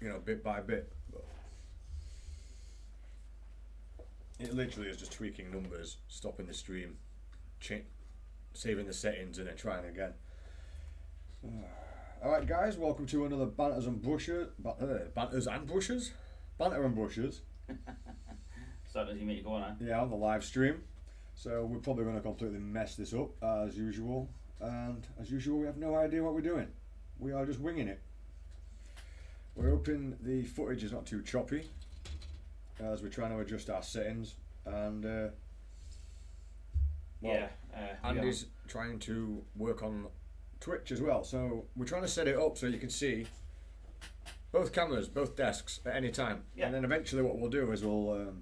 you know, bit by bit. But it literally is just tweaking numbers, stopping the stream, saving the settings, and then trying again. Alright guys, welcome to another Banters and Brushes. Banters and Brushes? Banter and Brushes. So does he make you go on, eh? Yeah, on the live stream. So we're probably going to completely mess this up as usual. And as usual, we have no idea what we're doing. We are just winging it. We're hoping the footage is not too choppy as we're trying to adjust our settings. And Andy's trying to work on Twitch as well. So we're trying to set it up so you can see both cameras, both desks at any time. Yeah. And then eventually what we'll do is we'll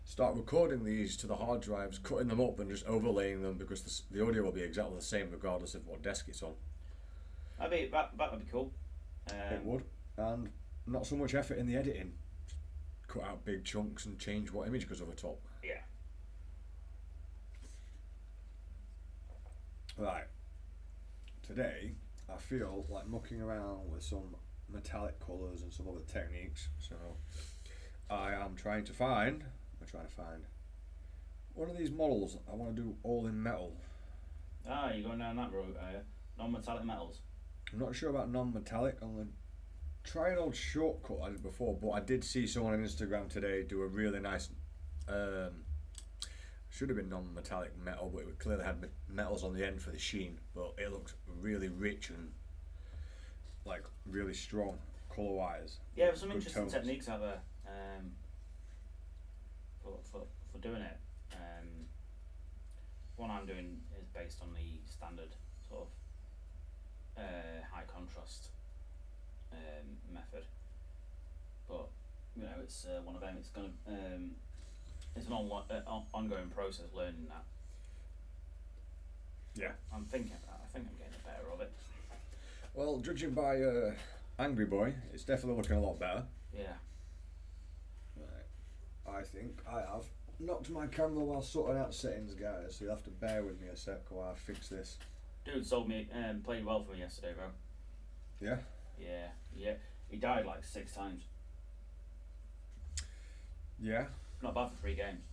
start recording these to the hard drives, cutting them up and just overlaying them, because the audio will be exactly the same regardless of what desk it's on. That would be cool. It would. And not so much effort in the editing. Just cut out big chunks and change what image goes over top. Yeah. Right. Today, I feel like mucking around with some metallic colours and some other techniques. So I'm trying to find one of these models. I want to do all in metal. Ah, you're going down that route, are you? Non-metallic metals. I'm not sure about non-metallic. I'm going to try an old shortcut I did before, but I did see someone on Instagram today do a really nice, should have been non-metallic metal, but it clearly had metals on the end for the sheen, but it looks really rich and like really strong colour-wise. Yeah, there's some Good interesting tones. techniques out there for doing it. One I'm doing is based on the standard sort of high contrast method, but you know, it's one of them. It's gonna it's an ongoing process learning that. Yeah. I think I'm getting the better of it. Well, judging by Angry Boy, it's definitely looking a lot better. Yeah. Right. I think I have knocked my camera while sorting out settings, guys, so you'll have to bear with me a sec while I fix this. Dude sold me played well for me yesterday, bro. Yeah? Yeah. He died like 6 times. Yeah? Not bad for 3 games.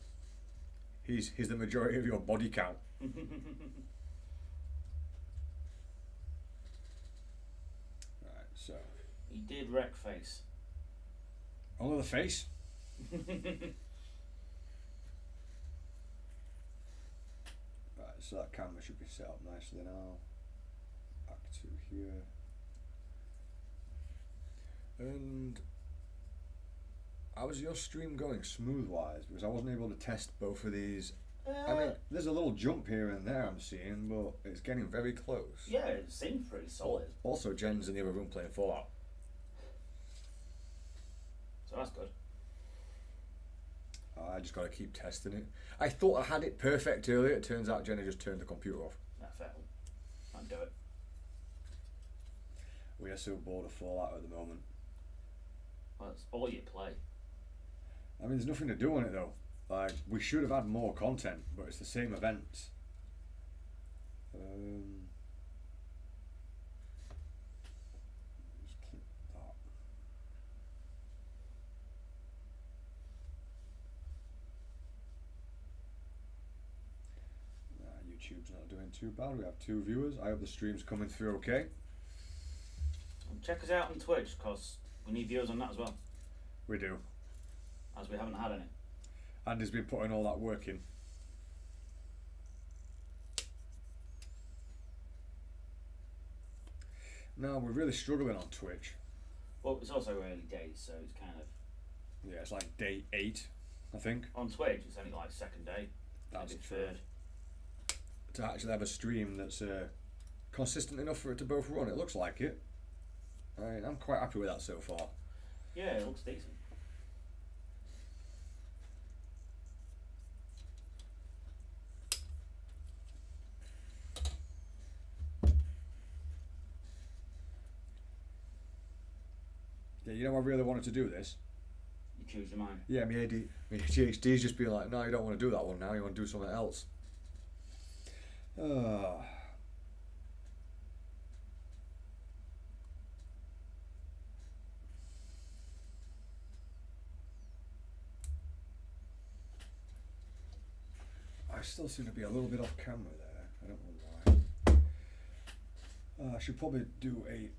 He's the majority of your body count. Right, so. He did wreck face. Only the face? Right, so that camera should be set up nicely now. Back to here. And how's your stream going smooth wise? Because I wasn't able to test both of these. I mean, there's a little jump here and there I'm seeing, but it's getting very close. Yeah, it seems pretty solid. Also, Jen's in the other room playing Fallout. So that's good. I just gotta keep testing it. I thought I had it perfect earlier. It turns out Jenny just turned the computer off. That's fair. Can't do it. We are so bored of Fallout at the moment. Well, that's all you play. I mean, there's nothing to do on it though. Like, we should have had more content, but it's the same events. Just click that. YouTube's not doing too bad. We have 2 viewers. I hope the stream's coming through okay. And check us out on Twitch, because we need viewers on that as well, We do. as we haven't had any. Andy's been putting all that work in. No, we're really struggling on Twitch. Well, it's also early days, so it's kind of... Yeah, it's like day 8, I think. On Twitch, it's only like 2nd day. That's maybe true. 3rd. To actually have a stream that's consistent enough for it to both run, it looks like it. I'm quite happy with that so far. Yeah, it looks decent. Yeah, you know I really wanted to do this. You choose your mind. Yeah, my ADHD's just being like, no, you don't want to do that one now, you want to do something else. still seem to be a little bit off camera there. I don't know why. I should probably do a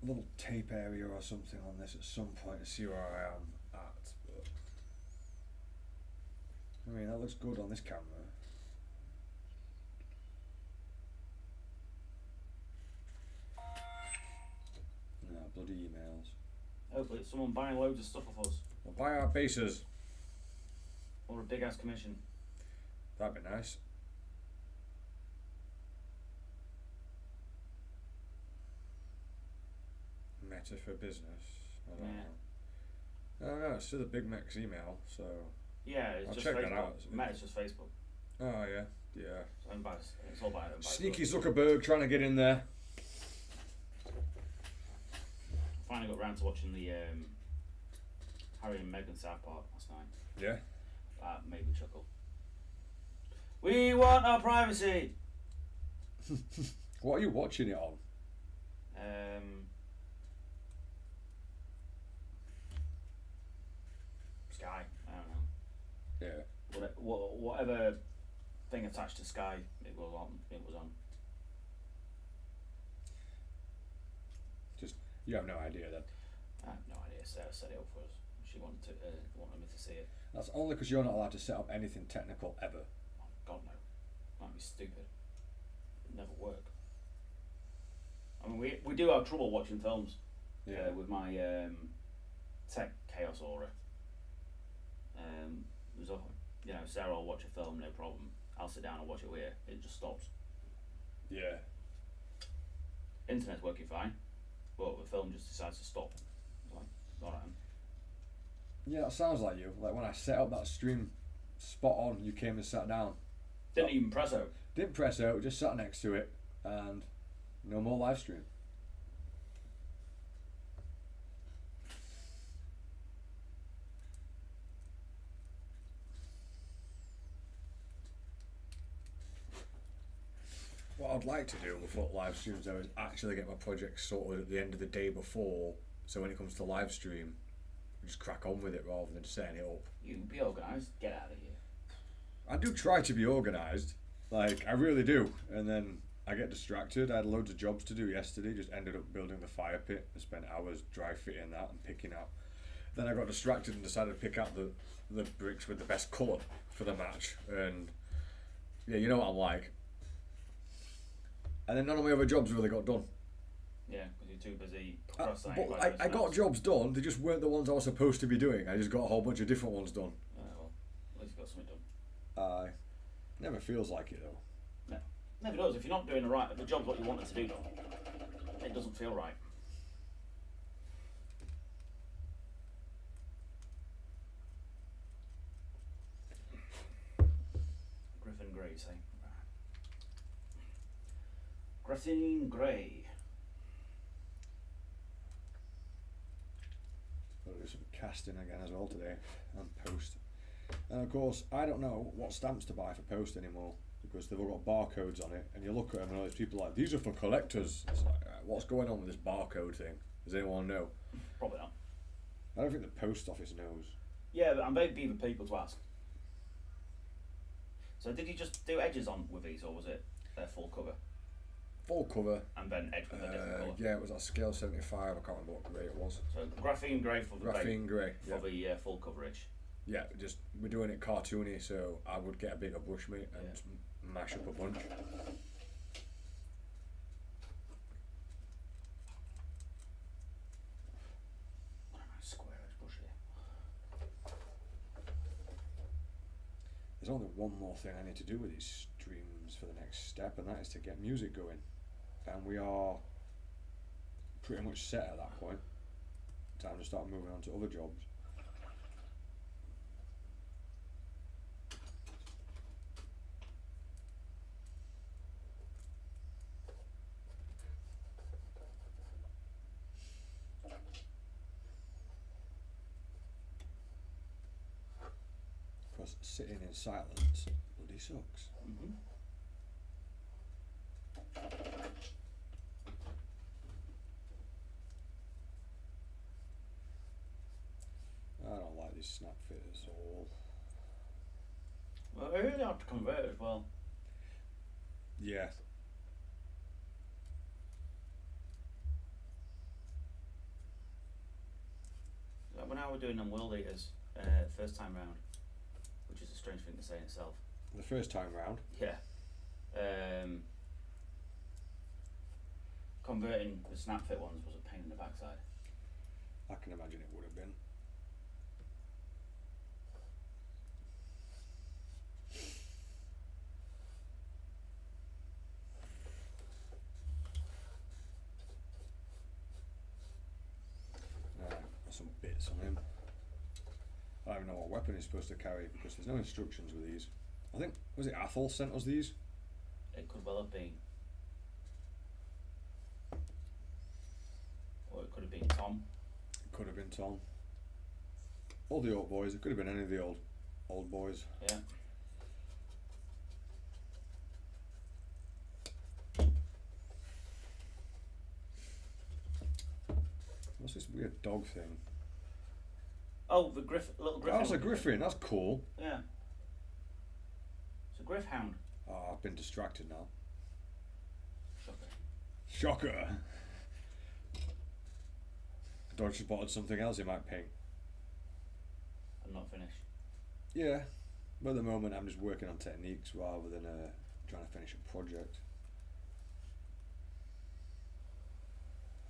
little tape area or something on this at some point to see where I am at. But, I mean, that looks good on this camera. No, bloody emails. Hopefully it's someone buying loads of stuff off us. We'll buy our bases. Or a big ass commission. That'd be nice. Meta for business. I don't know. I don't know. It's still the Bigmeks email, so. Yeah, it's I'll just check Facebook. that out. Meta's just Facebook. Oh yeah, yeah. It's owned by, it's all by owned by Sneaky Facebook. Zuckerberg trying to get in there. Finally got round to watching the Harry and Meghan South Park last night. Yeah. That made me chuckle. We want our privacy. What are you watching it on? Sky. I don't know. Yeah. Whatever thing attached to Sky, it was on. It was on. Just you have no idea then. I have no idea. Sarah set it up for us. She wanted me to see it. That's only because you're not allowed to set up anything technical ever. Oh God no. That'd be stupid. It'd never work. I mean, we do have trouble watching films. Yeah. With my tech chaos aura. There's a, Sarah will watch a film, no problem. I'll sit down and watch it with her. It just stops. Yeah. Internet's working fine, but the film just decides to stop. Like, alright. Yeah, that sounds like you. Like when I set up that stream spot on, you came and sat down. Didn't even press out. Didn't press out, just sat next to it, and no more live stream. What I'd like to do before live streams though is actually get my project sorted at the end of the day before, so when it comes to live stream, just crack on with it rather than setting it up. You be organised, get out of here. I do try to be organised, like I really do, and then I get distracted. I had loads of jobs to do yesterday, just ended up building the fire pit and spent hours dry fitting that and picking out. Then I got distracted and decided to pick out the bricks with the best colour for the match, and yeah, you know what I'm like. And then none of my other jobs really got done. Yeah, because you're too busy procrastinating. But I got jobs done, they just weren't the ones I was supposed to be doing. I just got a whole bunch of different ones done. Well, at least you got something done. Never feels like it though. No, never does. If you're not doing the job what you wanted to do done, it doesn't feel right. Griffin Grey, say. Griffin Grey. Got to do some casting again as well today and post. And of course, I don't know what stamps to buy for post anymore because they've all got barcodes on it. And you look at them and all these people are like, these are for collectors. It's like, what's going on with this barcode thing? Does anyone know? Probably not. I don't think the post office knows. Yeah, but I'm very eager people to ask. So did you just do edges on with these, or was it their full cover? Full cover. And then edge with a different colour? Yeah, it was at scale 75. I can't remember what grey it was. So graphene grey for the Graphene grey. for the full coverage. Yeah, just we're doing it cartoony, so I would get a bigger brush mate and mash up a bunch. Square edge brush here. There's only one more thing I need to do with these streams for the next step, and that is to get music going. And we are pretty much set at that point. Time to start moving on to other jobs. Because sitting in silence bloody sucks. Mm-hmm. I don't like these snap fitters at all. Well, they're really hard to convert as well. Yeah. Like when I was doing them world eaters first time round, which is a strange thing to say in itself. The first time round. Yeah. Converting the snap fit ones was a pain in the backside. I can imagine it would have been. Some bits on him. I don't even know what weapon he's supposed to carry because there's no instructions with these. I think, was it Athol sent us these? It could well have been. Or it could have been Tom. It could have been Tom. All the old boys. It could have been any of the old boys. Yeah. What's this weird dog thing? Oh, the little griffin. Oh, it's a griffin. That's cool. Yeah. It's a griff hound. Oh, I've been distracted now. Shocker. Shocker. Dodge spotted something else he might ping. I'm not finished. Yeah, but at the moment I'm just working on techniques rather than trying to finish a project.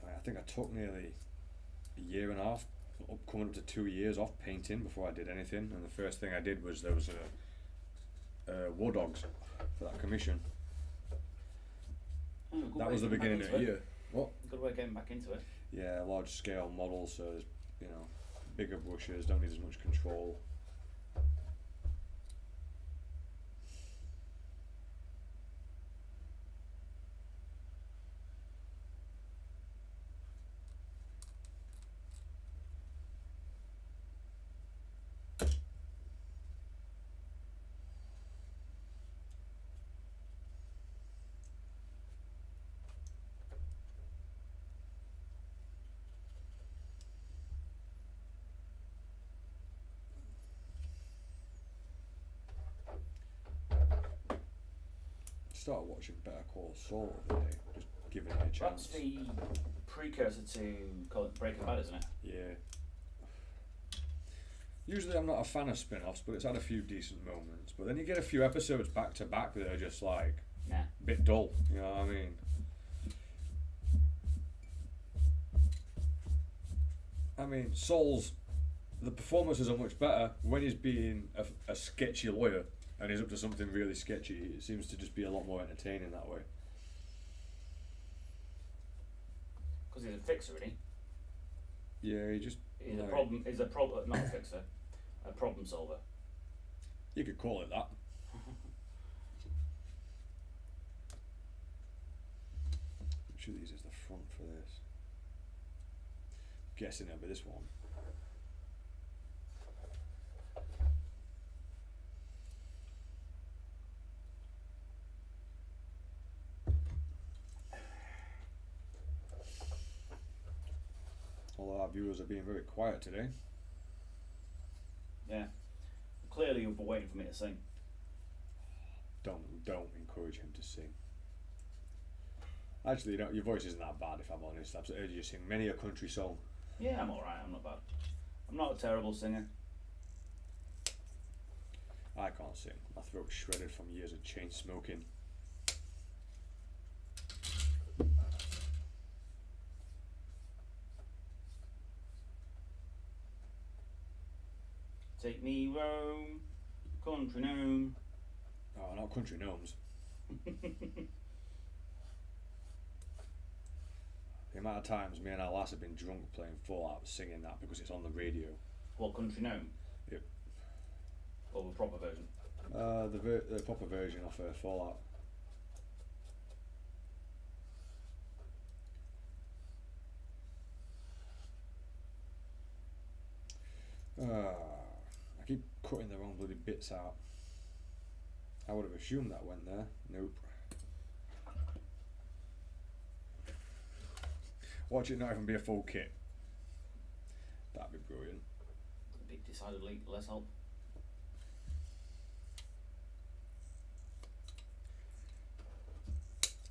I think I took nearly a year and a half, coming up to 2 years off painting before I did anything, and the first thing I did was there was war dogs for that commission. That was the beginning of the year. What? Good way of getting back into it. Yeah, large scale model, so there's, you know, bigger brushes, don't need as much control. Started watching Better Call Saul the other day, just giving it a chance. That's the precursor to Breaking Bad, isn't it? Yeah. Usually I'm not a fan of spin-offs, but it's had a few decent moments. But then you get a few episodes back to back that are just like Nah. a bit dull, you know what I mean? I mean, Saul's, the performances are much better when he's being a sketchy lawyer and he's up to something really sketchy. It seems to just be a lot more entertaining that way. Because he's a fixer, isn't he? Yeah, he just... He's like, a problem. He's a problem. Not a fixer. A problem solver. You could call it that. Which of these is the front for this? Guessing it'll be this one. Although our viewers are being very quiet today. Yeah. Clearly, you've been waiting for me to sing. Don't encourage him to sing. Actually, you know, your voice isn't that bad if I'm honest. I've heard you sing many a country song. Yeah, I'm alright. I'm not bad. I'm not a terrible singer. I can't sing. My throat's shredded from years of chain smoking. Take me home, country gnome. Oh, not country gnomes. The amount of times me and our lass have been drunk playing Fallout singing that because it's on the radio. What, country gnome? Yep. Or the proper version? The proper version of Fallout. I keep cutting the wrong bloody bits out. I would have assumed that went there. Nope. Watch it not even be a full kit. That'd be brilliant. Decidedly less help.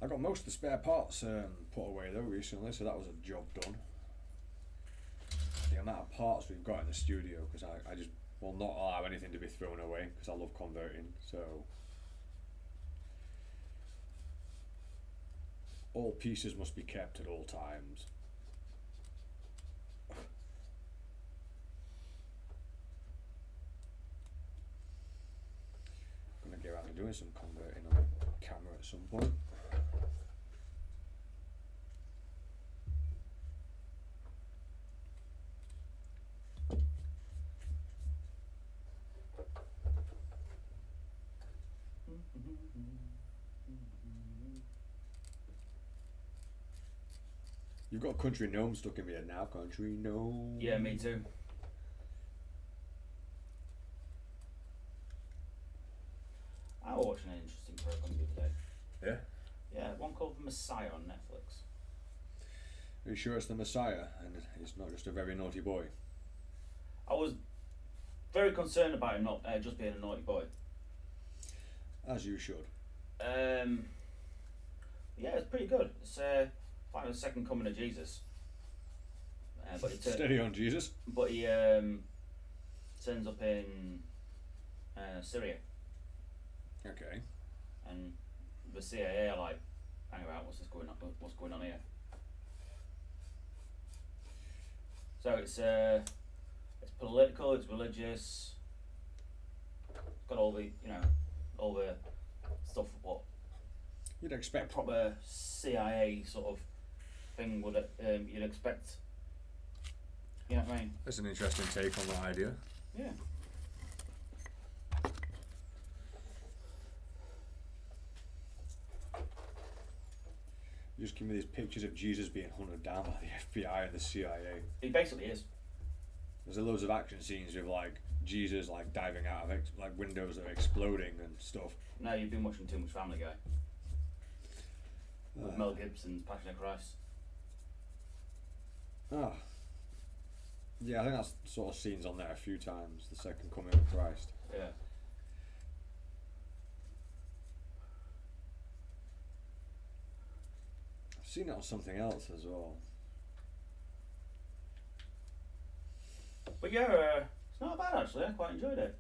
I got most of the spare parts put away though recently, so that was a job done. The amount of parts we've got in the studio, because I just will not allow anything to be thrown away because I love converting. So all pieces must be kept at all times. I'm gonna get around to doing some converting on camera at some point. You've got Country Gnome stuck in me now, Country Gnome. Yeah, me too. I was watching an interesting program the other day. Yeah? Yeah, one called Messiah on Netflix. Are you sure it's the Messiah and it's not just a very naughty boy? I was very concerned about him not just being a naughty boy. As you should. Yeah, it's pretty good. It's like the second coming of Jesus. But he Steady on, Jesus. But he turns up in Syria, Okay. and the CIA are like, hang about, what's going on here? So it's political, it's religious, it's got all the stuff what You'd a expect. proper CIA sort of thing would you'd expect. You know what I mean? That's an interesting take on that idea. Yeah. You just give me these pictures of Jesus being hunted down by the FBI and the CIA. He basically is. There's loads of action scenes with like Jesus like diving out of like windows that are exploding and stuff. No, you've been watching too much Family Guy. Mel Gibson's Passion of Christ. Yeah, I think that's sort of scenes on there a few times. The second coming of Christ. Yeah. I've seen it on something else as well. But yeah, it's not bad actually. I quite enjoyed it.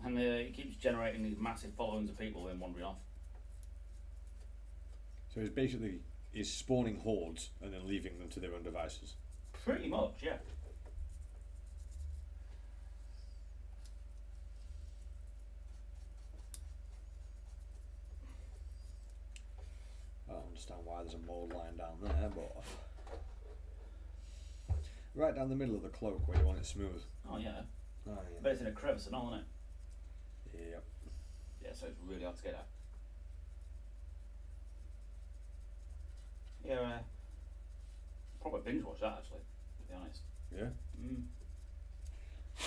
And he keeps generating these massive followings of people then wandering off. So he's spawning hordes and then leaving them to their own devices. Pretty much, yeah. I don't understand why there's a mold line down there, but right down the middle of the cloak where you want it smooth. Oh yeah. Oh, yeah. But it's in a crevice and all, isn't it? Yep. Yeah, so it's really hard to get at. Yeah, probably binge watch that actually, to be honest. Yeah.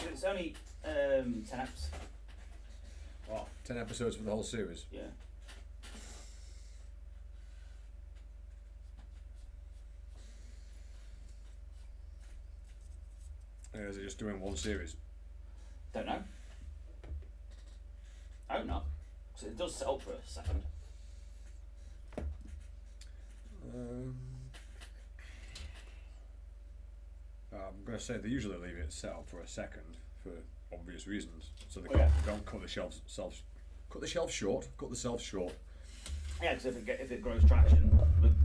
But it's only 10 eps. Oh, 10 episodes for the whole series. Yeah. Is it just doing one series? Don't know. I hope not. Because it does set up for a second. I'm going to say they usually leave it set up for a second for obvious reasons, so they don't cut the shelves short. Cut the shelves short. Yeah, because if it grows traction,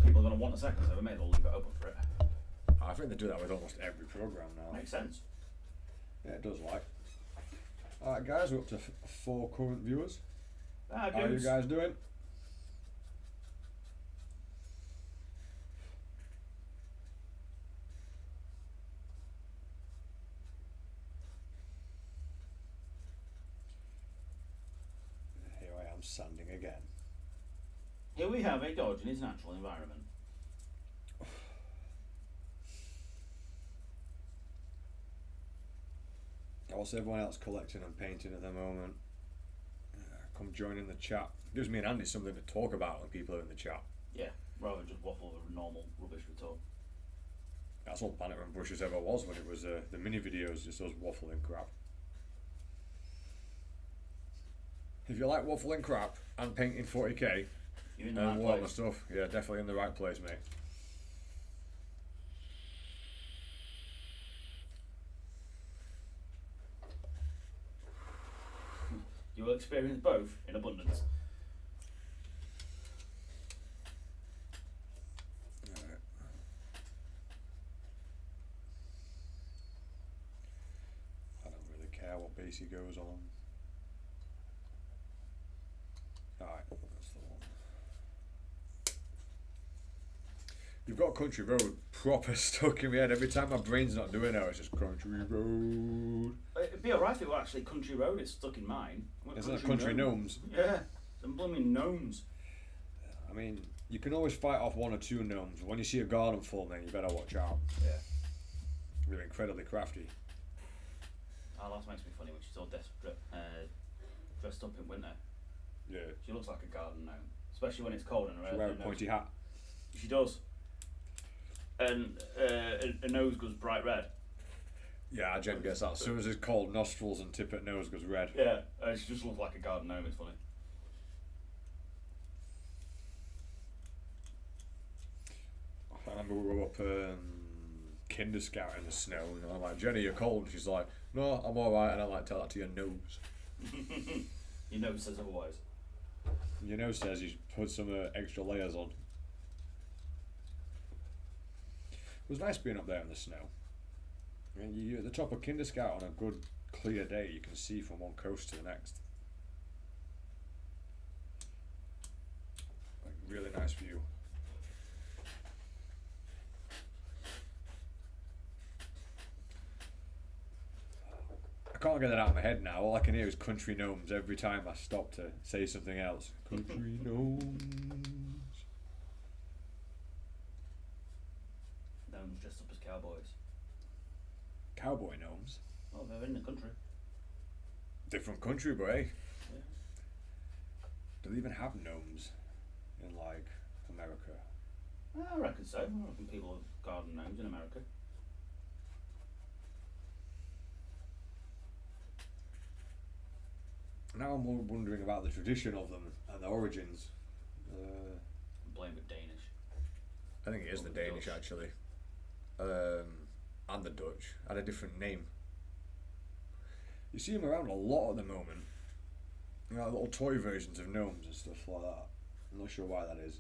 people are going to want a second, so we may as well leave it open for it. I think they do that with almost every program now. Makes sense. Yeah, it does. Like. Alright, guys, we're up to 4 current viewers. How are you guys doing? Here I am sanding again. Here we have a dodge in its natural environment. What's everyone else collecting and painting at the moment? Come join in the chat. It gives me and Andy something to talk about when people are in the chat. Yeah, rather than just waffle over normal rubbish we talk. That's all Banter and Brushes ever was when it was the mini videos, just us waffling crap. If you like waffling crap and painting 40k You're in the and right all that place. stuff, yeah, definitely in the right place, mate. You will experience both in abundance. Alright. I don't really care what base he goes on. Alright, that's the one. You've got Country Road proper stuck in my head. Every time my brain's not doing it, it's just Country Road. It'd be alright if it were actually Country Road. It's stuck in mine. Isn't it Country Gnomes? Yeah, some blooming gnomes. I mean, you can always fight off one or two gnomes. When you see a garden full, then you better watch out. Yeah. They're incredibly crafty. Our lass makes me funny when she's all dressed up in winter. Yeah. She looks like a garden gnome, especially when it's cold and her She wears a pointy hat. She does. And her nose goes bright red. Yeah, our Jen gets that. As soon as it's cold, nostrils and tippet nose goes red. Yeah, she just looks like a garden gnome. It's funny. I remember we were up Kinder Scout in the snow, and I'm like, Jenny, you're cold. And she's like, no, I'm alright. And I like, tell that to your nose. Your nose says otherwise. Your nose says you should put some extra layers on. It was nice being up there in the snow. I mean, you're at the top of Kinder Scout on a good, clear day. You can see from one coast to the next. Like, really nice view. I can't get that out of my head now. All I can hear is Country Gnomes every time I stop to say something else. Country Gnomes. Gnomes dressed up as cowboys. Cowboy gnomes. Oh, they're in the country. Different country, but hey. Yeah. Do they even have gnomes in, like, America? I reckon so. I reckon people have garden gnomes in America. Now I'm more wondering about the tradition of them and the origins. Blame it Danish. I think it is Or the the Danish, Dutch. actually. And the Dutch. Had a different name. You see them around a lot at the moment. You know, little toy versions of gnomes and stuff like that. I'm not sure why that is.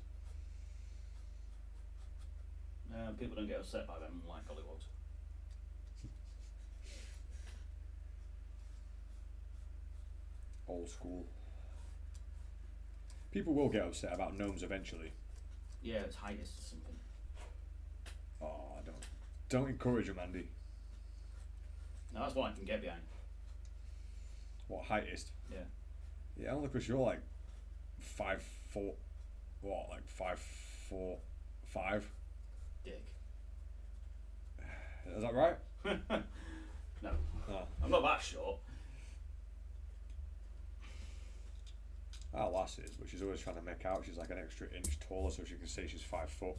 People don't get upset by them like Hollywood. Old school. People will get upset about gnomes eventually. Yeah, it's heightist or something. Oh, don't encourage them, Andy. No, that's what I can get behind. What, heightist? Yeah. Yeah, only because you're like 5'4", what, like 5'5"? Dick. Is that right? No, Oh. I'm not that short. Our lass is, but she's always trying to make out she's like an extra inch taller so she can say she's 5 foot.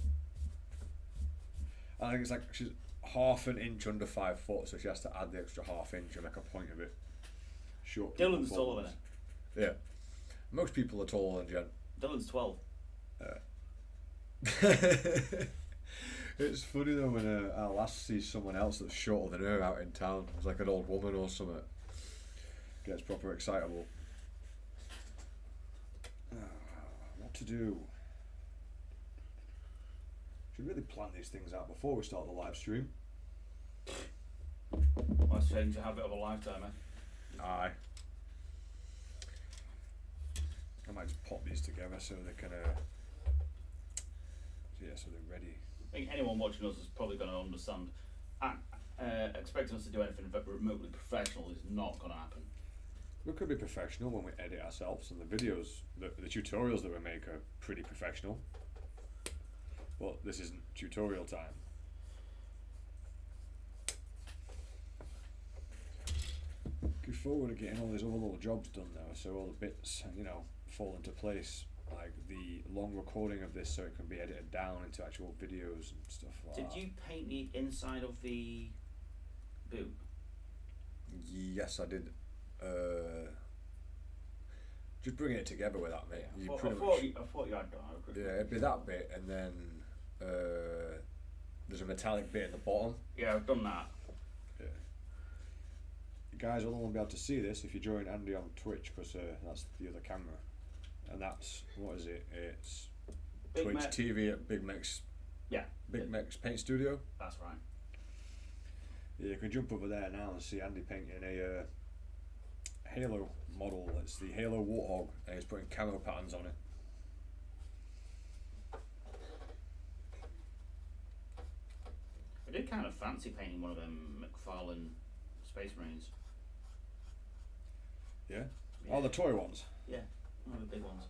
I think it's like she's half an inch under 5 foot, so she has to add the extra half inch and make a point of it. Short people Dylan's taller than her. Yeah. Most people are taller than Jen. Dylan's 12. It's funny though when our lass sees someone else that's shorter than her out in town. It's like an old woman or something. Gets proper excitable. What to do? Should really plan these things out before we start the live stream. Let's change the habit of a lifetime, eh? Aye. I might just pop these together so they can so they're ready. I think anyone watching us is probably going to understand. Expecting us to do anything remotely professional is not going to happen. We could be professional when we edit ourselves, and the videos, the tutorials that we make are pretty professional. But this isn't tutorial time. Looking forward to getting all these other little jobs done now, so all the bits, fall into place. Like the long recording of this, so it can be edited down into actual videos and stuff like that. Did you paint the inside of the boot? Yes, I did. Just bringing it together with that, mate. Yeah, You I pretty thought much, you had done. yeah, it'd be that bit, and then there's a metallic bit at the bottom. Yeah, I've done that. Yeah. You guys will only be able to see this if you join Andy on Twitch, because that's the other camera, and that's, what is it? It's Twitch TV at Bigmeks. Yeah. Bigmeks Paint Studio. That's right. Yeah, you can jump over there now and see Andy painting a Halo model. It's the Halo Warthog, and he's putting camo patterns on it. I did kind of fancy painting one of them McFarlane Space Marines. Yeah? Oh, the toy ones? Yeah, one of the big ones.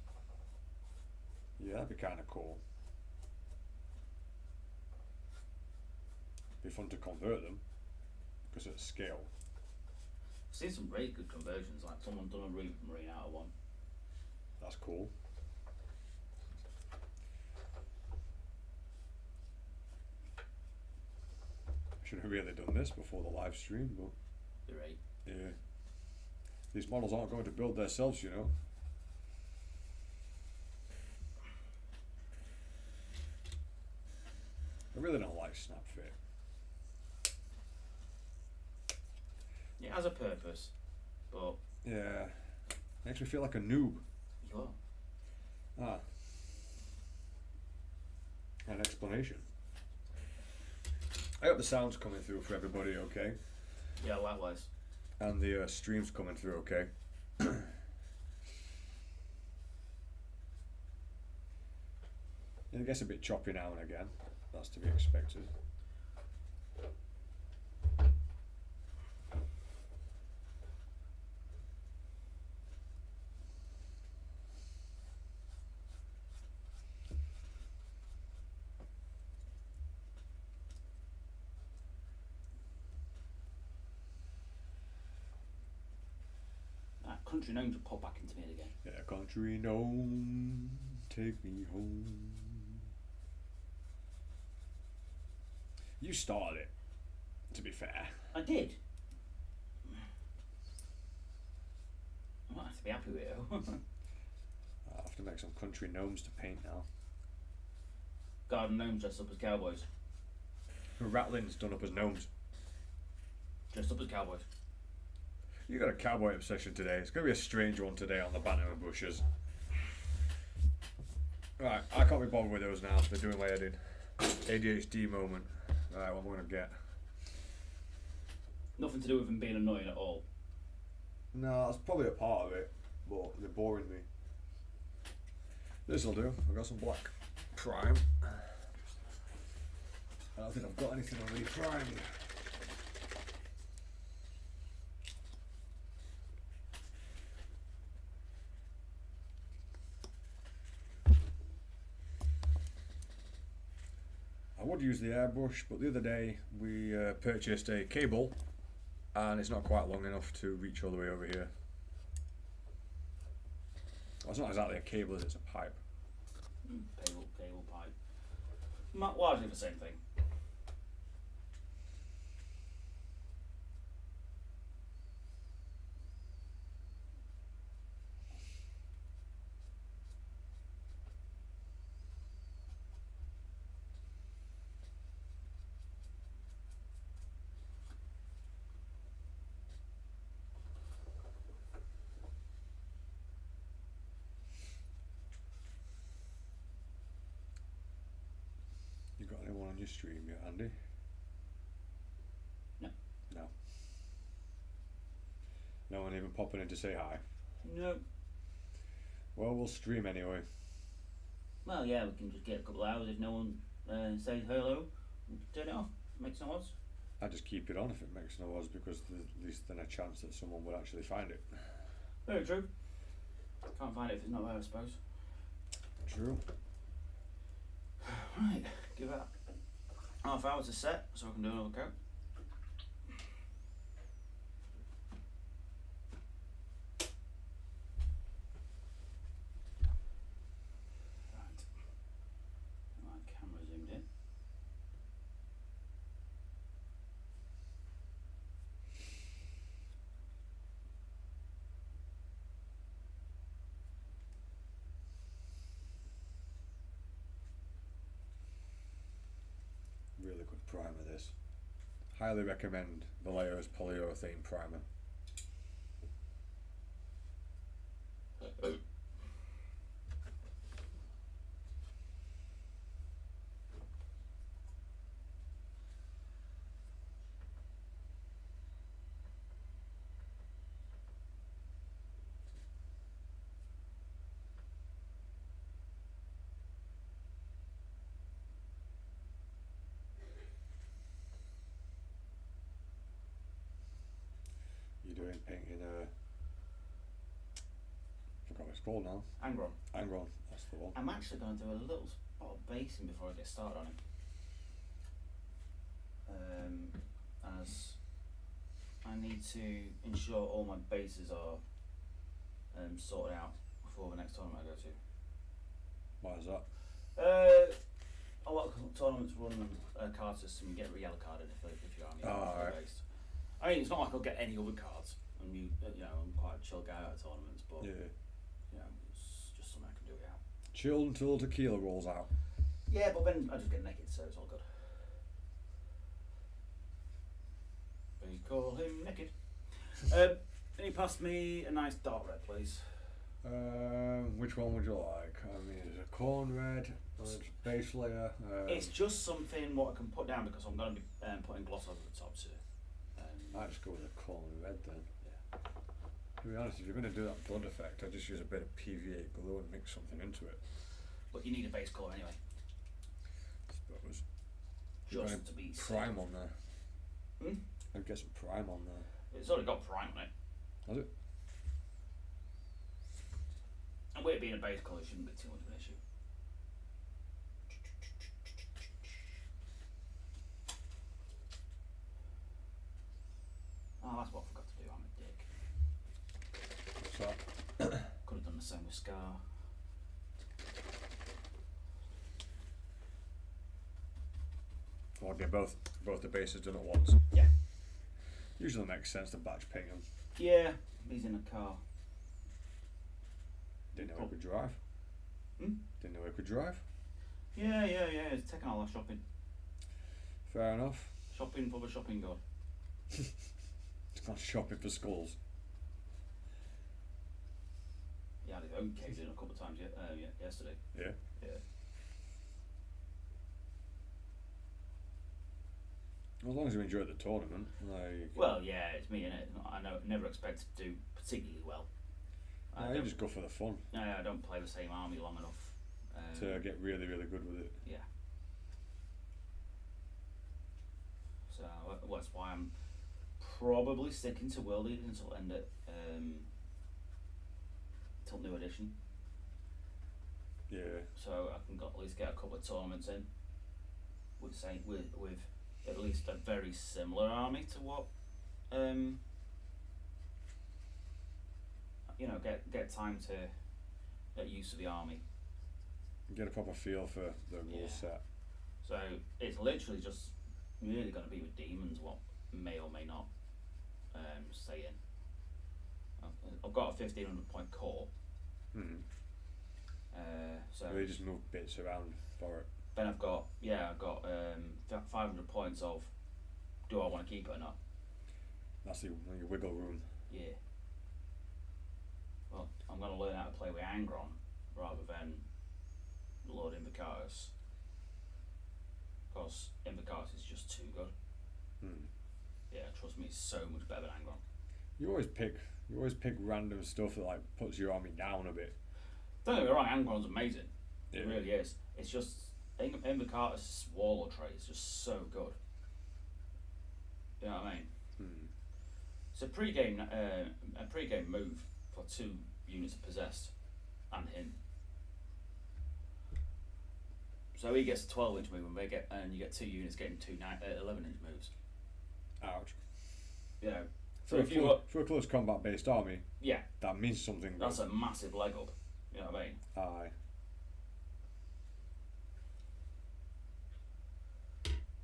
Yeah, that'd be kind of cool. Be fun to convert them, because it's scale. I've seen some really good conversions, like someone done a Marine out of one. That's cool. Should have really done this before the live stream, but You're right. yeah, these models aren't going to build themselves, you know. I really don't like snap fit. It has a purpose, but Yeah, makes me feel like a noob. you are. Ah, an explanation. I hope the sound's coming through for everybody, okay? Yeah, likewise. And the stream's coming through, okay? It gets a bit choppy now and again. That's to be expected. That country names will pop back into me again. Yeah, country gnome, take me home. You started it, to be fair. I did. I might have to be happy with it. I'll have to make some country gnomes to paint now. Garden gnomes dressed up as cowboys. Rattling's done up as gnomes. Dressed up as cowboys. You got a cowboy obsession today. It's going to be a strange one today on the Banter and Bushes. Right, I can't be bothered with those now. They're doing my head in. ADHD moment. Right, what am I going to get? Nothing to do with them being annoying at all. No, that's probably a part of it, but they're boring me. This'll do. I've got some black prime. I don't think I've got anything already primed. I would use the airbrush, but the other day we purchased a cable and it's not quite long enough to reach all the way over here. Well, it's not exactly a cable, it's a pipe. Cable pipe. Largely the same thing. You got anyone on your stream yet, Andy? No. No. No one even popping in to say hi? No. Well, we'll stream anyway. Well, yeah, we can just get a couple of hours if no one says hello. Turn it off. Makes no odds. I just keep it on if it makes no odds, because there's at least then a chance that someone would actually find it. Very true. Can't find it if it's not there, I suppose. True. Right, give that half hour to set so I can do another coat. Right. My camera zoomed in. primer this. Highly recommend Vallejo's polyurethane primer. You're doing painting I forgot what it's called now. Angron. Angron, that's the one. I'm actually going to do a little spot of basing before I get started on him. As I need to ensure all my bases are sorted out before the next tournament I go to. Why is that? A lot of tournaments run card system and get yellow carded if you're army based. I mean, it's not like I'll get any other cards. I'm quite a chill guy at tournaments, but it's just something I can do without. Chill until tequila rolls out. Yeah, but then I just get naked, so it's all good. We call him naked. Can you pass me a nice dark red, please? Which one would you like? I mean, it's a corn red, it's base layer. It's just something what I can put down because I'm going to be putting gloss over the top too. I'd just go with a corn red then. Yeah. To be honest, if you're going to do that blood effect, I'd just use a bit of PVA glue and mix something into it. But you need a base colour anyway. I suppose. Just to be prime on there. Hmm? I'd get some prime on there. It's already got prime on it. Has it? And with it being a base colour, it shouldn't be too much of an issue. Oh, that's what I forgot to do. I'm a dick. What's that? Could have done the same with Scar. Or get both the bases done at once. Yeah. Usually makes sense to batch paint them. Yeah, he's in a car. Didn't know he could drive. Didn't know he could drive. Yeah. It's taking all our shopping. Fair enough. Shopping for the shopping god. It's gone shopping for skulls. Yeah, they've owned caved in a couple of times yesterday. Yeah. Yeah. As long as you enjoy the tournament, like. Well, yeah, it's me, innit? I never expect to do particularly well. No, you just go for the fun. I don't play the same army long enough to get really, really good with it. Yeah. So that's why I'm probably sticking to World League until end it till new edition. Yeah. So I can at least get a couple of tournaments in. With at least a very similar army to what get time to get used to the army. Get a proper feel for the rule set. So it's literally just really going to be with demons what may or may not stay in. I've got a 1500 point core. Mm-hmm. So they just move bits around for it. Then I've got 500 points of do I want to keep it or not. That's your wiggle room. Yeah. Well, I'm going to learn how to play with Angron rather than Lord Invocatus. Because Invocatus is just too good. Yeah, trust me, it's so much better than Angron. You always pick random stuff that like puts your army down a bit. Don't get me wrong, Angron's amazing. Yeah. It really is. It's just Invocatus' Warlord trait is just so good. You know what I mean? It's a pre-game move for 2 units of possessed and him. So he gets a 12-inch move and you get 2 units getting 2 11-inch moves. Ouch. You know. For a close combat based army, yeah, that means something. That's a massive leg up. You know what I mean? Aye.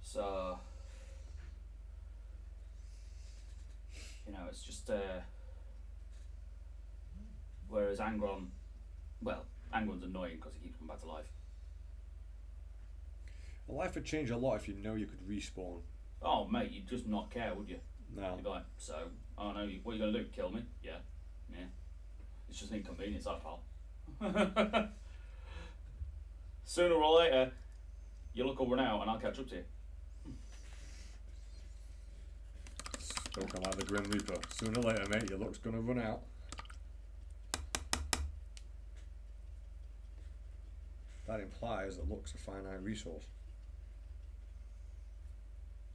So, it's just whereas Angron's annoying because he keeps coming back to life. Well, life would change a lot if you know you could respawn. Oh, mate, you'd just not care, would you? No. You'd be like, so, oh no, what are you going to do? Kill me? Yeah. Yeah. It's just an inconvenience, that, pal. Sooner or later, your luck will run out and I'll catch up to you. Spoken like the Grim Reaper. Sooner or later, mate, your luck's gonna run out. That implies that luck's a finite resource.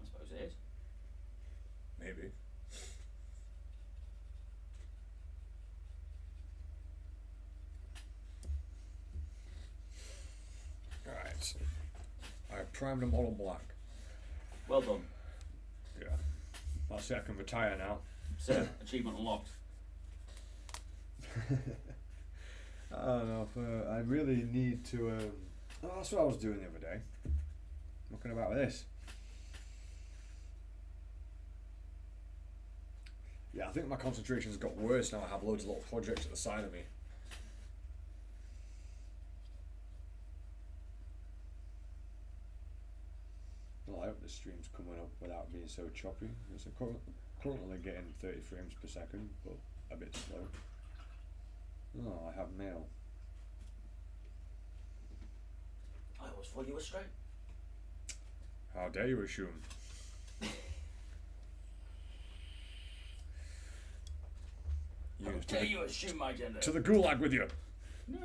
I suppose it is. Maybe. Alright. I primed them all in black. Well done. Yeah. That's it, I can retire now. So, achievement unlocked. I don't know if I really need to. Oh, that's what I was doing the other day. Looking about with this. Yeah, I think my concentration's got worse now. I have loads of little projects at the side of me. Well, I hope this stream's coming up without being so choppy. It's currently getting 30 frames per second, but a bit slow. Oh, I have mail. I always thought you were straight. How dare you assume? How dare you assume my gender? To the gulag with you. No.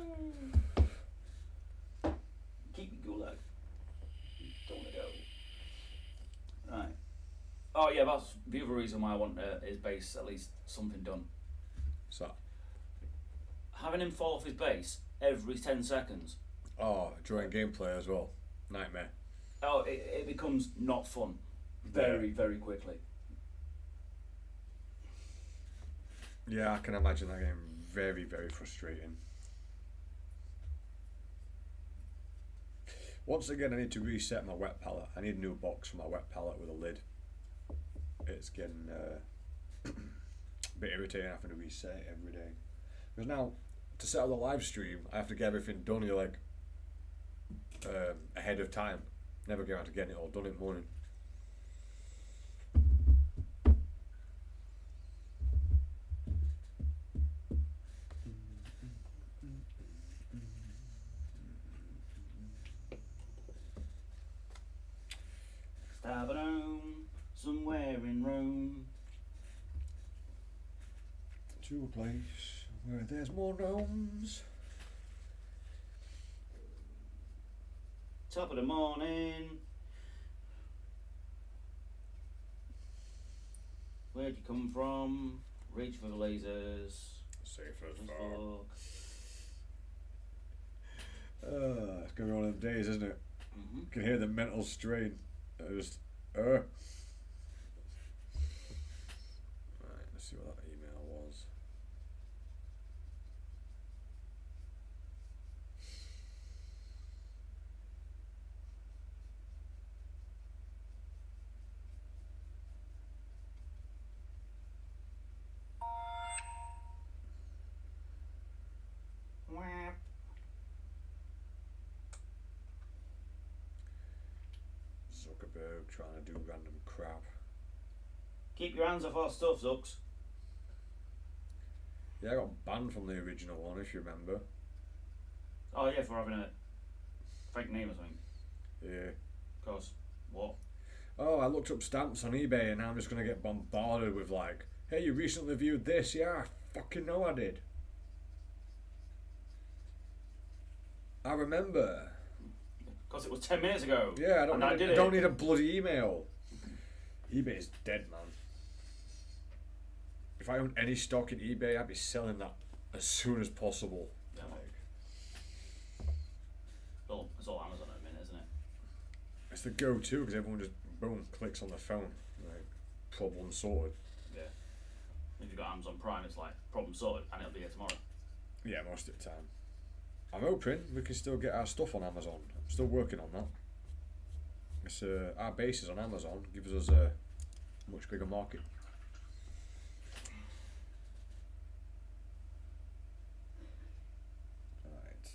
Keep me gulag. Don't wanna go. Right. Oh yeah, that's the other reason why I want his base at least something done. So. Having him fall off his base every 10 seconds. Oh, during gameplay as well. Nightmare. Oh, it becomes not fun. Very, very quickly. Yeah, I can imagine that getting very, very frustrating. Once again, I need to reset my wet palette. I need a new box for my wet palette with a lid. It's getting a bit irritating having to reset it every day. Because now, to set up the live stream, I have to get everything done ahead of time. Never get around to getting it all done in the morning. Stab it home, somewhere in Rome. To a place where there's more gnomes. Top of the morning. Where'd you come from? Reach for the lasers. Safe as Just fuck. look. It's gonna be one of them days, isn't it? Mm-hmm. You can hear the mental strain. Just, Right, let's see what that email was. Zuckerberg trying to do random crap. Keep your hands off our stuff, Zucks. Yeah, I got banned from the original one, if you remember. Oh yeah, for having a fake name or something. Yeah. Cause what? Oh, I looked up stamps on eBay and now I'm just gonna get bombarded with like, hey, you recently viewed this? Yeah, I fucking know I did. I remember. Cause it was 10 minutes ago. Yeah, I don't need a bloody email. eBay's dead, man. If I owned any stock in eBay, I'd be selling that as soon as possible. Yeah, well, it's all Amazon at the minute, isn't it? It's the go-to because everyone just boom clicks on the phone, like problem sorted. Yeah. If you've got Amazon Prime, it's like problem sorted, and it'll be here tomorrow. Yeah, most of the time. I'm hoping we can still get our stuff on Amazon. I'm still working on that. It's our bases on Amazon gives us a much bigger market. Right.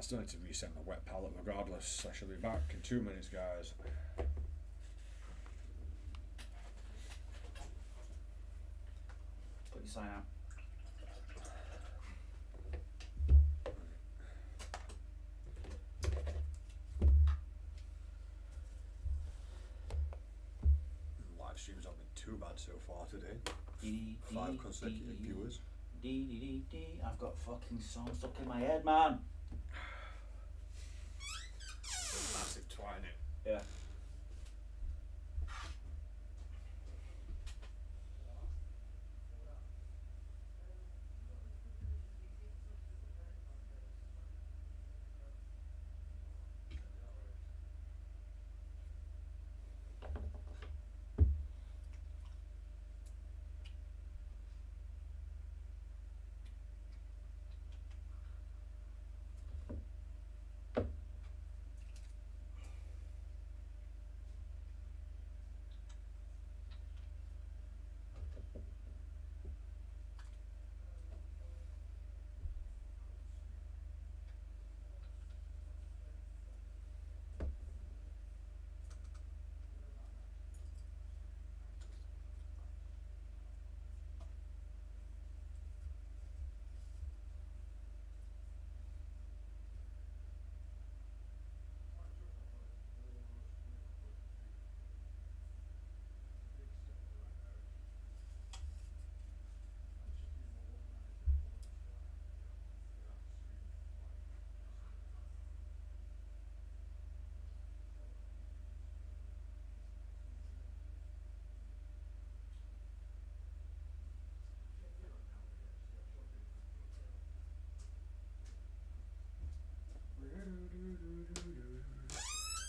still need to reset my wet palette regardless. I shall be back in 2 minutes, guys. Put your sign out. Live streams haven't been too bad so far today. 5 consecutive viewers. I've got fucking songs stuck in my head, man. Massive twat, innit? Yeah.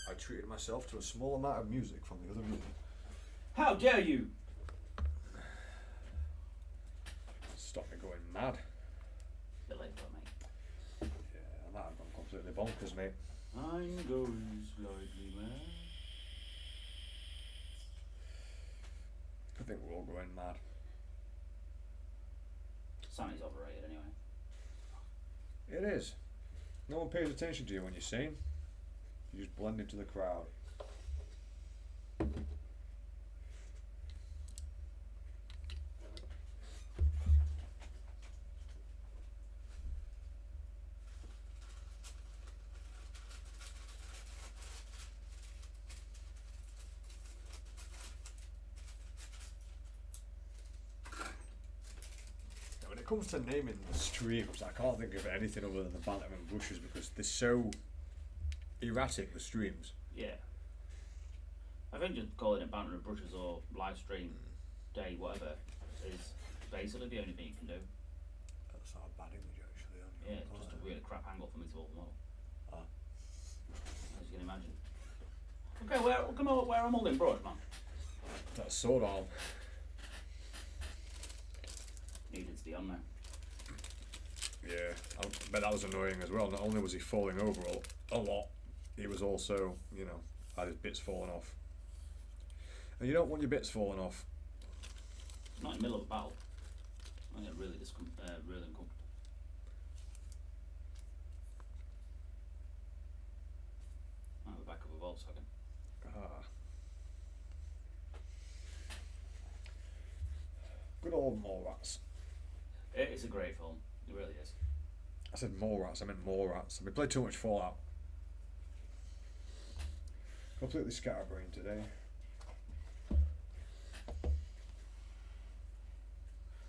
I treated myself to a small amount of music from the other room. How dare you? Stop me going mad. Bit late for me. Yeah, I might have gone completely bonkers, mate. I'm going slightly mad. I think we're all going mad. Sammy's overrated anyway. It is. No one pays attention to you when you sing. You just blend into the crowd. Now, when it comes to naming the streams, I can't think of anything other than the Banter and Bushes because they're so erratic, the streams. Yeah. I think just calling it Banter and Brushes or live stream day, whatever, is basically the only thing you can do. That's not a bad image, actually. Yeah, it's just a really crap angle for me to hold them up. As you can imagine. Okay, where I'm holding brush, man. That's sword arm. Needed to be on there. Yeah, I bet that was annoying as well. Not only was he falling over a lot, he was also, you know, had his bits falling off. And you don't want your bits falling off. Not in the middle of a battle. I get really really uncomfortable. Out the back of a Volkswagen. Good old Mallrats. It is a great film. It really is. I said Mallrats, I meant Mallrats. We played too much Fallout. Completely scatterbrained today.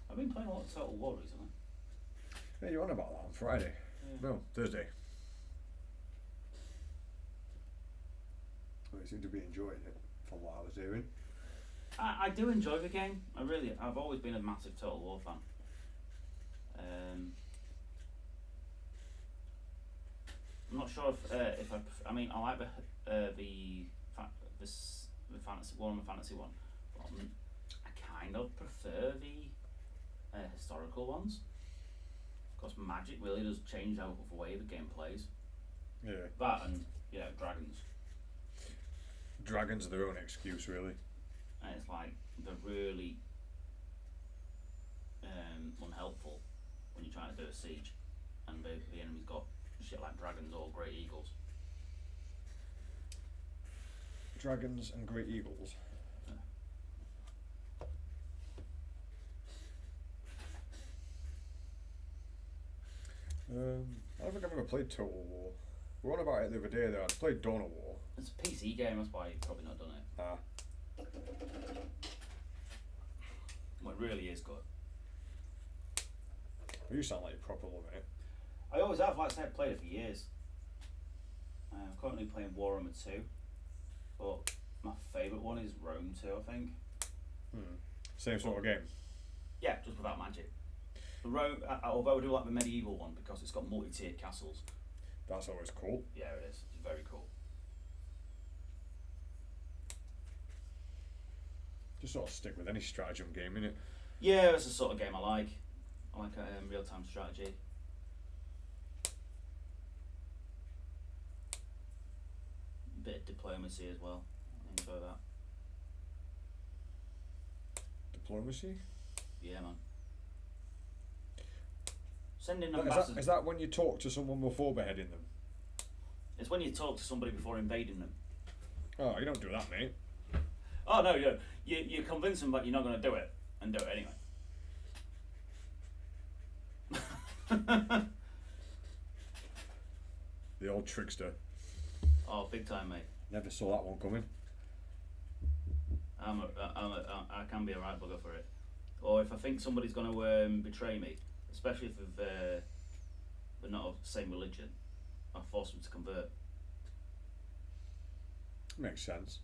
I've been playing a lot of Total War recently. Yeah, you're on about that on Friday. Yeah. No, Thursday. Well, you seem to be enjoying it from what I was hearing. I do enjoy the game. I've always been a massive Total War fan. I'm not sure if I mean I like the fantasy one, but I kind of prefer the historical ones. Because magic really does change out of the way the game plays. Yeah. That and dragons. Dragons are their own excuse, really. And it's like they're really unhelpful when you're trying to do a siege, and the enemy's got shit like dragons or great eagles. Dragons and great eagles. I don't think I've ever played Total War. We were on about it the other day though. I played Dawn of War. It's a PC game, that's why you've probably not done it. Ah. Well, it really is good. You sound like you proper love it. I always have, like I said, I've played it for years. I'm currently playing Warhammer 2, but my favourite one is Rome 2, I think. Same sort of game. Yeah, just without magic. The Rome, although I do like the medieval one because it's got multi-tiered castles. That's always cool. Yeah, it is. It's very cool. Just sort of stick with any stratagem game, innit? Yeah, it's the sort of game I like. I like real-time strategy. Bit of diplomacy as well. I enjoy that. Diplomacy? Yeah, man. Sending Is ambassadors. that when you talk to someone before beheading them? It's when you talk to somebody before invading them. Oh, you don't do that, mate. Oh no, you convince them that you're not going to do it, and do it anyway. The old trickster. Oh, big time, mate. Never saw that one coming. I can be a right bugger for it. Or if I think somebody's going to betray me, especially if they're not of the same religion, I force them to convert. Makes sense.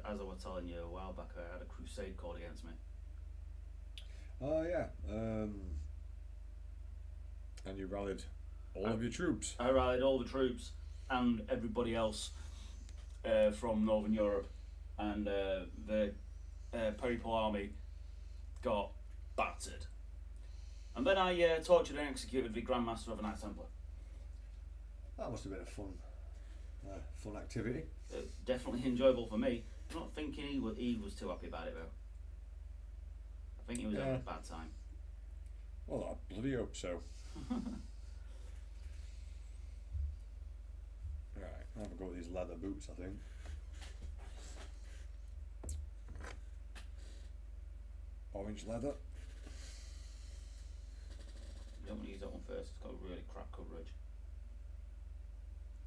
As I was telling you a while back, I had a crusade called against me. Oh yeah. And you rallied all of your troops. I rallied all the troops and everybody else from Northern Europe, and the Papal army got battered. And then I tortured and executed the Grand Master of the Knights Templar. That must have been a fun activity. Definitely enjoyable for me. I'm not thinking he was too happy about it though. I think he was having a bad time. Well, I bloody hope so. Right, I'll have a go with these leather boots, I think. Orange leather. You don't want to use that one first, it's got a really crap coverage.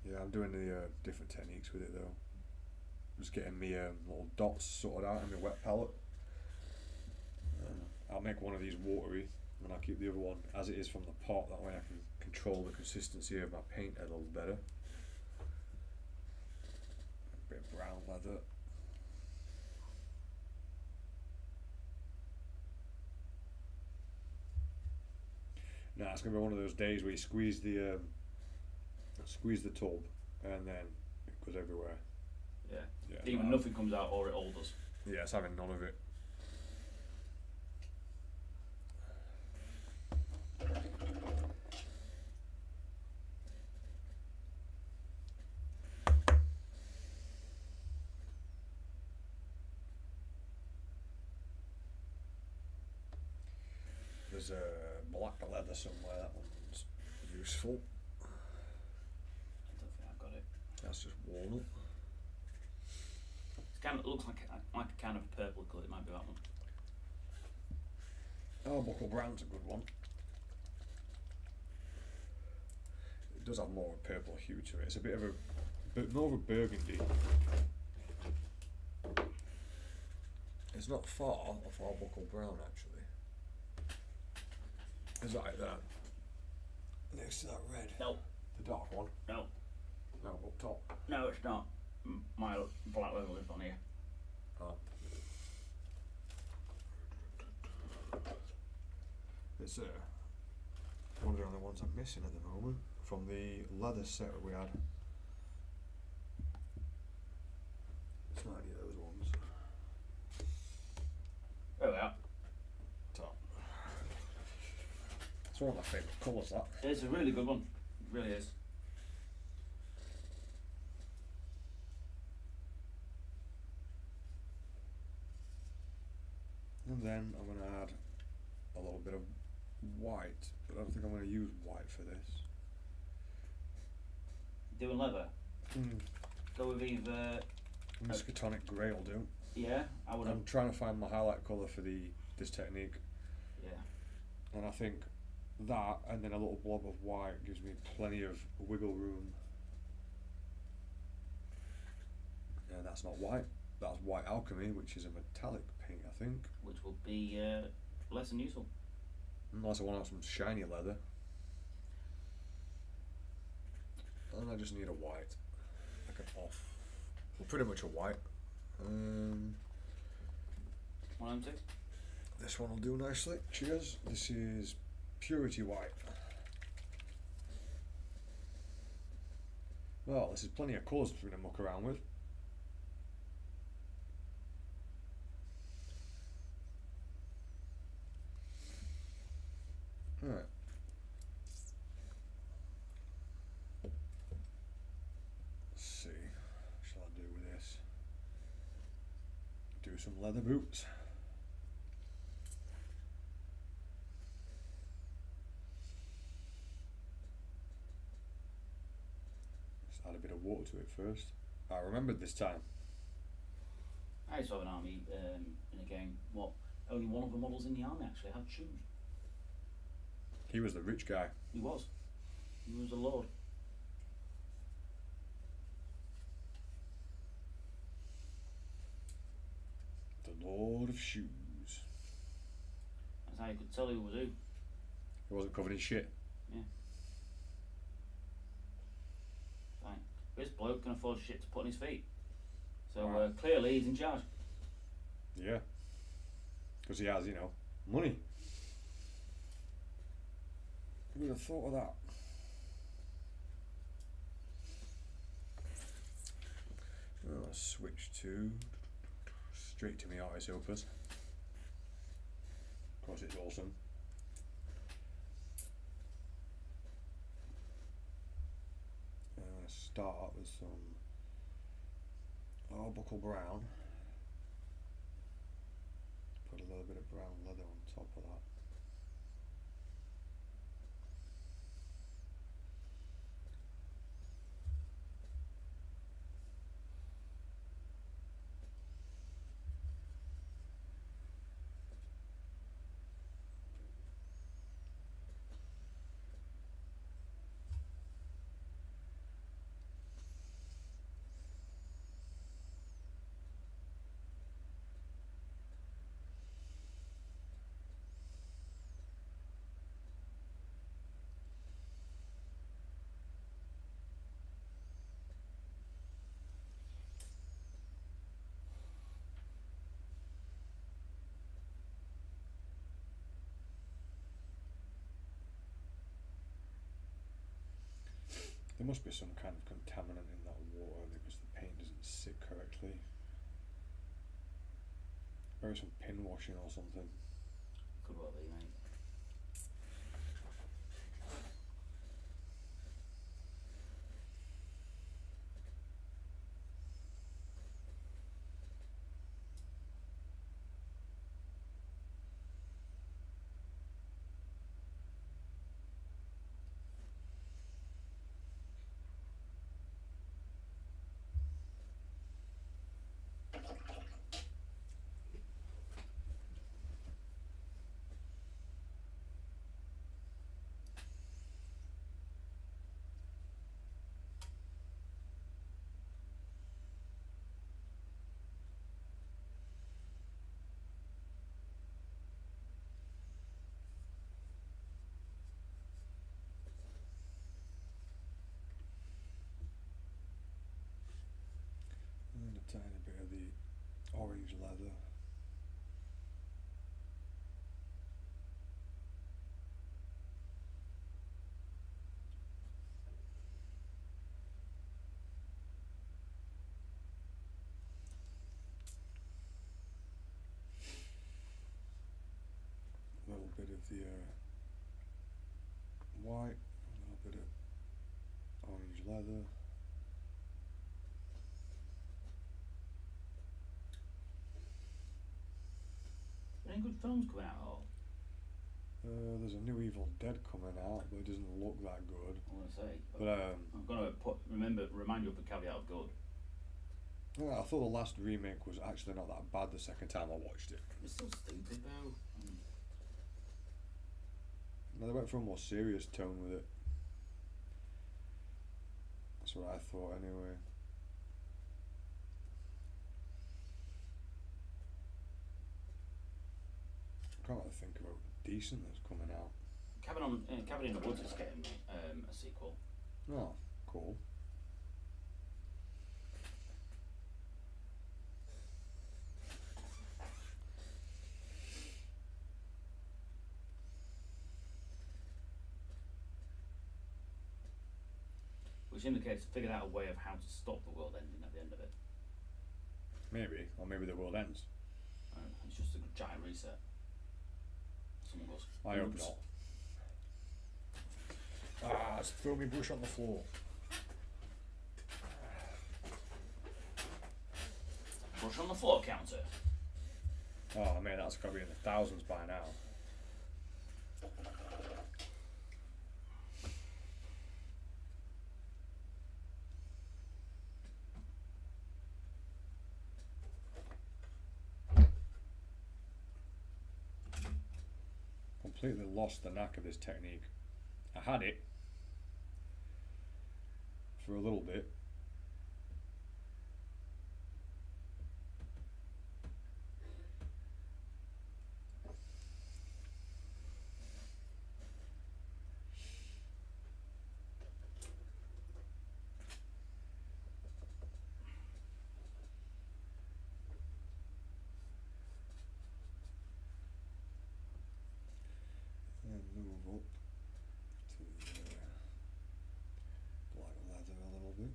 Yeah, I'm doing the different techniques with it though. Just getting me little dots sorted out in my wet palette. I'll make one of these watery, and I'll keep the other one as it is from the pot. That way I can control the consistency of my paint a little better. A bit of brown leather. Now it's gonna be one of those days where you squeeze the tub and then it goes everywhere. Yeah. Either nothing comes out or it all does. Yeah, it's having none of it. There's a black leather somewhere, that one's useful. I don't think I've got it. That's just walnut. It looks like a kind of purple colour, it might be that one. Oh, buckle brown's a good one. It does have more of a purple hue to it. It's a bit more of a burgundy. It's not far off our buckle brown actually. Is that like that? Next to that red? No. The dark one? No. No, up top. No, it's not. My black leather is on here. Oh. It's one of the only ones I'm missing at the moment from the leather set we had. It's not any of those ones. There we are. Top. It's one of my favourite colours, that. It's a really good one. It really is. And then I'm going to add a little bit of white, but I don't think I'm going to use white for this. Doing leather. Go with either. Miskatonic grey will do. Yeah, I would. I'm trying to find my highlight colour for this technique. Yeah. And I think that, and then a little blob of white gives me plenty of wiggle room. And that's not white. That's white alchemy, which is a metallic pink, I think. Which will be less than useful. Unless I want some shiny leather. And I just need a white, like an off. Well, pretty much a white. One and two. This one will do nicely. Cheers. This is Purity White. Well, this is plenty of colours for me to muck around with. Alright. Let's see. What shall I do with this? Do some leather boots. Just add a bit of water to it first. I remembered this time. I used to have an army in a game. What? Only one of the models in the army actually had shoes. He was the rich guy. He was. He was a lord. The Lord of Shoes. That's how you could tell who was who. He wasn't covered in shit. Yeah. Fine. This bloke can afford shit to put on his feet. So Right. Clearly he's in charge. Yeah. Because he has, money. Who would have thought of that? I'll switch to straight to my artist opus. Of course, it's awesome. I'm going to start with some Arbuckle Brown. Put a little bit of brown leather on top of that. There must be some kind of contaminant in that water because the paint doesn't sit correctly. Maybe some pin washing or something. Could well be, mate. And a tiny bit of the orange leather. A little bit of the white, a little bit of orange leather. Any good films coming out at all? There's a new Evil Dead coming out, but it doesn't look that good. I want to say. But I'm gonna remind you of the caveat of good. I thought the last remake was actually not that bad the second time I watched it. It's still stupid though. No, they went for a more serious tone with it. That's what I thought anyway. I can't really think about decent that's coming out. Cabin in the Woods is getting a sequel. Oh, cool. Which indicates figured out a way of how to stop the world ending at the end of it. Maybe, or maybe the world ends. It's just a giant reset. Someone goes. I hope not. It's throw me brush on the floor. Brush on the floor counter. Oh man, that's gotta be in the thousands by now. Completely lost the knack of this technique. I had it for a little bit. And move up to black leather a little bit.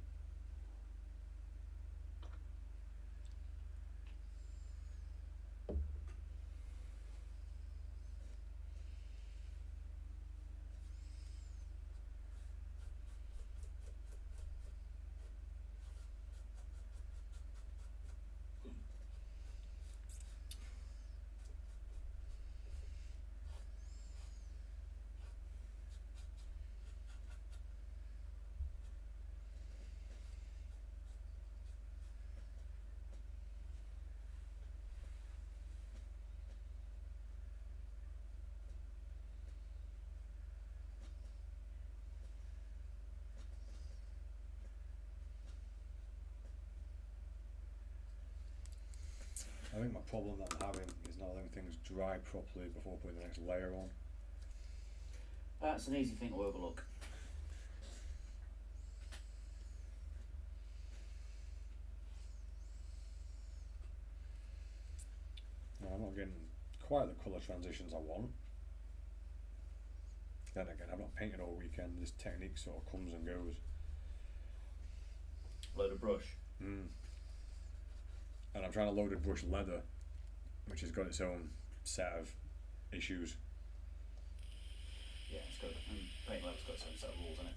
I think my problem that I'm having is not letting things dry properly before putting the next layer on. That's an easy thing to overlook. Now, I'm not getting quite the colour transitions I want. Then again, I've not painted all weekend. This technique sort of comes and goes. Load of brush. And I'm trying to loaded brush leather, which has got its own set of issues. Yeah, it's got paint leather's got its own set of rules in it.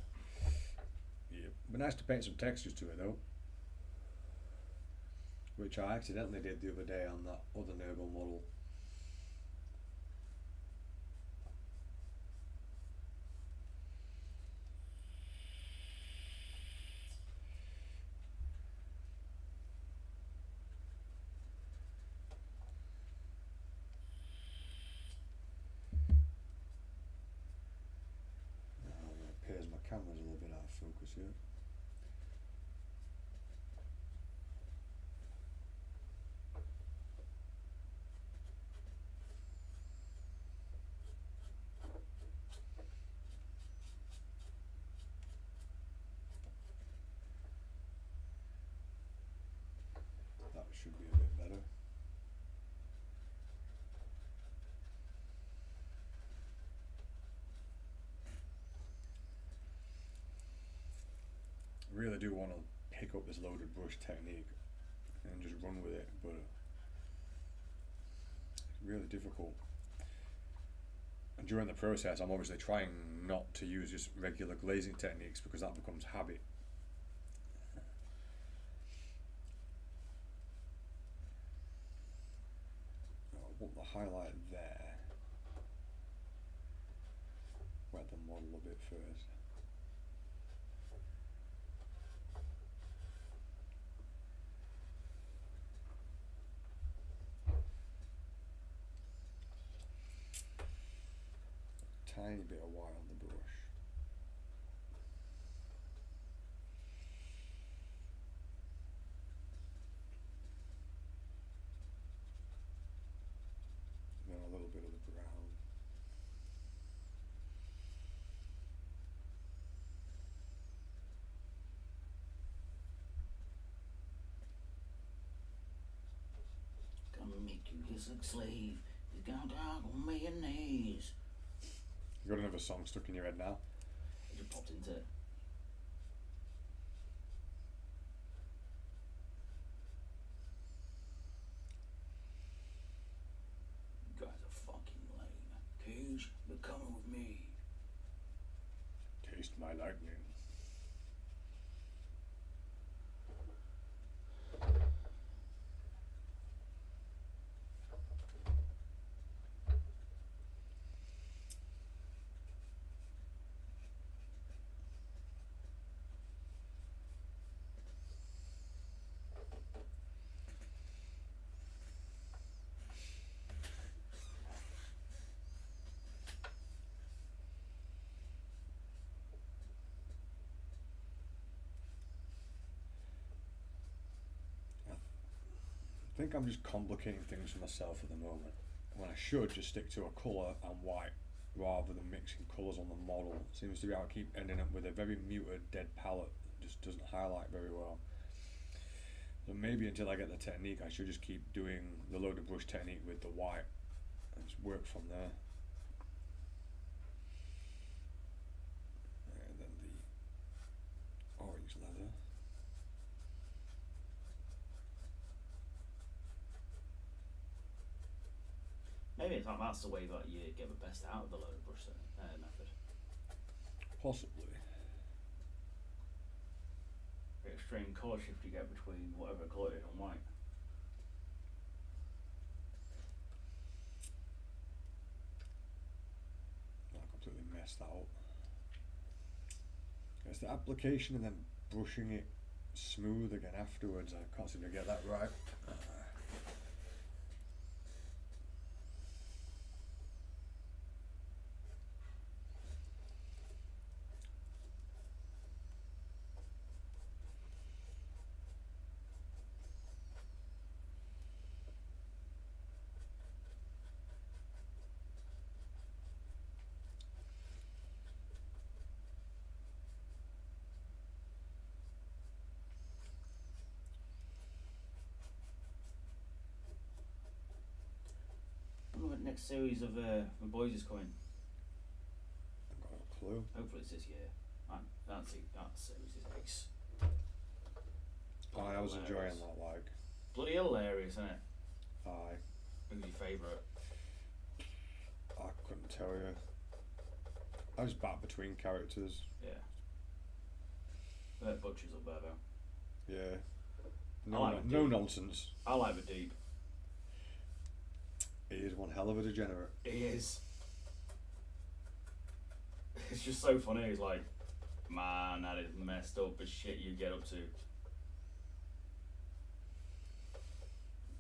Yeah, but nice to paint some textures to it though, which I accidentally did the other day on that other Nurgle model. Appears my camera's a little bit out of focus here. That should be a bit better. I really do want to pick up this loaded brush technique and just run with it, but it's really difficult. And during the process, I'm obviously trying not to use just regular glazing techniques because that becomes habit. I want the highlight there. model a bit first. Tiny bit of white on the brush. And then a little bit of the brown. Gonna make you his slave. He's gonna down on me and knees. You got another song stuck in your head now? It just popped into it. You guys are fucking lame. Cage, you're coming with me. Taste my lightning. I think I'm just complicating things for myself at the moment, when I should just stick to a colour and white rather than mixing colours on the model. It seems to be how I keep ending up with a very muted dead palette that just doesn't highlight very well. So maybe until I get the technique I should just keep doing the loaded brush technique with the white and just work from there. And then the orange leather. Maybe it's like that's the way that you get the best out of the loaded brush method. Possibly. The extreme colour shift you get between whatever colour it is and white. I completely messed that up. It's the application and then brushing it smooth again afterwards. I can't seem to get that right. What next series of The Boys is coming? I've got a clue. Hopefully it's this year. That series is ace. I was enjoying Hilarious. that, like. Bloody hilarious, isn't it? Aye. Who's your favourite? I couldn't tell you. I was back between characters. Yeah. Butcher's up there though. Yeah. I No, like no Deep. nonsense. I like the Deep. He is one hell of a degenerate. He is. It's just so funny. He's like, man, that is messed up as shit you get up to.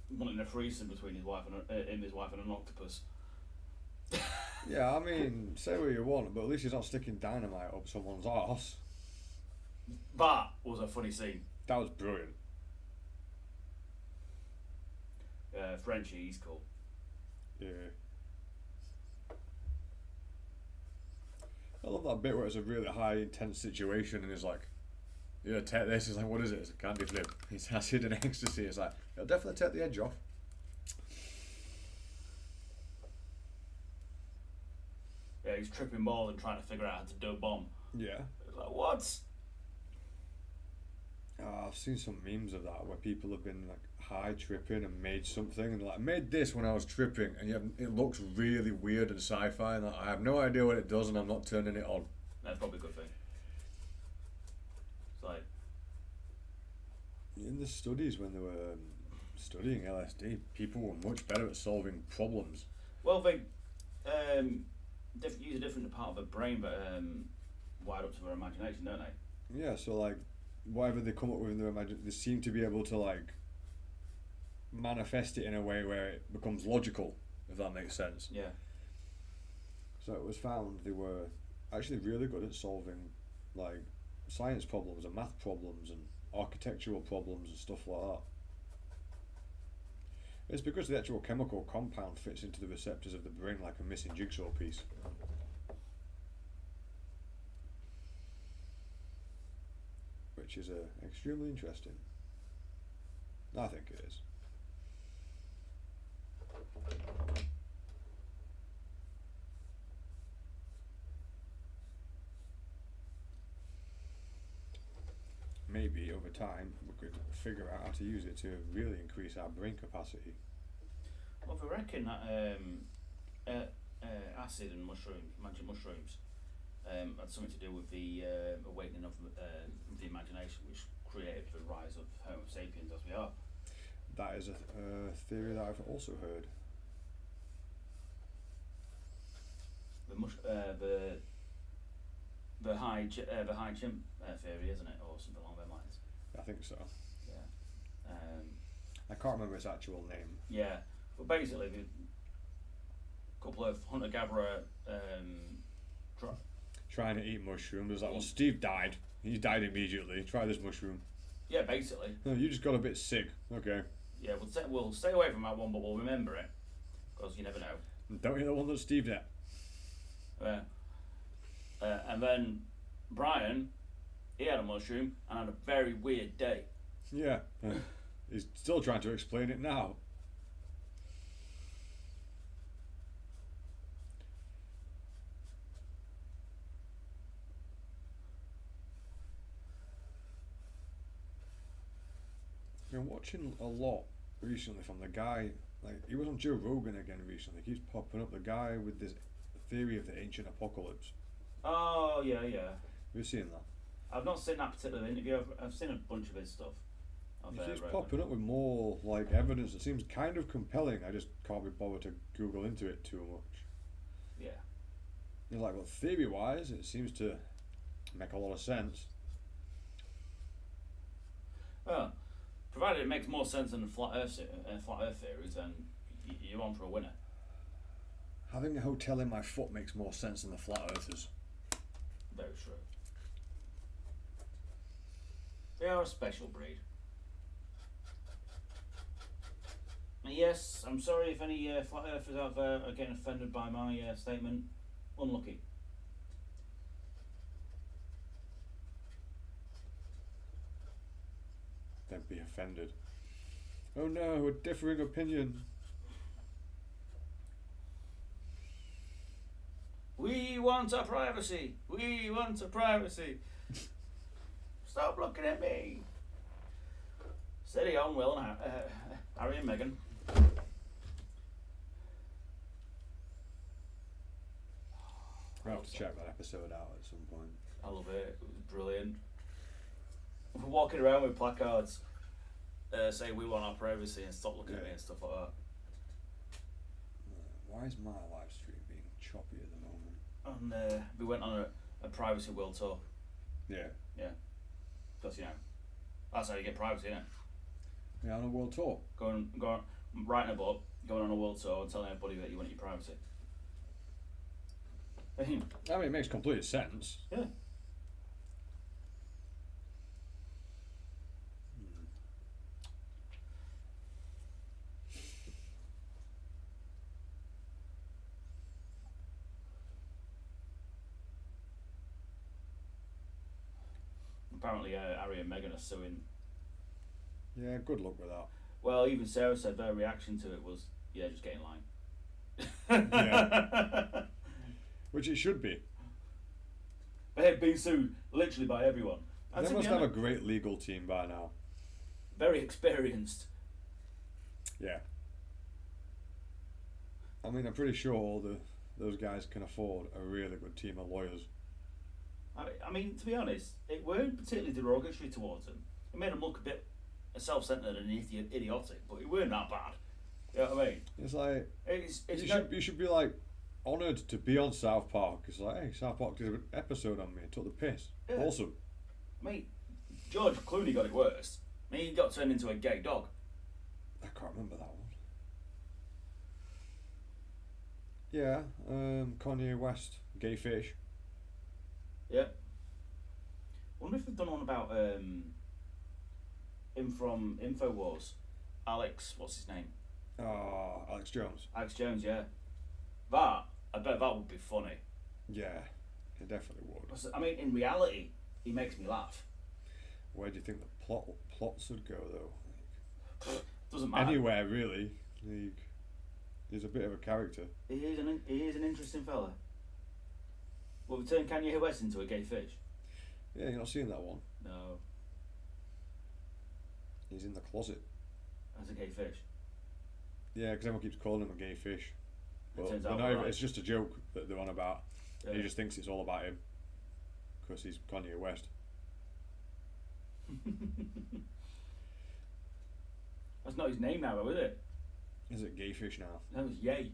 Wanting a threesome between his wife and an octopus. Yeah, I mean, say what you want, but at least he's not sticking dynamite up someone's arse. That was a funny scene. That was brilliant. Frenchie, he's cool. Yeah. I love that bit where it's a really high, intense situation and he's like, yeah, take this. He's like, what is it? It's a candy flip. He's acid and ecstasy. It's like, it'll definitely take the edge off. Yeah, he's tripping balls and trying to figure out how to do a bomb. Yeah. It's like, what? I've seen some memes of that where people have been like high tripping and made something and like, I made this when I was tripping and yet it looks really weird and sci-fi and I have no idea what it does and I'm not turning it on. That's probably a good thing. It's like, in the studies when they were studying LSD, people were much better at solving problems. well, use a different part of the brain, but wired up to their imagination, don't they? Yeah, so like whatever they come up with in their imagination, they seem to be able to like manifest it in a way where it becomes logical, if that makes sense. Yeah. So it was found they were actually really good at solving like science problems and math problems and architectural problems and stuff like that. It's because the actual chemical compound fits into the receptors of the brain like a missing jigsaw piece. Which is extremely interesting. I think it is. Maybe over time we could figure out how to use it to really increase our brain capacity. Well, they reckon that acid and magic mushrooms, had something to do with the awakening of the imagination, which created the rise of Homo sapiens as we are. That is a theory that I've also heard. The high chimp theory, isn't it, or something along those lines? I think so. Yeah. I can't remember its actual name. Yeah, but basically, a couple of hunter-gatherer Trying to eat mushrooms. Was like, well, Steve died. He died immediately. Try this mushroom. Yeah, basically. Oh, you just got a bit sick. Okay. Yeah, we'll stay away from that one, but we'll remember it, because you never know. Don't eat the one that Steve ate. Yeah. And then Brian, he had a mushroom and had a very weird day. Yeah. He's still trying to explain it now. I've been watching a lot recently from the guy, like he was on Joe Rogan again recently. He keeps popping up, the guy with this theory of the ancient apocalypse. Oh, yeah. Have you seen that? I've not seen that particular interview. I've seen a bunch of his stuff. He keeps popping up with more like evidence that seems kind of compelling. I just can't be bothered to Google into it too much. Yeah. You're like, well, theory wise, it seems to make a lot of sense. Well, provided it makes more sense than the flat Earth theories, then you're on for a winner. Having a hotel in my foot makes more sense than the flat earthers. Very true. They are a special breed. Yes, I'm sorry if any flat earthers out there are getting offended by my statement. Unlucky. Don't be offended. Oh no, a differing opinion. We want our privacy. We want our privacy. Stop looking at me. Steady on, Will and Harry and Meghan. I'll have to check that episode out at some point. I love it. It was brilliant. We're walking around with placards saying we want our privacy and stop looking at me and stuff like that. Why is my live stream being choppy at the moment? And we went on a privacy world tour. Yeah. Yeah. Because, that's how you get privacy, isn't it? Yeah, on a world tour. Going, writing a book, going on a world tour and telling everybody that you want your privacy. I mean, it makes complete sense. Yeah. Apparently, Harry and Meghan are suing. Yeah, good luck with that. Well, even Sarah said their reaction to it was, yeah, just get in line. Yeah. Which it should be. They have been sued literally by everyone. And They must have a great legal team by now. Very experienced. Yeah. I mean, I'm pretty sure all those guys can afford a really good team of lawyers. I mean, to be honest, it weren't particularly derogatory towards them. It made them look a bit self-centered and idiotic, but it weren't that bad. You know what I mean? It's like It's you should be like, honoured to be on South Park. It's like, hey, South Park did an episode on me. Took the piss. Yeah. Awesome. Mate, George Clooney got it worse. I mean, he got turned into a gay dog. I can't remember that one. Yeah, Kanye West, gay fish. Yeah. Wonder if they've done one about him from InfoWars. Alex, what's his name? Alex Jones. Alex Jones, yeah. That, I bet that would be funny. Yeah, it definitely would. I mean, in reality, he makes me laugh. Where do you think the plots would go, though? Doesn't matter. Anywhere, really. He's a bit of a character. He is an interesting fella. Well, we turned Kanye West into a gay fish. Yeah, you're not seeing that one. No, He's in the closet. as a gay fish. Yeah, because everyone keeps calling him a gay fish. It But turns they're out not we're even- right. it's just a joke that they're on about. Yeah. He just thinks it's all about him. Because he's Kanye West. That's not his name now, though, is it? Is it gay fish now? No, it's Yay.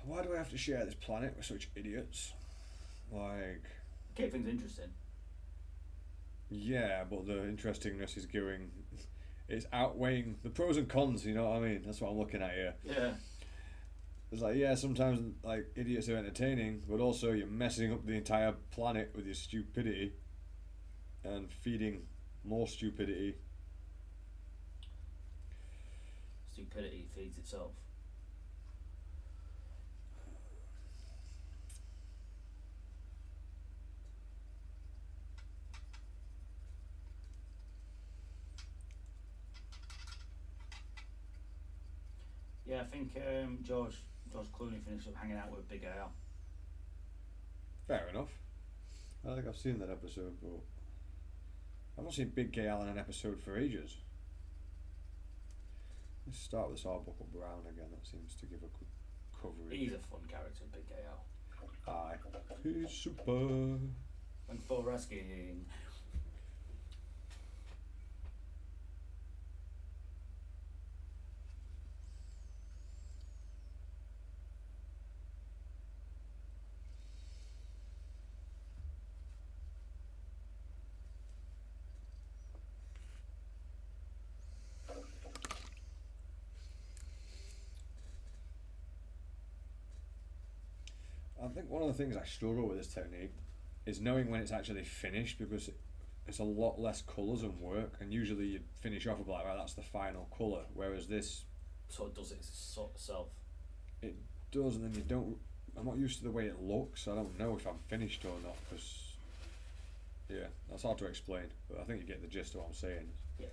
Why do I have to share this planet with such idiots? Like, Keep things interesting. yeah, but the interestingness is going. It's outweighing the pros and cons, you know what I mean? That's what I'm looking at here. Yeah. It's like, yeah, sometimes like idiots are entertaining, but also you're messing up the entire planet with your stupidity and feeding more stupidity. Stupidity feeds itself. Yeah, I think George Clooney finished up hanging out with Big Al. Fair enough. I think I've seen that episode, but I've not seen Big Gay Al in an episode for ages. Let's start with this Arbuckle Brown again. That seems to give a good coverage. He's a fun character, Big Al. Aye. He's super. Thanks for asking. I think one of the things I struggle with this technique is knowing when it's actually finished, because it's a lot less colours and work, and usually you finish off with like, right, that's the final colour, whereas this Sort of does it sort of self. it does, and then you don't. I'm not used to the way it looks. I don't know if I'm finished or not, because yeah, that's hard to explain. But I think you get the gist of what I'm saying. Yeah.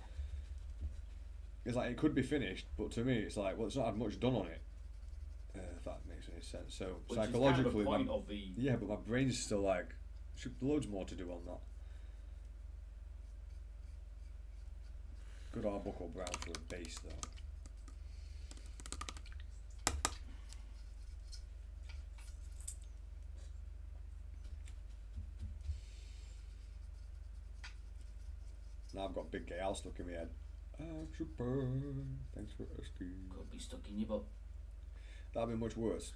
It's like it could be finished, but to me, it's like, well, it's not had much done on it. If that makes any sense. So Which psychologically, is kind of the point my, of the. yeah, but my brain's still like, should loads more to do on that. Good Arbuckle Brown for a base though. Now I've got Big Gay Al stuck in my head. I'm super. Thanks for asking. Could be stuck in your butt. That'd be much worse.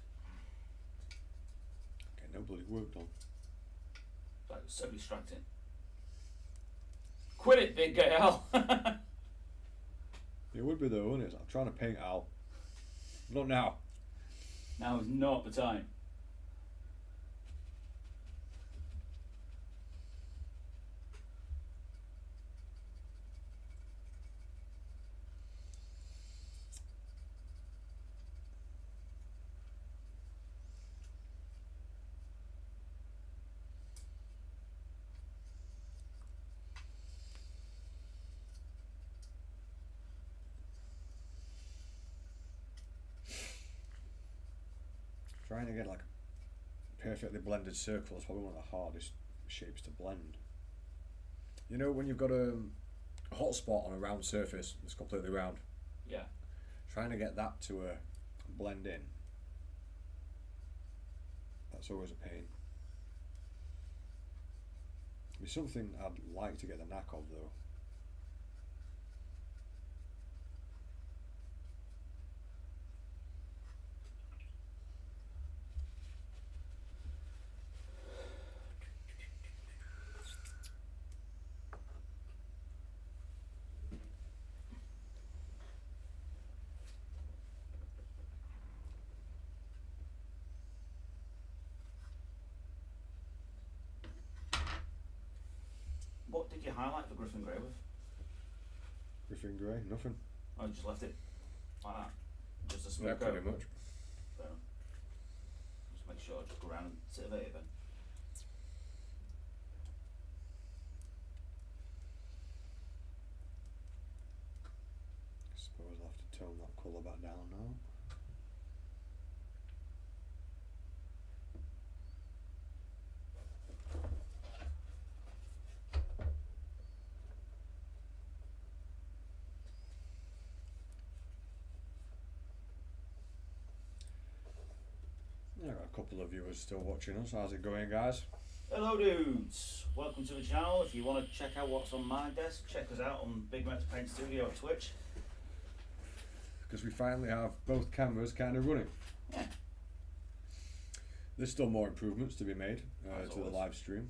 Okay, no bloody work done. That was so distracting. Quit it, Big Al. It would be though, wouldn't it? I'm trying to paint Al. Not now. Now is not the time. Trying to get like a perfectly blended circle is probably one of the hardest shapes to blend. You know when you've got a hot spot on a round surface that's completely round? Yeah. Trying to get that to blend in, that's always a pain. It'd be something I'd like to get the knack of though. highlight for Griffin Grey with? Griffin Grey, nothing. Oh, you just left it like that? Just a Yeah, smooth pretty coat? much. Fair enough. Just make sure I just go around and sit over here then. Suppose I'll have to tone that colour back down now. There are a couple of viewers still watching us. How's it going, guys? Hello dudes! Welcome to the channel. If you want to check out what's on my desk, check us out on Bigmeks Banter Studio at Twitch. Because we finally have both cameras kind of running. Yeah. There's still more improvements to be made As to the always. live stream.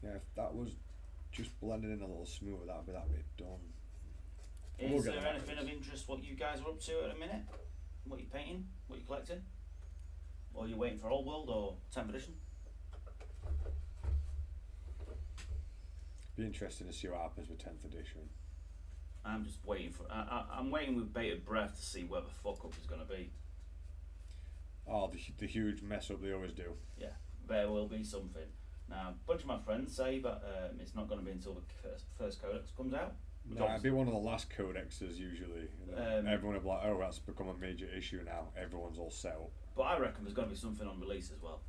Yeah, if that was just blended in a little smoother, that'd be that bit done. We'll Is get there that anything fixed. of interest what you guys are up to at the minute? What you're painting? What you're collecting? Or you're waiting for Old World or 10th edition? Be interesting to see what happens with 10th edition. I'm just waiting for. I'm waiting with bated breath to see where the fuck up is going to be. Oh, the huge mess up they always do. Yeah, there will be something. Now, a bunch of my friends say that it's not going to be until the first codex comes out. Which Nah, it'd be one of the last codexes usually. And then Um, everyone would be like, oh, that's become a major issue now. Everyone's all set up. But I reckon there's going to be something on release as well.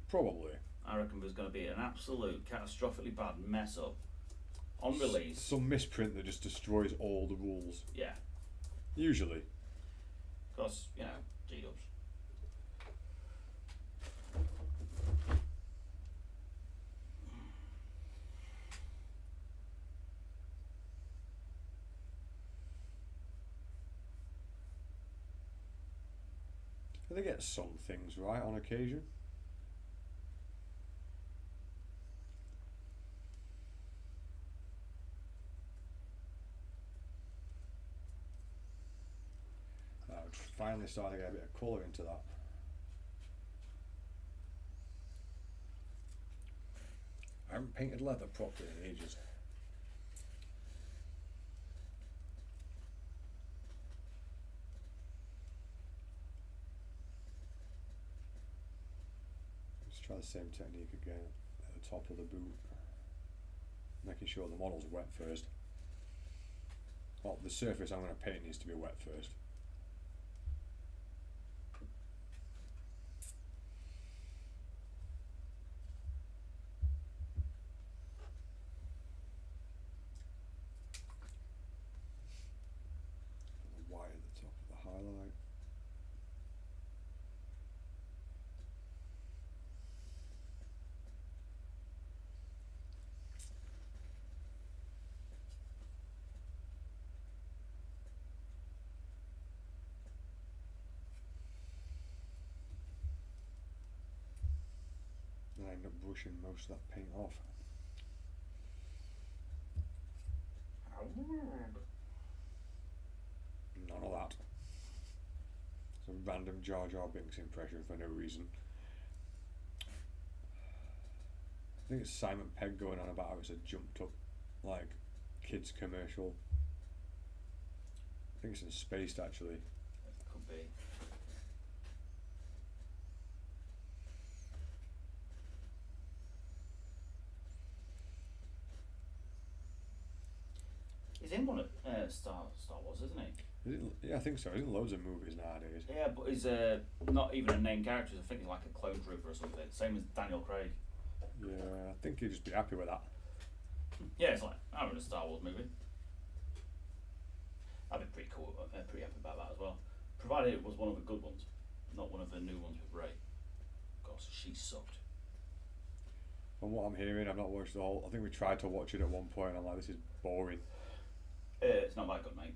Probably. I reckon there's going to be an absolute catastrophically bad mess up on release. Some misprint that just destroys all the rules. Yeah, Usually. because, you know, G-dubs. They get some things right on occasion. Finally starting to get a bit of colour into that. I haven't painted leather properly in ages. Let's try the same technique again at the top of the boot. Making sure the model's wet first. Well, the surface I'm going to paint needs to be wet first. White at the top of the highlight. And I end up brushing most of that paint off. None of that. Some random Jar Jar Binks impression for no reason. I think it's Simon Pegg going on about how it's a jumped up, like, kids commercial. I think it's in Spaced actually. Could be. He's in one of Star Wars, isn't he? Is it, yeah, I think so. He's in loads of movies nowadays. Yeah, but he's not even a named character. I think he's like a clone trooper or something. Same as Daniel Craig. Yeah, I think he'd just be happy with that. Yeah, it's like, I'm in a Star Wars movie. I'd be pretty cool, pretty happy about that as well. Provided it was one of the good ones, not one of the new ones with Rey. Gosh, she sucked. From what I'm hearing, I've not watched the whole. I think we tried to watch it at one point. And I'm like, this is boring. It's not that good, mate.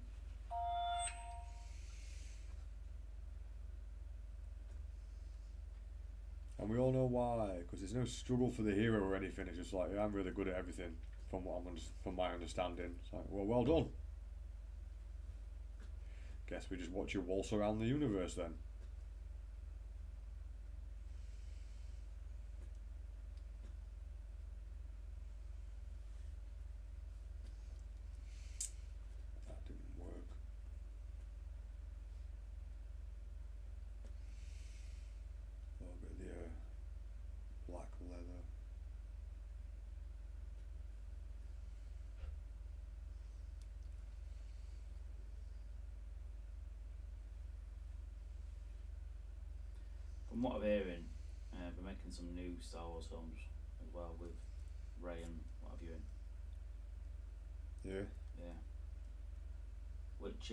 And we all know why, because there's no struggle for the hero or anything. It's just like, yeah, I'm really good at everything, from what from my understanding. It's like, well done. Guess we just watch you waltz around the universe then. from what I'm hearing, we're making some new Star Wars films as well with Ray and what have you in. Yeah. Yeah. Which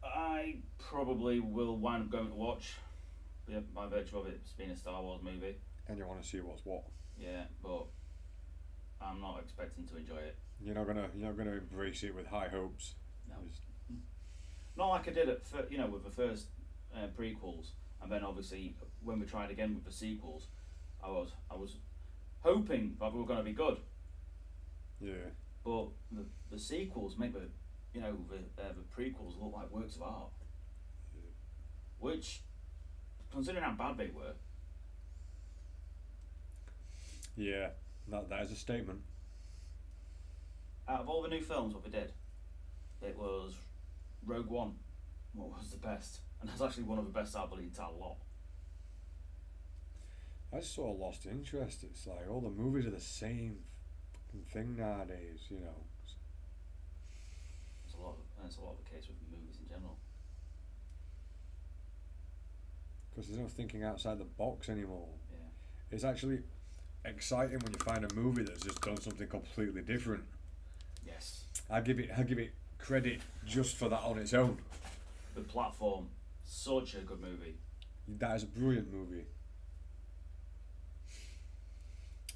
I probably will wind up going to watch, by virtue of it being a Star Wars movie. And you want to see what's what. Yeah, but I'm not expecting to enjoy it. You're not gonna embrace it with high hopes. No. Just- Not like I did with the first prequels, and then obviously when we tried again with the sequels, I was hoping that they were going to be good, yeah. but the sequels make the prequels look like works of art, Yeah. which, considering how bad they were, Yeah. That is a statement. out of all the new films what they did, it was Rogue One what was the best, and that's actually one of the best out of the entire lot. I just sort of lost interest. It's like all the movies are the same fucking thing nowadays, you know. It's a lot of the case with movies in general. Because there's no thinking outside the box anymore. Yeah. It's actually exciting when you find a movie that's just done something completely different. Yes. I give it credit just for that on its own. The Platform, such a good movie. That is a brilliant movie.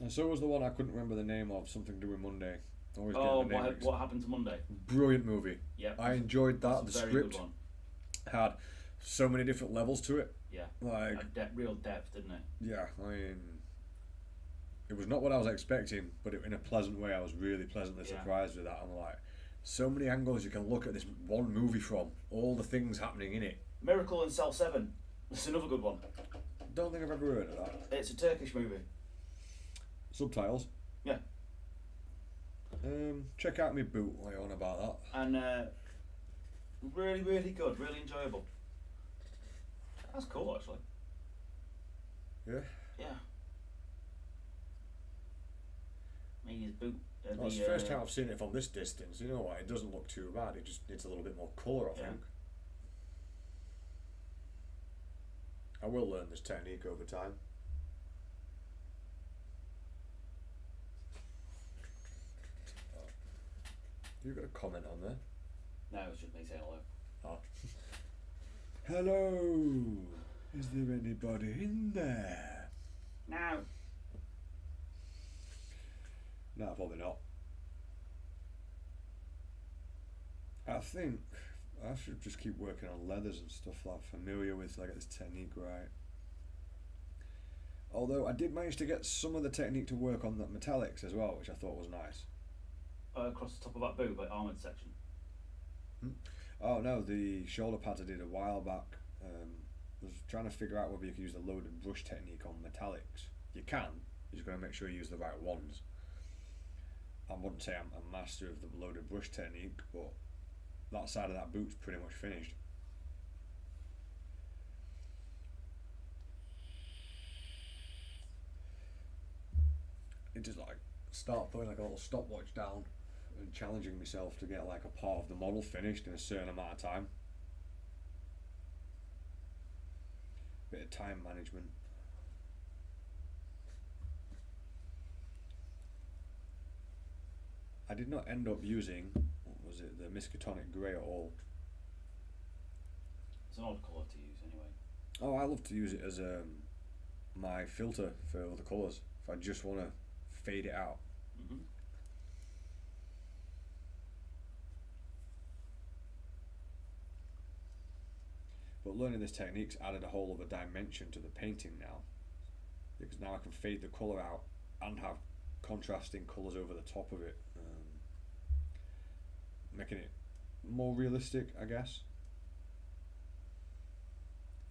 And so was the one I couldn't remember the name of, something to do with Monday. Always Oh, getting the name mixed. what happened to Monday? Brilliant movie. Yep. I enjoyed that. That's The a very script good one. had so many different levels to it. Yeah. Like, Real depth, didn't it? yeah, I mean, it was not what I was expecting, but in a pleasant way. I was really pleasantly Yeah. surprised with that. I'm like, so many angles you can look at this one movie from, all the things happening in it. Miracle in Cell 7. That's another good one. Don't think I've ever heard of that. It's a Turkish movie. Subtitles. Yeah. Check out my boot while you're on about that. And really, really good. Really enjoyable. That's cool, actually. Yeah. Yeah. Maybe his boot. Well, it's the first time I've seen it from this distance. You know what? It doesn't look too bad. It just needs a little bit more colour, I Yeah. think. I will learn this technique over time. You got a comment on there? No, it's just me saying hello. Oh. Hello. Is there anybody in there? No. No, probably not. I think I should just keep working on leathers and stuff like familiar with, so I get this technique right. Although I did manage to get some of the technique to work on the metallics as well, which I thought was nice. Across the top of that boot, like armoured section. Oh no, the shoulder pads I did a while back. I was trying to figure out whether you can use the loaded brush technique on metallics. You can, you're just going to make sure you use the right ones. I wouldn't say I'm a master of the loaded brush technique, but that side of that boot's pretty much finished. It just like start putting like a little stopwatch down and challenging myself to get like a part of the model finished in a certain amount of time. Bit of time management. I did not end up using, what was it, the Miskatonic Grey at all. It's an odd colour to use anyway. Oh, I love to use it as my filter for other colours if I just want to fade it out. Mm-hmm. But learning this technique's added a whole other dimension to the painting now, because now I can fade the colour out and have contrasting colours over the top of it, making it more realistic, I guess.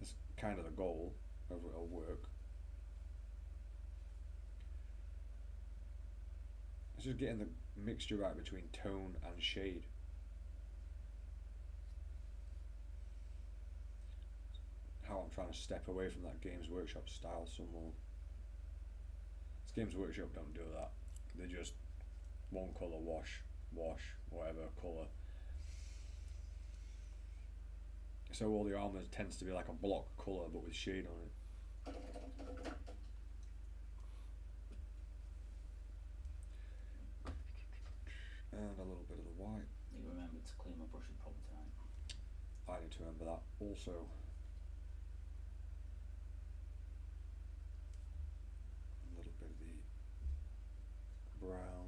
That's kind of the goal, whether it'll work. It's just getting the mixture right between tone and shade. How I'm trying to step away from that Games Workshop style some more. This Games Workshop don't do that. They just one colour wash, whatever colour. So all the armour tends to be like a block colour but with shade on it. And a little bit of the white. You remember to clean my brushes properly tonight. I need to remember that also. A little bit of the brown.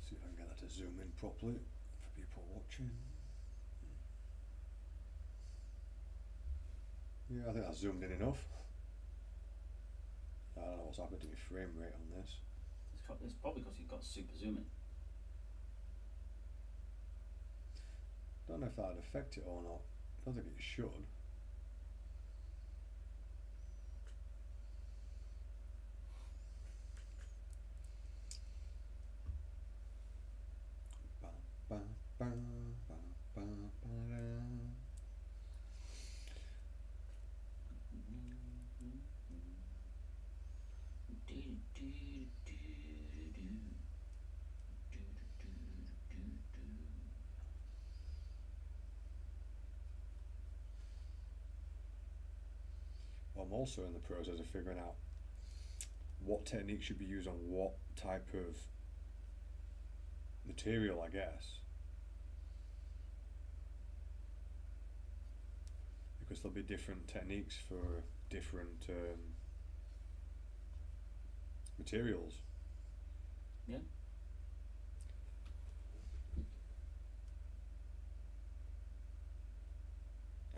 See if I can get that to zoom in properly for people watching. Yeah, I think that's zoomed in enough. I don't know what's happened to my frame rate on this. It's probably because you've got super zoom in. Don't know if that'd affect it or not. Don't think it should. Ba, ba, ba, ba, ba, ba, da. I'm also in the process of figuring out what technique should be used on what type of material, I guess. Because there'll be different techniques for different materials. Yeah.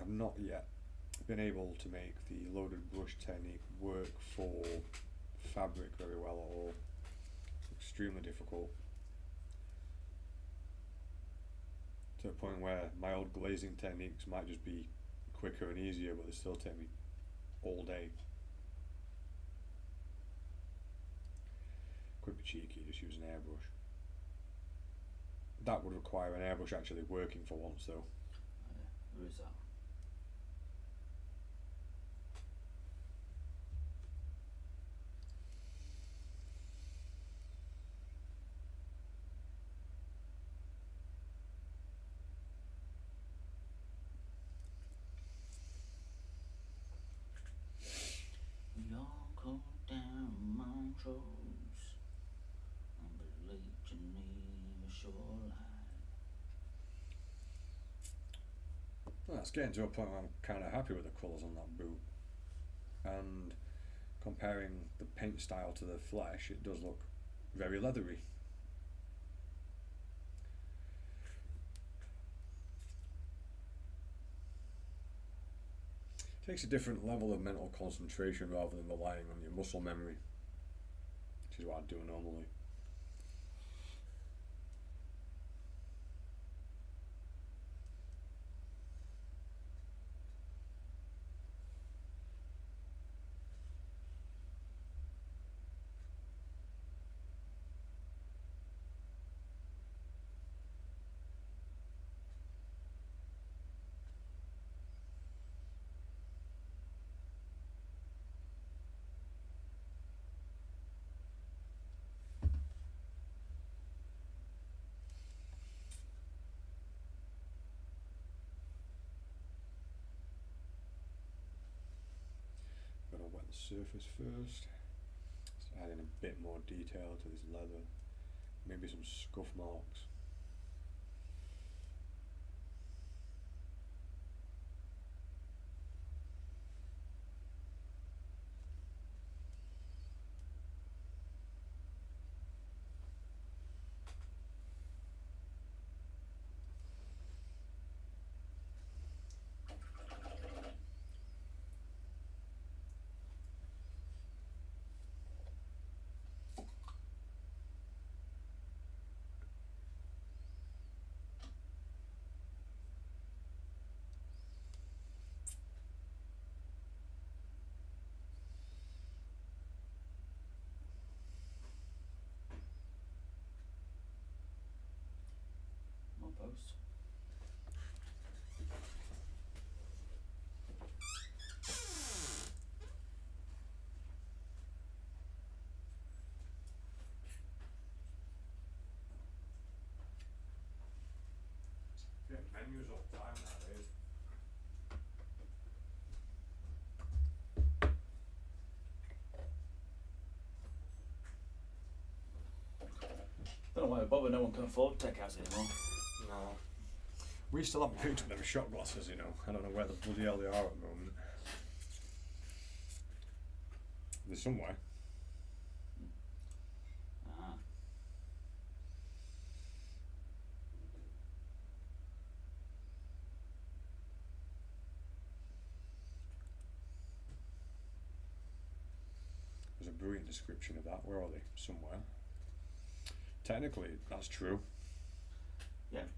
I've not yet been able to make the loaded brush technique work for fabric very well at all. It's extremely difficult. To the point where my old glazing techniques might just be quicker and easier, but they still take me all day. Could be cheeky, just use an airbrush. That would require an airbrush actually working for once though. There is that. We all go down Montrose on the Lake Geneva shoreline. Well, it's getting to a point where I'm kind of happy with the colours on that boot, and comparing the paint style to the flesh, it does look very leathery. It takes a different level of mental concentration rather than relying on your muscle memory, which is what I do normally. Gotta wet the surface first. Just add in a bit more detail to this leather. Maybe some scuff marks. post. Yeah, menus all the time nowadays. Don't know why we bother. No one can afford takeouts anymore. No. We still haven't picked up them shot glasses, you know. I don't know where the bloody hell they are at the moment. They're somewhere. Ah. There's a brilliant description of that. Where are they? Somewhere. Technically, that's true. Yeah.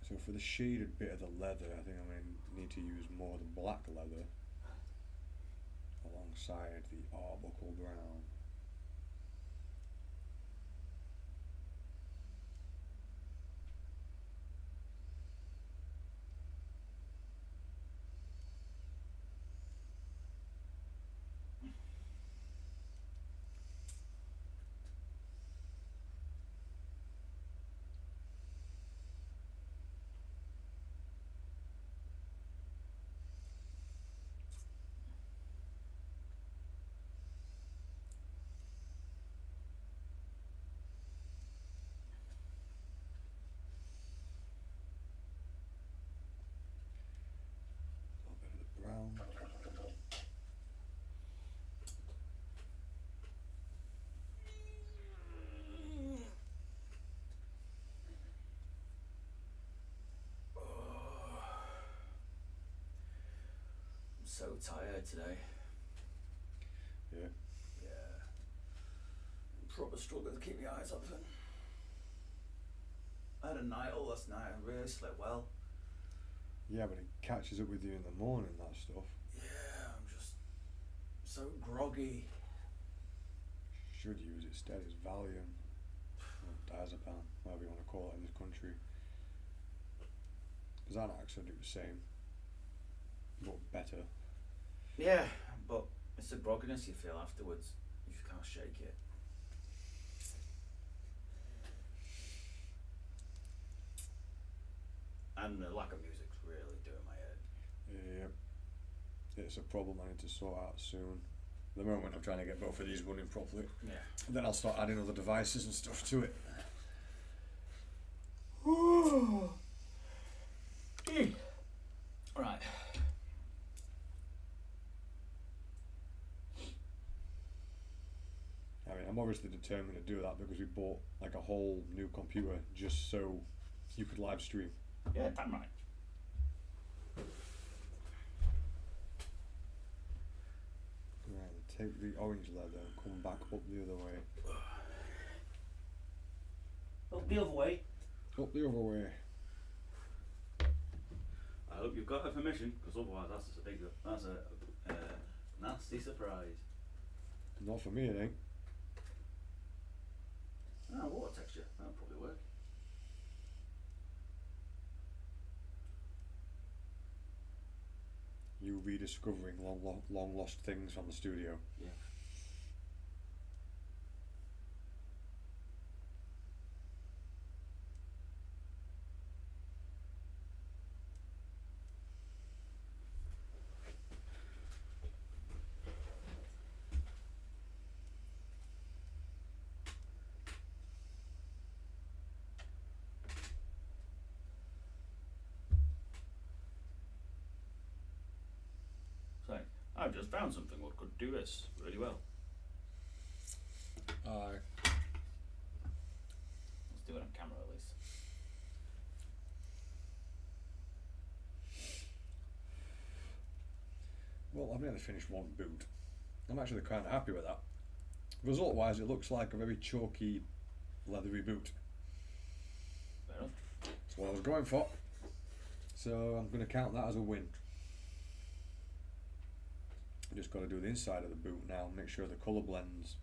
So for the shaded bit of the leather, I think I'm going to need to use more of the black leather alongside the Arbuckle brown. A little bit of the brown. I'm so tired today. Yeah. Yeah. Proper struggle to keep my eyes open. I had a night all last night. I really slept well. Yeah, but it catches up with you in the morning, that stuff. Yeah, I'm just so groggy. Should use it instead as Valium or diazepam, whatever you want to call it in this country. Xanax will do the same, but better. Yeah, but it's the grogginess you feel afterwards. You just can't shake it. And the lack of music's really doing my head. Yep. It's a problem I need to sort out soon. At the moment I'm trying to get both of these running properly. Yeah. Then I'll start adding other devices and stuff to it. Right. I mean, I'm obviously determined to do that because we bought like a whole new computer just so you could live stream. Yeah, damn right. Right, take the orange leather and come back up the other way. Up the other way. Up the other way. I hope you've got her permission, because otherwise that's a nasty surprise. Not for me, it ain't. Ah, water texture. That'll probably work. You rediscovering long lost things from the studio. Yeah. So, I've just found something what could do this really well. Aye. Let's do it on camera at least. Well, I've nearly finished one boot. I'm actually kind of happy with that. Result wise, it looks like a very chalky, leathery boot. Fair enough. That's what I was going for. So I'm going to count that as a win. Just got to do the inside of the boot now, make sure the colour blends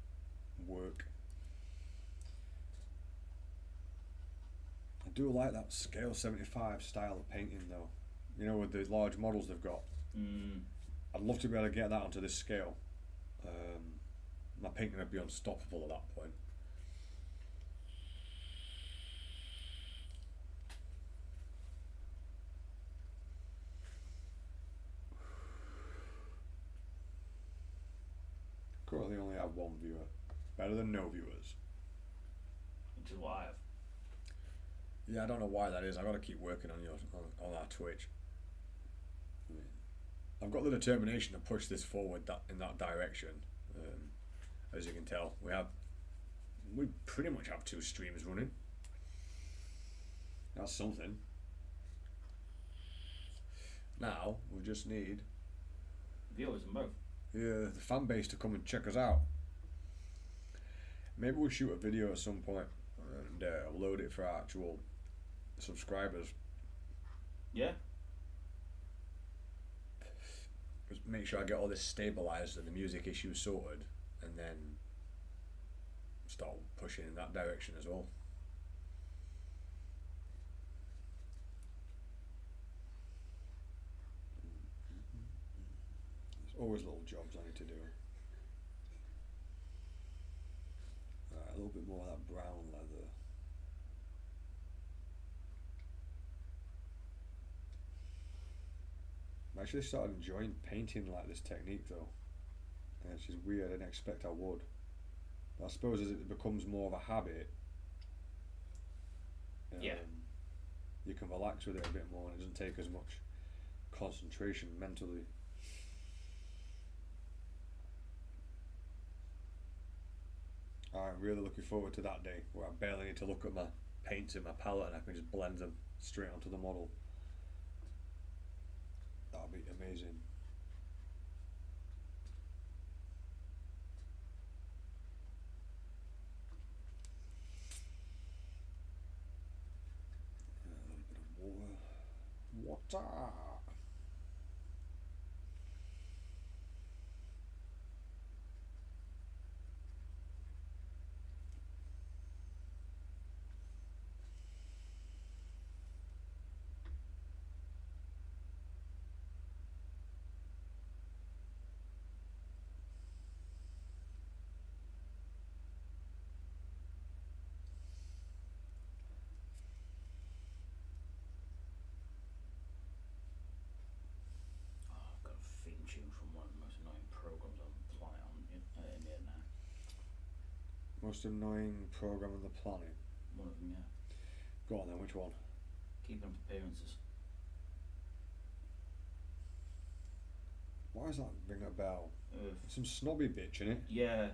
work. I do like that scale 75 style of painting though, you know, with the large models they've got. I'd love to be able to get that onto this scale. My painting would be unstoppable at that point. Currently only have one viewer. Better than no viewers. Which is what I have. Yeah, I don't know why that is. I've got to keep working on on our Twitch. I've got the determination to push this forward in that direction. As you can tell, we pretty much have 2 streams running. That's something. Now we just need viewers in both. Yeah, the fan base to come and check us out. Maybe we'll shoot a video at some point and upload it for our actual subscribers. Yeah. Just make sure I get all this stabilised and the music issues sorted, and then start pushing in that direction as well. There's always little jobs I need to do. A little bit more of that brown leather. I actually started enjoying painting like this technique though. And it's just weird, I didn't expect I would. But I suppose as it becomes more of a habit, you can relax with it a bit more and it doesn't take as much concentration mentally. I'm really looking forward to that day where I barely need to look at my paints in my palette and I can just blend them straight onto the model. That'll be amazing. A little bit of water. Most annoying program on the planet. One of them, yeah. Go on then, which one? Keeping up appearances. Why does that ring a bell? Some snobby bitch in it. Yeah.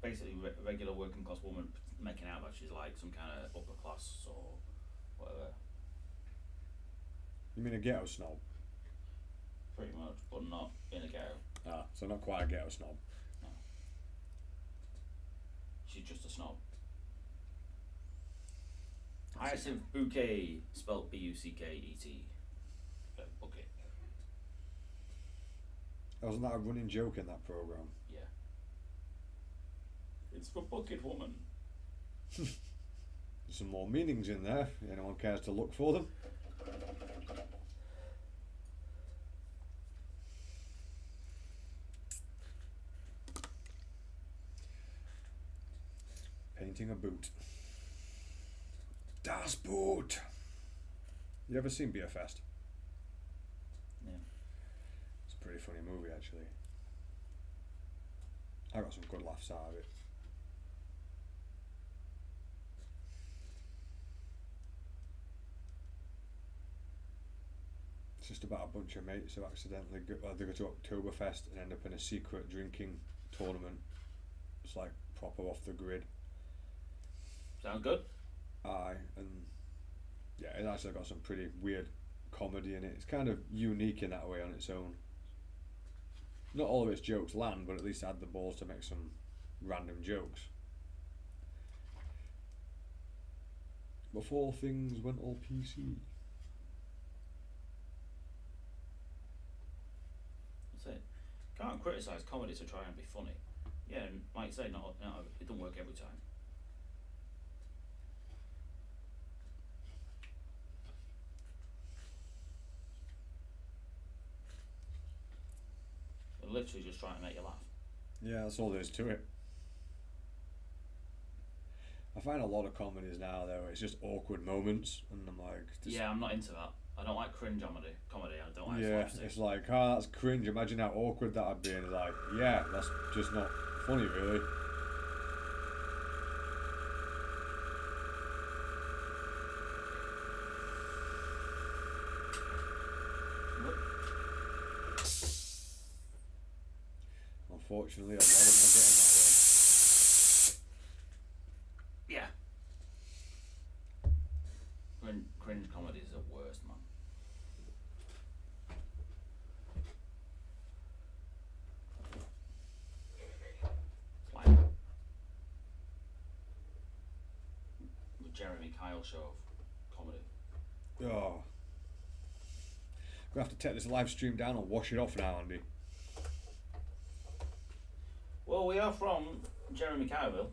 Basically, regular working class woman making out like she's like some kind of upper class or whatever. You mean a ghetto snob? Pretty much, but not in a ghetto. Ah, so not quite a ghetto snob. No. She's just a snob. Hyacinth Bouquet, spelled B-U-C-K-E-T. Bucket. Wasn't that a running joke in that programme? Yeah. It's for bucket woman. There's some more meanings in there, if anyone cares to look for them. Painting a boot. Das Boot! You ever seen Beer Fest? Yeah. It's a pretty funny movie actually. I got some good laughs out of it. It's just about a bunch of mates who accidentally they go to Oktoberfest and end up in a secret drinking tournament. It's like proper off the grid. Sounds good. Aye, and yeah, it's actually got some pretty weird comedy in it. It's kind of unique in that way on its own. Not all of its jokes land, but at least it had the balls to make some random jokes. Before things went all PC. criticise comedy to try and be funny. Yeah, and like you say, not it don't work every time. They're literally just trying to make you laugh. Yeah, that's all there is to it. I find a lot of comedies now though, it's just awkward moments, and I'm like, Yeah, I'm not into that. I don't like cringe comedy. I don't like yeah, slapstick. it's like, oh, that's cringe. Imagine how awkward that'd be, and it's like, yeah, that's just not funny, really. Unfortunately, a lot of them are getting that Yeah. Cringe comedy is the worst, man. It's like the Jeremy Kyle show of comedy. way. Oh. We're going to have to take this live stream down and wash it off now, Andy. Well, we are from Jeremy Kyle.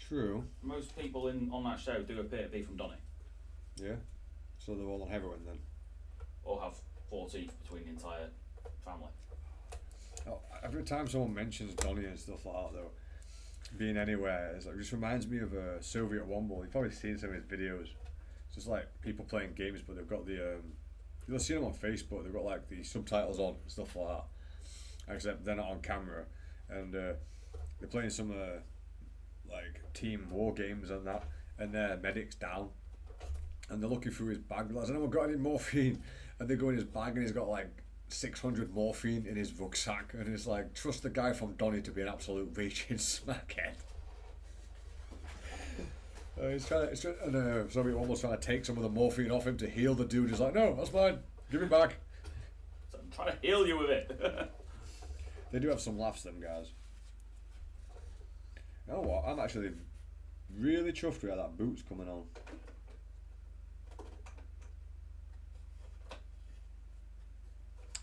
True. Most people on that show do appear to be from Donny, Yeah. So they're all on heroin then. or have 4 teeth between the entire family. Oh, every time someone mentions Donny and stuff like that, though, being anywhere, it just reminds me of a Soviet Womble. You've probably seen some of his videos. It's just like people playing games, but they've got the you'll see them on Facebook. They've got like the subtitles on and stuff like that. Except they're not on camera, and they're playing some like team war games and that, and their medic's down, and they're looking through his bag. Like, has anyone got any morphine? And they go in his bag, and he's got like 600 morphine in his rucksack, and it's like, trust the guy from Donny to be an absolute raging smackhead. And Soviet almost trying to take some of the morphine off him to heal the dude. He's like, no, that's mine. Give it back. So I'm trying to heal you with it. They do have some laughs, them guys. You know what? I'm actually really chuffed with how that boot's coming on.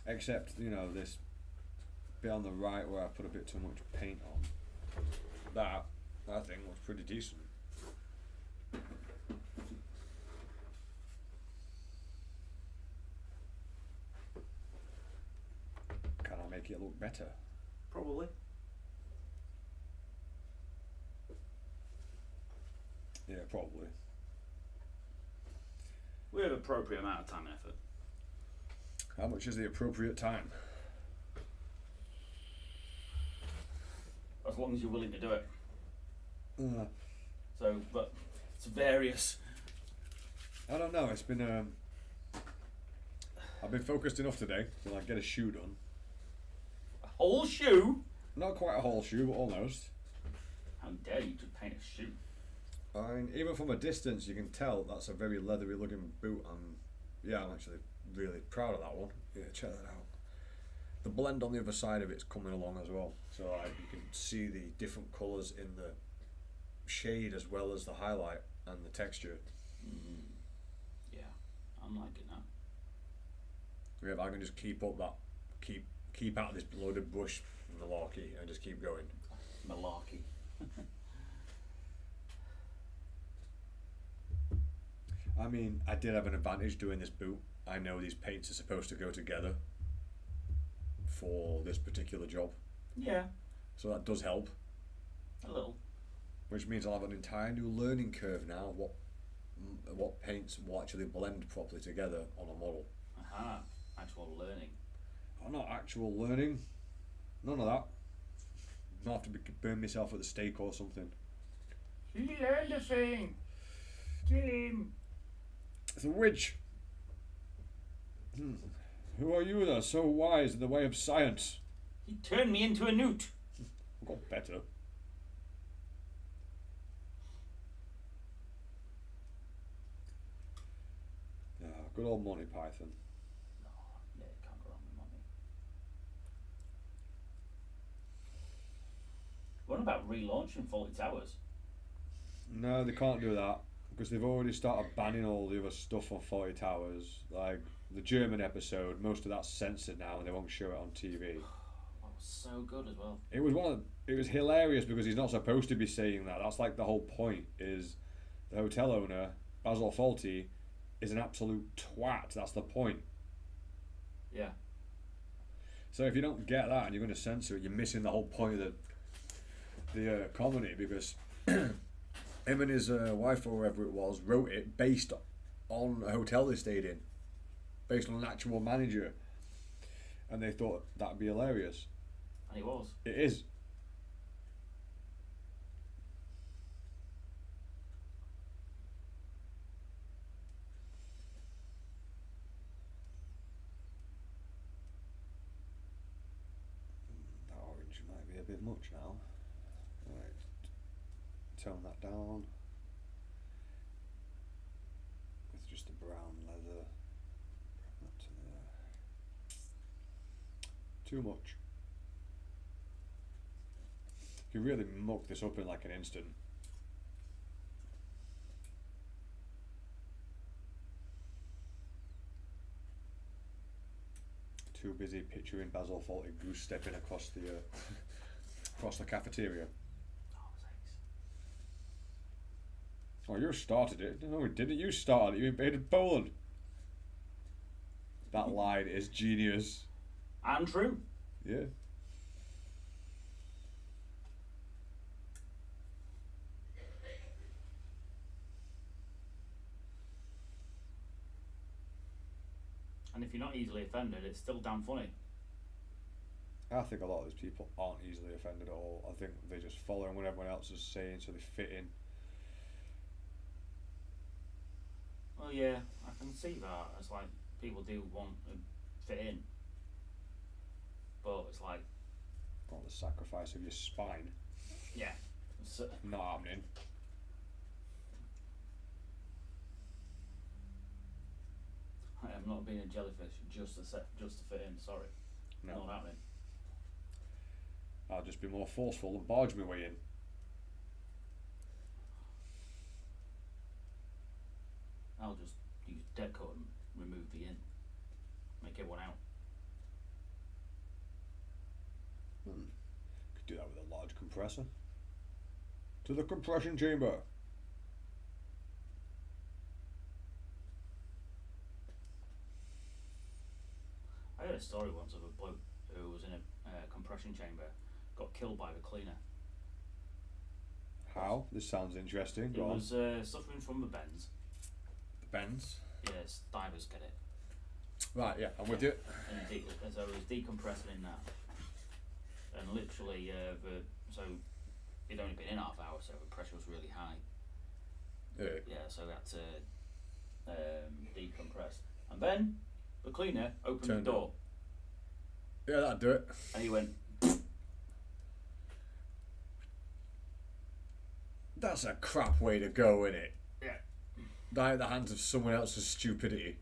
Except, you know, this bit on the right where I put a bit too much paint on. That thing looks pretty decent. Can I make it look better? Probably. Yeah, probably. We have appropriate amount of time and effort. How much is the appropriate time? As long as you're willing to do it. Uh, So, but it's various. I don't know. It's been I've been focused enough today to like get a shoe done. A whole shoe? Not quite a whole shoe, but almost. How dare you to paint a shoe? I mean, even from a distance, you can tell that's a very leathery looking boot. Yeah, I'm actually really proud of that one. Yeah, check that out. The blend on the other side of it's coming along as well. So like, you can see the different colours in the shade as well as the highlight and the texture. Yeah, I'm liking that. Yeah, if I can just keep up that, keep out of this loaded bush malarkey and just keep going. Malarkey. I mean, I did have an advantage doing this boot. I know these paints are supposed to go together for this particular job, Yeah, so that does help. a little. Which means I'll have an entire new learning curve now. What paints will actually blend properly together on a model. Aha, actual learning. Oh, not actual learning. None of that. Not have to burn myself at the stake or something. He learned a thing. Kill him. It's a witch. Who are you that are so wise in the way of science? He turned me into a newt. I've got better. Good old Monty Python. No, yeah, can't go wrong with money. What about relaunching Fawlty Towers? No, they can't do that because they've already started banning all the other stuff on Fawlty Towers. Like the German episode, most of that's censored now and they won't show it on TV. So good as well. It was it was hilarious because he's not supposed to be saying that. That's like the whole point. Is the hotel owner Basil Fawlty is an absolute twat. That's the point. Yeah. So if you don't get that and you're going to censor it, you're missing the whole point of the comedy, because him and his wife or whoever it was wrote it based on a hotel they stayed in, based on an actual manager, and they thought that'd be hilarious. And it was. It is. That orange might be a bit much now. Right, tone that down with just the brown leather. Bring that to there. Too much. You can really muck this up in like an instant. Too busy picturing Basil Fawlty goose stepping across the across the cafeteria. Oh, thanks. Oh, you started it. No, didn't you start it? You invaded Poland. That line is genius. And true. Yeah. And if you're not easily offended, it's still damn funny. I think a lot of these people aren't easily offended at all. I think they just follow what everyone else is saying so they fit in. Well, yeah, I can see that. It's like people do want to fit in, but it's like, Not the sacrifice of your spine. yeah, it's, Not happening. I am not being a jellyfish just to fit in. Sorry, No. not happening. I'll just be more forceful and barge my way in. I'll just use deck cut and remove the in, make everyone out. Could do that with a large compressor. To the compression chamber. I heard a story once of a bloke who was in a compression chamber, got killed by the cleaner. How? This sounds interesting. He Go on. was suffering from the bends. The bends. Yes, divers get it. Right, yeah, I'm with you. And so he was decompressing in that. And literally, so he'd only been in half hour, so the pressure was really high. Yeah, so we had to decompress. And then the cleaner opened Turned the door. Yeah, that'd do it. And he went, That's a crap way to go, innit? yeah. Die at the hands of someone else's stupidity.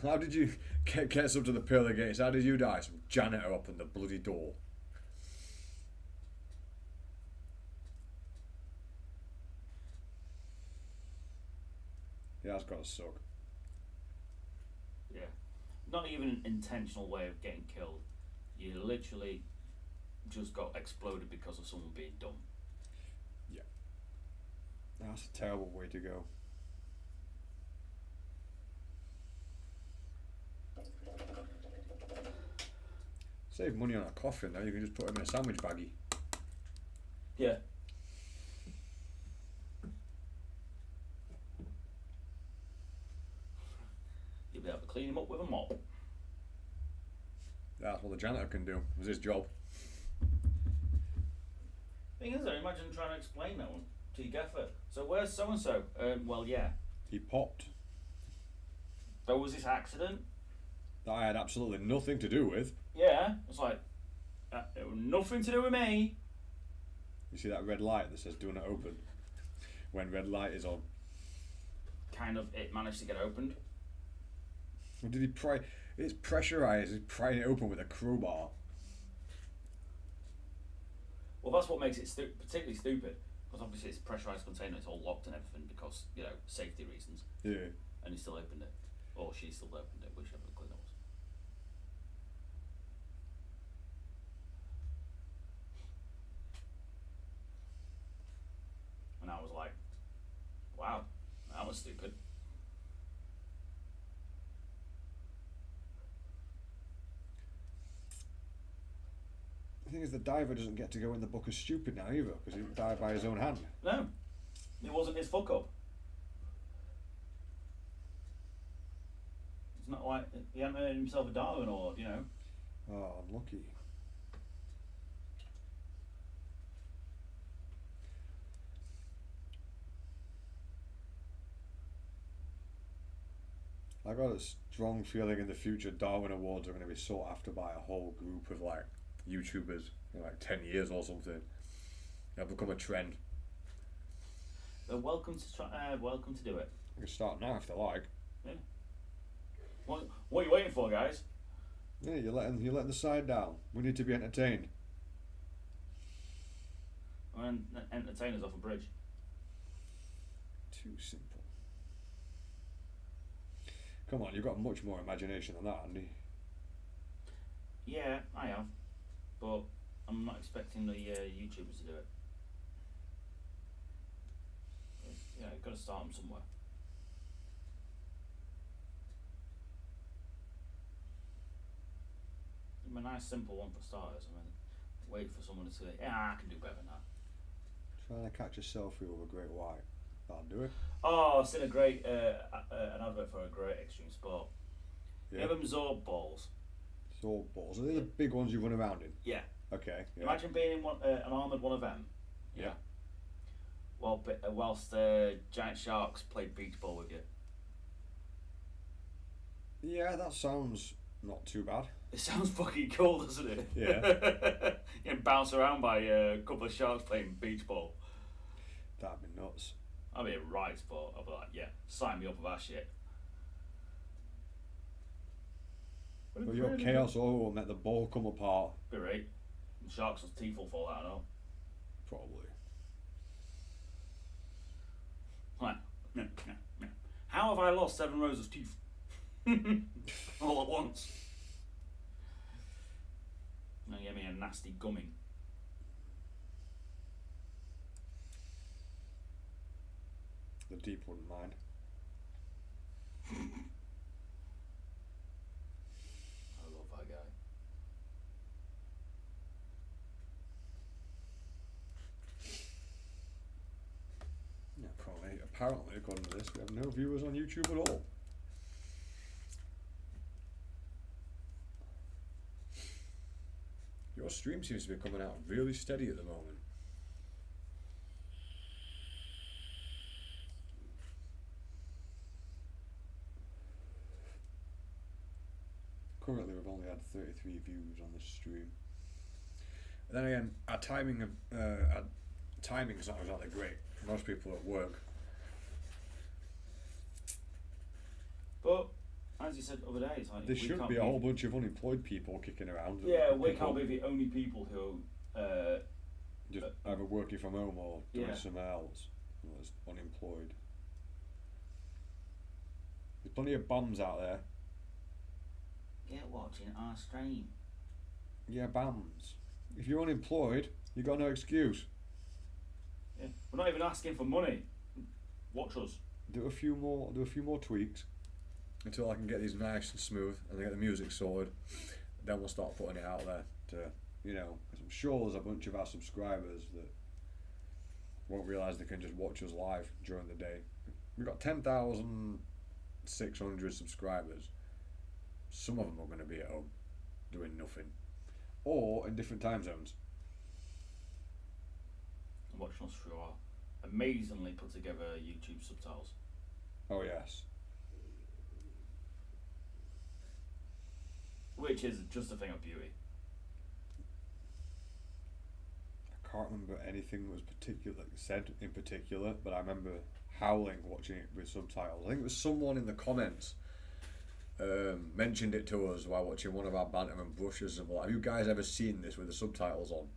How did you get us up to the pearly gates? How did you die? Some janitor opened the bloody door. Yeah, that's gotta suck. Yeah. Not even an intentional way of getting killed. You literally just got exploded because of someone being dumb. Yeah. That's a terrible way to go. Save money on a coffin though, you can just put him in a sandwich baggie. Yeah. You'll be able to clean him up with a mop. That's what the janitor can do. It was his job. Thing is though, imagine trying to explain that one to your gaffer. So where's so and so? Well, yeah. He popped. There was this accident. That I had absolutely nothing to do with. Yeah. It's like, it was nothing to do with me. You see that red light that says do not open? When red light is on. Kind of, it managed to get opened. Or did he pry? It's pressurised. He's prying it open with a crowbar. Well, that's what makes it particularly stupid. Because obviously it's a pressurised container, it's all locked and everything because, you know, safety reasons. Yeah. And he still opened it. Or she still opened it, whichever the cleaner was. thing is, the diver doesn't get to go in the book of stupid now either, because he didn't dive by his own hand. No, it wasn't his fuck up. It's not like he hadn't earned himself a Darwin Award, you know. Oh, unlucky. I got a strong feeling in the future Darwin Awards are going to be sought after by a whole group of like YouTubers in like 10 years or something. It'll become a trend. They're welcome to try. Welcome to do it. You can start now if they like. Yeah. What are you waiting for, guys? Yeah, you're letting the side down. We need to be entertained. And entertainers off a bridge. Too simple. Come on, you've got much more imagination than that, Andy. Yeah, I have, but I'm not expecting the YouTubers to do it. Yeah, you've got to start them somewhere. Give them a nice simple one for starters, and then wait for someone to say, yeah, I can do better than that. Trying to catch a selfie with a great white. That'll do it. Oh, I've seen a great an advert for a great extreme sport. Yeah. Give them Zorb balls. Zorb balls. Are they the big ones you run around in? Yeah. Okay. Yeah. Imagine being in one, an armoured one of them. Yeah. Whilst giant sharks play beach ball with you. Yeah, that sounds not too bad. It sounds fucking cool, doesn't it? Yeah. You can bounce around by a couple of sharks playing beach ball. That'd be nuts. I'd be a right sport. I'd be like, yeah, sign me up for that shit. Well, your chaos oil will make the ball come apart. Be right. The sharks' teeth will fall out and all. Probably. Right. How have I lost 7 rows of teeth? All at once. Now give me a nasty gumming. The deep wouldn't mind. I love that guy. Yeah, probably. Apparently, according to this, we have no viewers on YouTube at all. Your stream seems to be coming out really steady at the moment. Currently, we've only had 33 views on this stream. And then again, our timing is not exactly great. Most people are at work. But as you said the other day, it's like There should be a whole bunch of unemployed people kicking around. Yeah, we can't be the only people who just either working from home or doing Yeah. something else. That's unemployed. There's plenty of bums out there. get watching our stream. Yeah, bums. If you're unemployed, you got no excuse. Yeah. We're not even asking for money. Watch us. Do a few more tweaks until I can get these nice and smooth and get the music sorted. Then we'll start putting it out there to, because I'm sure there's a bunch of our subscribers that won't realise they can just watch us live during the day. We've got 10,600 subscribers. Some of them are going to be at home doing nothing, or in different time zones. And watching us through our amazingly put together YouTube subtitles. Oh yes. Which is just a thing of beauty. I can't remember anything that was said in particular, but I remember howling watching it with subtitles. I think it was someone in the comments mentioned it to us while watching one of our banter and brushes, and like, have you guys ever seen this with the subtitles on?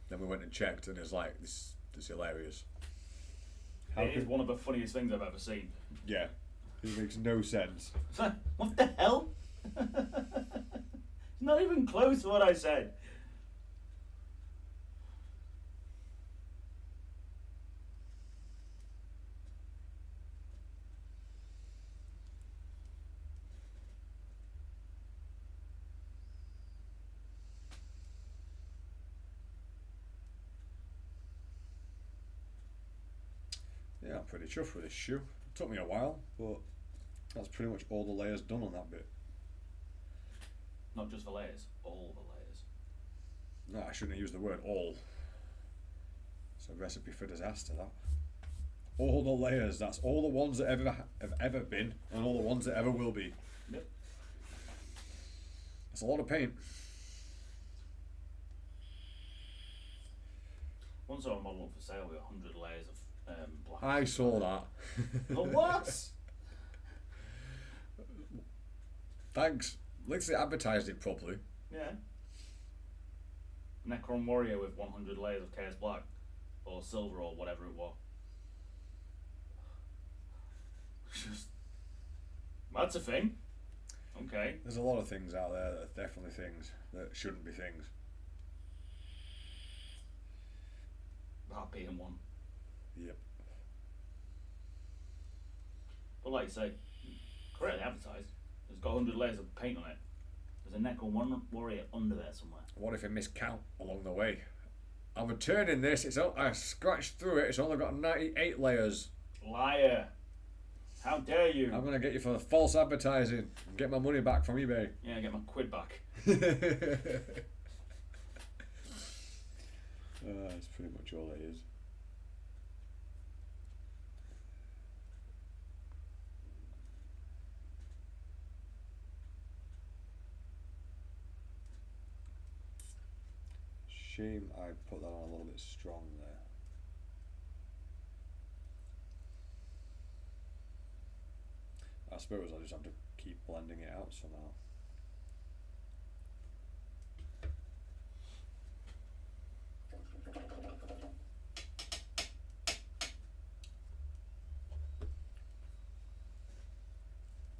Then we went and checked, and it's like, this is hilarious. It is one of the funniest things I've ever seen. Yeah, it makes no sense. What the hell? It's not even close to what I said. Yeah, I'm pretty chuffed with this shoe. It took me a while, but that's pretty much all the layers done on that bit. Not just the layers, all the layers. No, I shouldn't have used the word all. It's a recipe for disaster, that. All the layers, that's all the ones that have ever been, and all the ones that ever will be. Yep. That's a lot of paint. Once I saw a model up for sale with 100 layers of black. I saw that. Oh, what? Thanks. At least they advertised it properly. Yeah. Necron Warrior with 100 layers of Chaos Black. Or silver or whatever it was. Just... That's a thing. Okay. There's a lot of things out there that are definitely things that shouldn't be things. That being one. Yep. But like you say, correctly advertised. It's got 100 layers of paint on it. There's a Necron Warrior under there somewhere. What if I miscount along the way? I'm returning this. I scratched through it. It's only got 98 layers. Liar! How dare you? I'm gonna get you for the false advertising and get my money back from eBay. Yeah, get my quid back. That's pretty much all it is. Shame I put that on a little bit strong there. I suppose I just have to keep blending it out somehow.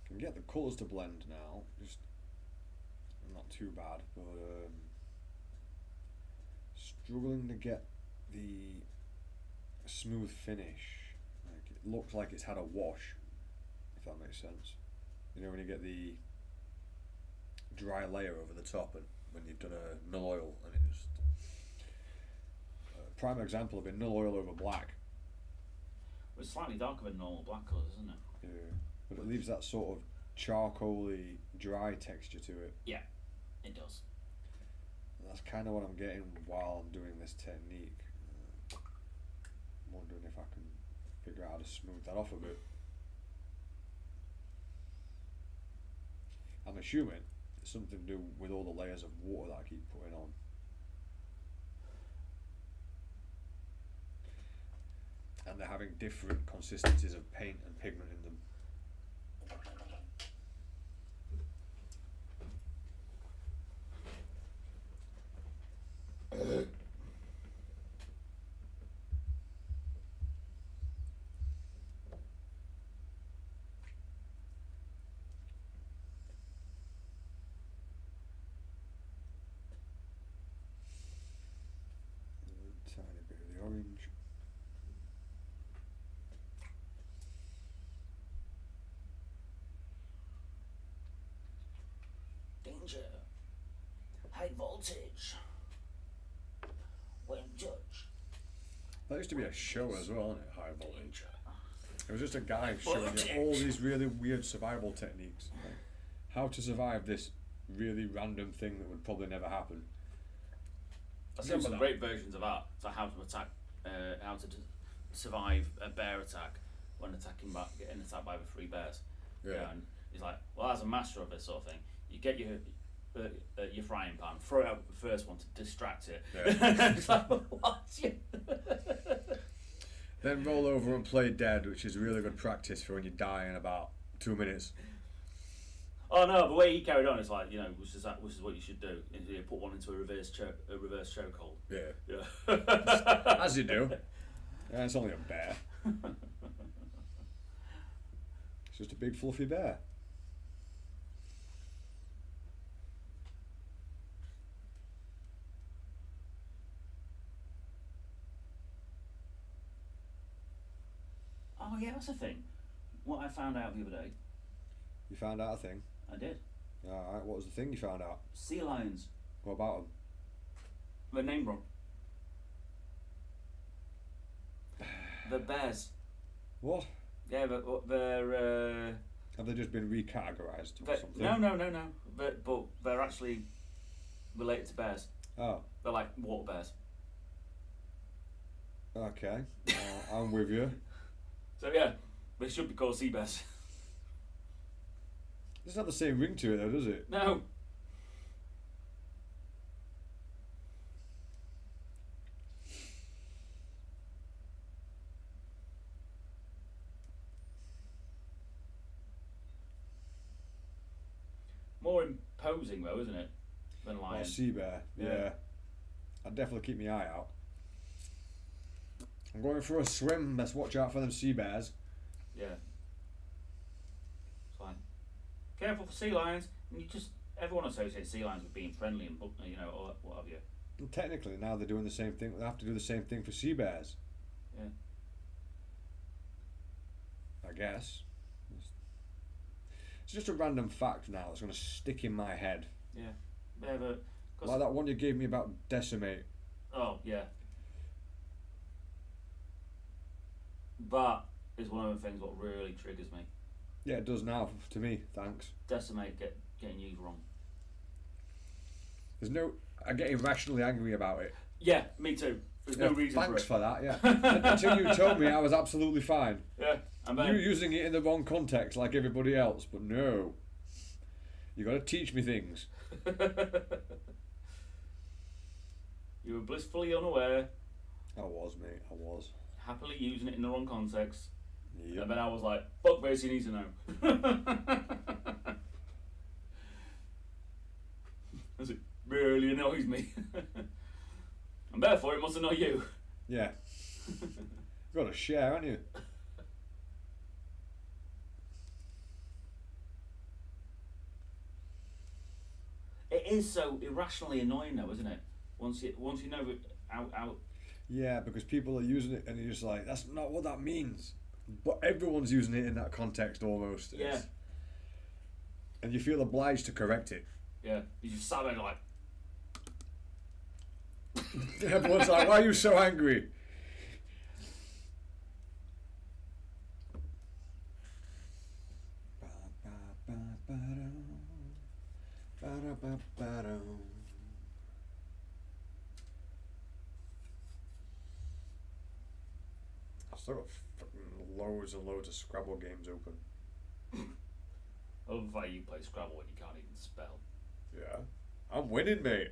Can get the colours to blend now, just not too bad, but struggling to get the smooth finish. Like, it looks like it's had a wash, if that makes sense. You know, when you get the dry layer over the top and when you've done a null oil and it just prime example of a null oil over black. Well, it's slightly darker than normal black colours, isn't it? Yeah, but it leaves that sort of charcoaly dry texture to it. Yeah, it does. And that's kind of what I'm getting while I'm doing this technique. I'm wondering if I can figure out how to smooth that off a bit. I'm assuming it's something to do with all the layers of water that I keep putting on. And they're having different consistencies of paint and pigment in them. Tiny bit of the orange. Danger. High voltage. When judge. That used to be a show as well, wasn't it? High voltage. Danger. It was just a guy showing you all these really weird survival techniques. Like how to survive this really random thing that would probably never happen. I've seen some great versions of that. So how to attack, survive a bear attack when getting attacked by the 3 bears. Yeah. And he's like, well, as a master of this sort of thing, you get your frying pan, throw it out the first one to distract it. Yeah. It's like, what? Then roll over and play dead, which is really good practice for when you die in about 2 minutes. Oh no, the way he carried on, it's like, you know, which is what you should do. You put one into a reverse chokehold. Yeah. Yeah. As you do. Yeah, it's only a bear. It's just a big fluffy bear. Oh yeah, that's the thing. What I found out the other day. You found out a thing? I did. Alright, what was the thing you found out? Sea lions. What about them? The name wrong. The bears. What? Yeah, but they're. Have they just been recategorised or something? No. But they're actually related to bears. Oh, They're like water bears. okay. I'm with you. So yeah, they should be called sea bears. It's not the same ring to it though, does it? No. More imposing though, isn't it? Than lion. Or sea bear, yeah. I'd definitely keep my eye out. I'm going for a swim. Let's watch out for them sea bears. Yeah. It's fine. Careful for sea lions. And everyone associates sea lions with being friendly and or what have you. And technically, now they're doing the same thing. They have to do the same thing for sea bears. Yeah. I guess. It's just a random fact now that's going to stick in my head. Yeah. Yeah, but like that one you gave me about decimate. Oh yeah. That is one of the things what really triggers me. Yeah, it does now to me. Thanks. Decimate getting used wrong. I get irrationally angry about it. Yeah, me too. There's no reason thanks for it. that. Yeah. Until you told me, I was absolutely fine. Yeah, and then you were using it in the wrong context, like everybody else. But no, you got to teach me things. You were blissfully unaware. I was, mate. I was. Happily using it in the wrong context. Yep. And then I was like, fuck this, you need to know. Because it really annoys me. And therefore it must annoy you. Yeah. You've got to share, haven't you? It is so irrationally annoying though, isn't it? Once you know it out. Yeah, because people are using it and you're just like, that's not what that means. But everyone's using it in that context almost. Yeah. And you feel obliged to correct it. Yeah. You just sat there like. Everyone's like, why are you so angry? I've still got fucking loads and loads of Scrabble games open. I love the fact you play Scrabble when you can't even spell. Yeah. I'm winning, mate.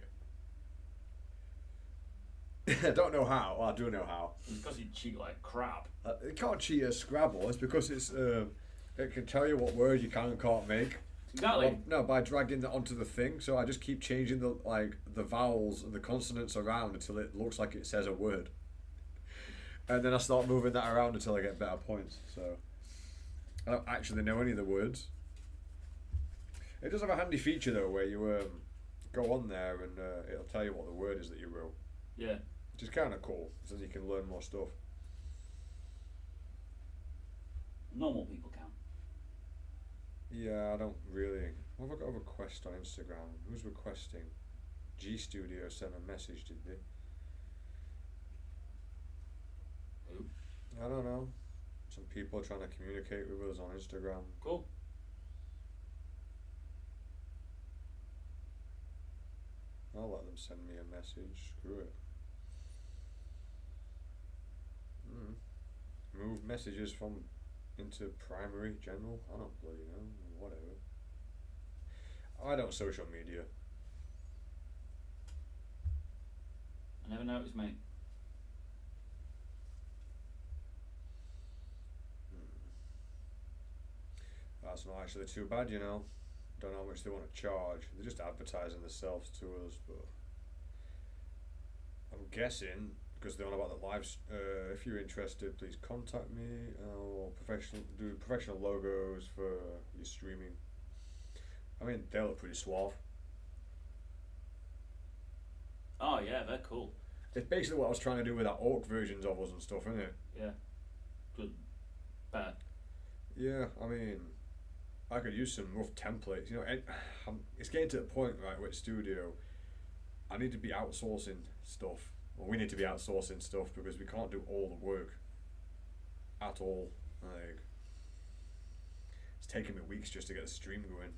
I don't know how. Well, I do know how. It's because you cheat like crap. It can't cheat at Scrabble. It's because it can tell you what word you can and can't make. Exactly. Well, no, by dragging that onto the thing. So I just keep changing the vowels and the consonants around until it looks like it says a word. And then I start moving that around until I get better points. So I don't actually know any of the words. It does have a handy feature though, where you go on there and it'll tell you what the word is that you wrote. Yeah. Which is kind of cool, so you can learn more stuff. Normal people can. Yeah, I don't really. What have I got a request on Instagram? Who's requesting? G Studio sent a message, did they? Who? I don't know. Some people trying to communicate with us on Instagram. Cool. I'll let them send me a message. Screw it. Move messages from into primary, general. I don't bloody know. Whatever. I don't social media. I never noticed, mate. That's not actually too bad, you know. Don't know how much they want to charge. They're just advertising themselves to us, but I'm guessing because they're on about the lives. If you're interested, please contact me. I'll do professional logos for your streaming. I mean, they look pretty suave. Oh yeah, they're cool. It's basically what I was trying to do with that orc versions of us and stuff, isn't it? Yeah. Good. Bad. Yeah, I mean, I could use some rough templates. You know, it's getting to the point, right, with studio. I need to be outsourcing stuff. Well, we need to be outsourcing stuff because we can't do all the work at all. Like, it's taken me weeks just to get the stream going.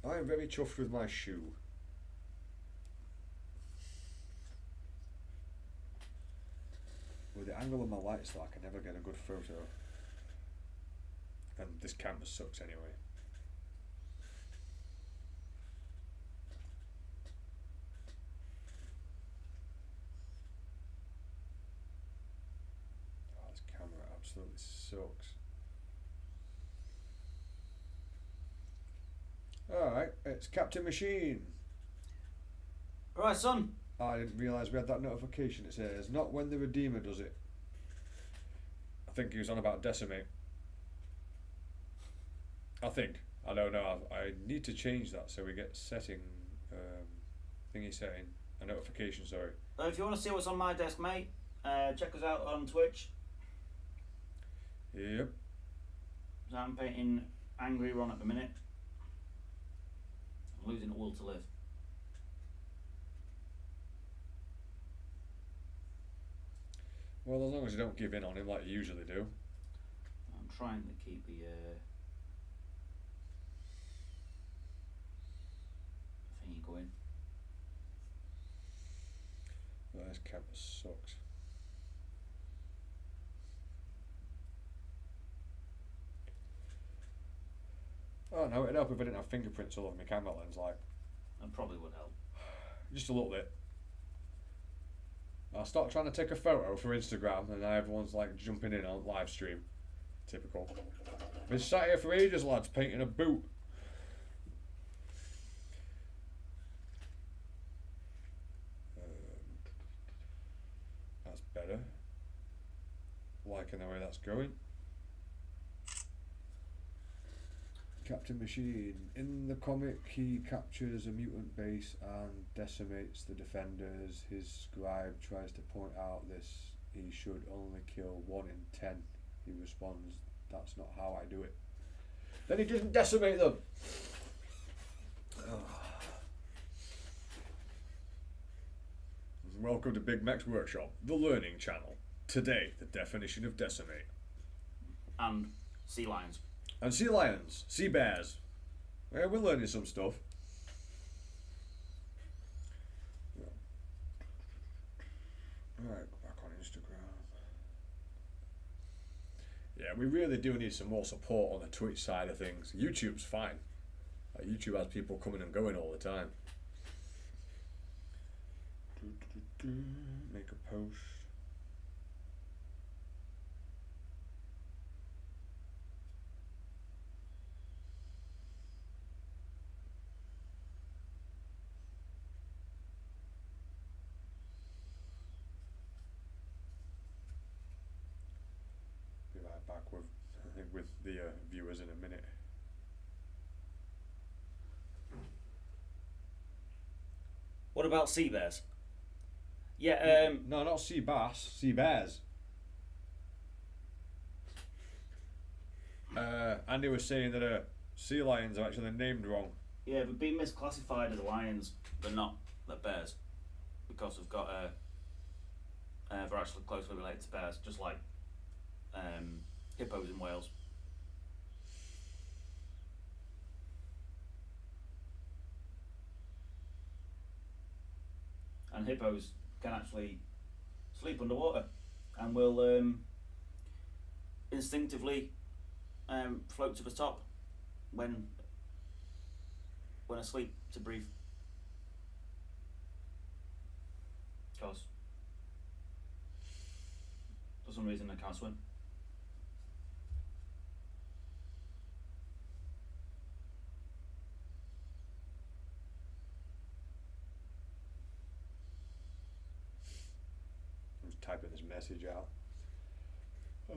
I am very chuffed with my shoe. With the angle of my lights, though, I can never get a good photo. And this camera sucks anyway. Oh, this camera absolutely sucks. Alright, it's Captain Machine. Alright, son. I didn't realise we had that notification. It says, not when the Redeemer does it. I think he was on about Decimate. I think. I don't know. I need to change that so we get setting, thingy setting, a notification, sorry. If you want to see what's on my desk, mate, check us out on Twitch. Yep. So I'm painting Angry Ron at the minute. I'm losing a will to live. Well, as long as you don't give in on him like you usually do. I'm trying to keep the thingy going. Well, this camera sucks. Oh no, it'd help if I didn't have fingerprints all over my camera lens, like. That probably would help. Just a little bit. I'll start trying to take a photo for Instagram and now everyone's like jumping in on live stream. Typical. Been sat here for ages, lads, painting a boot. That's better. Liking the way that's going. Captain Machine. In the comic, he captures a mutant base and decimates the defenders. His scribe tries to point out this. He should only kill 1 in 10. He responds, that's not how I do it. Then he doesn't decimate them. Welcome to Bigmeks Workshop, the learning channel. Today, the definition of decimate. And sea lions. And sea lions, sea bears. Yeah, we're learning some stuff. Alright, back on Instagram. Yeah, we really do need some more support on the Twitch side of things. YouTube's fine. YouTube has people coming and going all the time. Make a post. Be right back with the viewers in a minute. What about sea bears? Yeah, No, not sea bass, sea bears. Andy was saying that sea lions are actually named wrong. yeah, they've been misclassified as lions, but not the bears, because we've got they're actually closely related to bears, just like hippos in Wales. And hippos can actually sleep underwater and will instinctively float to the top when asleep to breathe. Because for some reason they can't swim. I'm just typing this message out. Oh.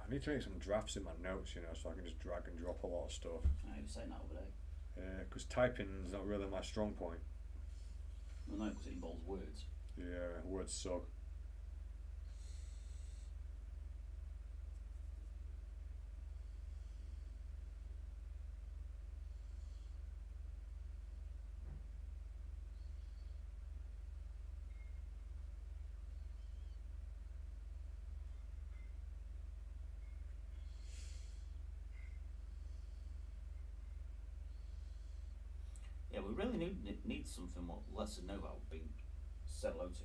I need to make some drafts in my notes, you know, so I can just drag and drop a lot of stuff. I was saying that over there. Because typing's not really my strong point. Well, no, because it involves words. Yeah, words suck. Yeah, we really need something what lets us know that we've been said hello to.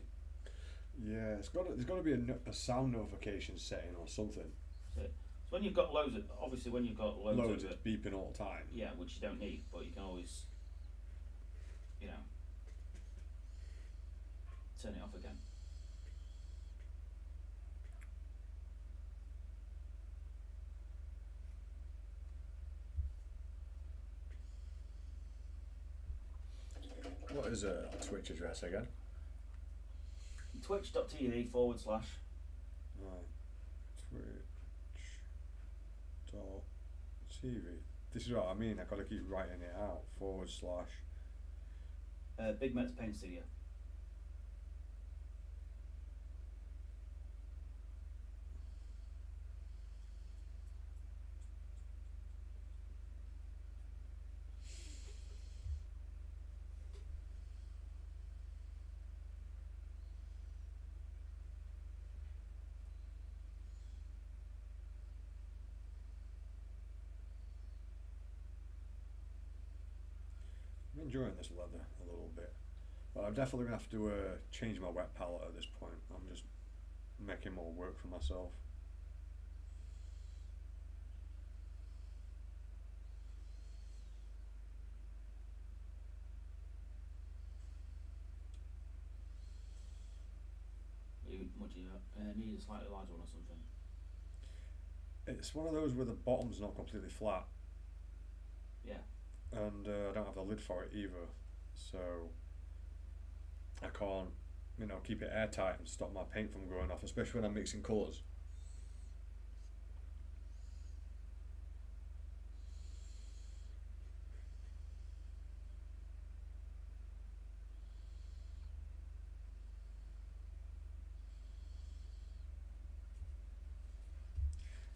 Yeah, there's got to be a sound notification setting or something. So when you've got loads of, obviously when you've got loads of it's beeping all the time. yeah, which you don't need, but you can always, you know, turn it off again. What is a Twitch address again? Twitch.tv/. Right. Twitch.tv. This is what I mean. I gotta keep writing it out. / Bigmeks Paint Studio. I'm enjoying this leather a little bit, but I'm definitely gonna have to change my wet palette at this point. I'm just making more work for myself. What do you need? A slightly larger one or something? It's one of those where the bottom's not completely flat, Yeah. and I don't have the lid for it either, so I can't, keep it airtight and stop my paint from going off, especially when I'm mixing colours.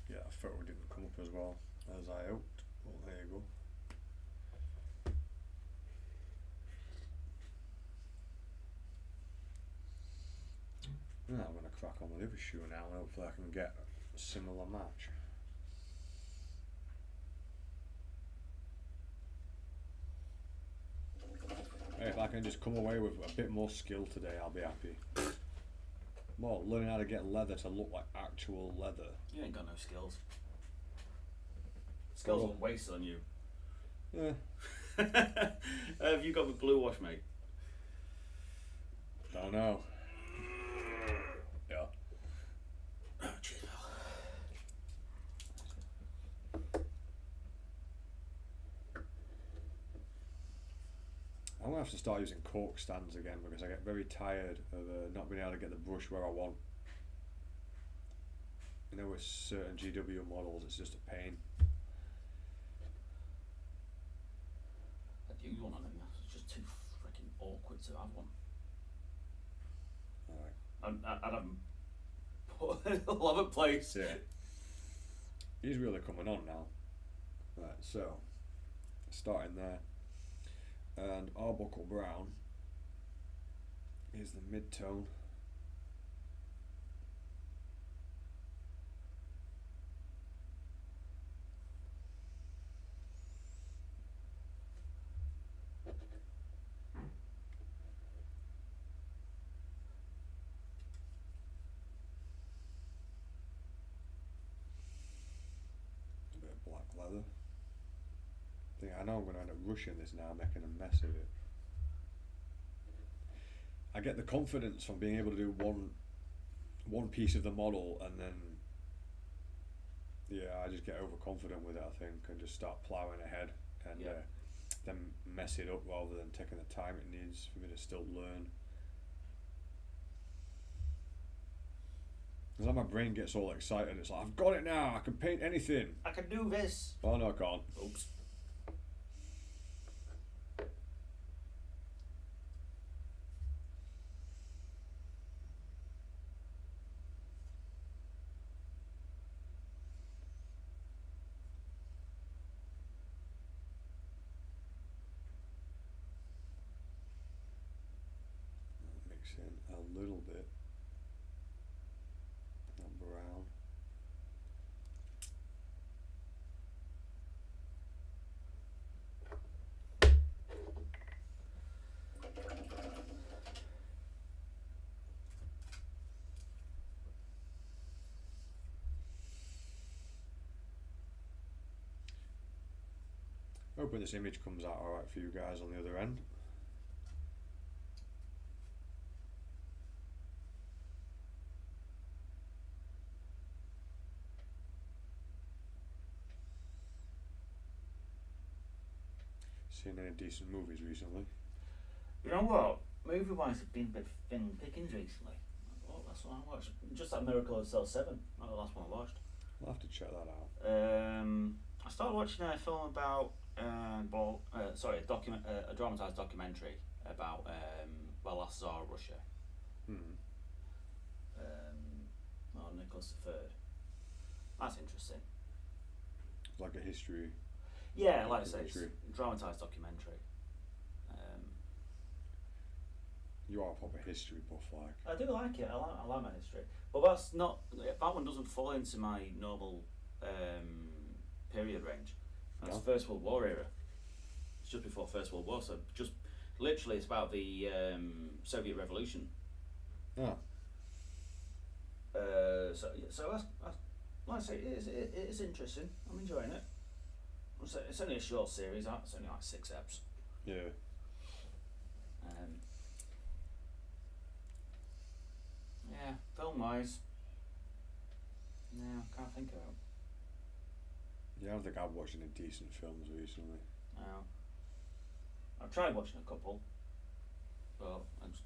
Yeah, that photo didn't come up as well as I hoped. Well, there you go. I'm going to crack on with the other shoe now and hopefully I can get a similar match. If I can just come away with a bit more skill today, I'll be happy. More learning how to get leather to look like actual leather. You ain't got no skills. Skills are wasted on you. Yeah. Have you got the blue wash, mate? Don't know. Yeah. Oh, cheers, pal. I'm going to have to start using cork stands again because I get very tired of not being able to get the brush where I want. With certain GW models, it's just a pain. I do want one of them. It's just too freaking awkward to have one. Alright. I'd have them put in a lot of place. Yeah. He's really coming on now. Right, so starting there. And Arbuckle Brown is the mid-tone. A bit of black leather. I know I'm going to end up rushing this now, making a mess of it. I get the confidence from being able to do one piece of the model and then I just get overconfident with it, I think, and just start ploughing ahead and then mess it up rather than taking the time it needs for me to still learn. It's like my brain gets all excited, it's like, I've got it now, I can paint anything. I can do this. Oh no, I can't. Oops. mix in a little bit of brown. Hoping this image comes out alright for you guys on the other end. Seen any decent movies recently? You know what? Movie wise, I've been a bit thin pickings recently. Oh, that's what I watched. Just that Miracle of Cell 7. That was the last one I watched. I'll have to check that out. I started watching a film about, a dramatised documentary about the last Tsar of Russia. Nicholas III. That's interesting. Like a history. Yeah, like I say, it's a dramatised documentary. You are a proper history buff, like. I do like it. I like my history, but that's not. That one doesn't fall into my normal period range. That's First World War era. It's just before First World War, so just literally it's about the Soviet Revolution. Ah. So that's like I say, it is interesting. I'm enjoying it. It's only a short series. It's only like 6 eps. Yeah. Yeah, film wise. No, can't think of it. Yeah, I don't think I've watched any decent films recently. No. I've tried watching a couple, but I just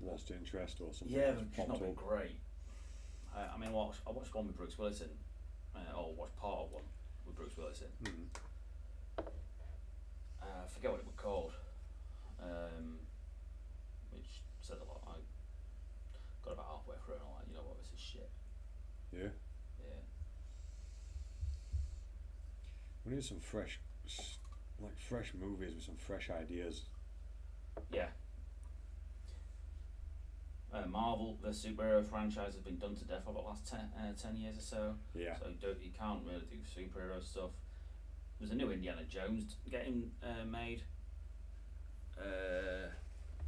lost interest or something. Yeah, but it's not been great. I mean, I watched one with Bruce Willison, or watched part of one with Bruce Willison. I forget what it was called, which said a lot. I got about halfway through and I'm like, you know what, this is shit. Yeah. Yeah. We need some fresh movies with some fresh ideas. Yeah. Marvel, the superhero franchise has been done to death over the last 10 years or so. Yeah. So you can't really do superhero stuff. There's a new Indiana Jones getting made.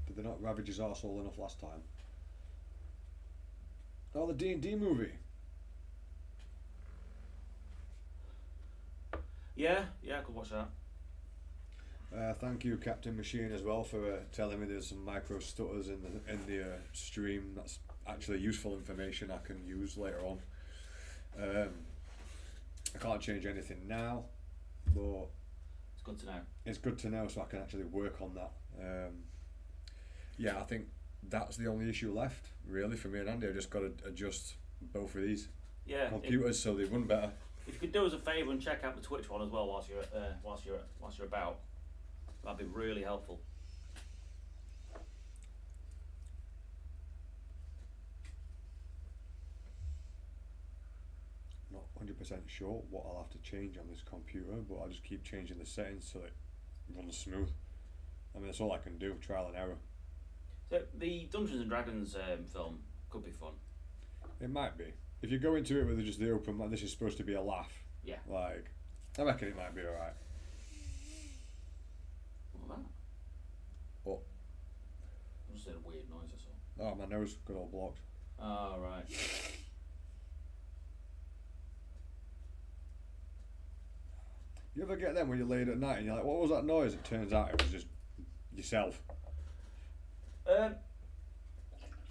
Did they not ravage his arsehole enough last time? Oh, the D&D movie. Yeah, I could watch that. Thank you, Captain Machine, as well, for telling me there's some micro stutters in the stream. That's actually useful information I can use later on. I can't change anything now, but it's good to know. It's good to know, so I can actually work on that. Yeah, I think that's the only issue left, really, for me and Andy. I just got to adjust both of these computers so they run better. If you could do us a favour and check out the Twitch one as well whilst you're about, that'd be really helpful. Not 100% sure what I'll have to change on this computer, but I'll just keep changing the settings so it runs smooth. I mean, that's all I can do, trial and error. So the Dungeons and Dragons film could be fun. It might be. If you go into it with just the open, like, this is supposed to be a laugh. Yeah. Like, I reckon it might be alright. What was that? What? I just heard a weird noise or something. Oh, my nose got all blocked. Oh, right. You ever get them when you're laid at night and you're like, what was that noise? It turns out it was just yourself.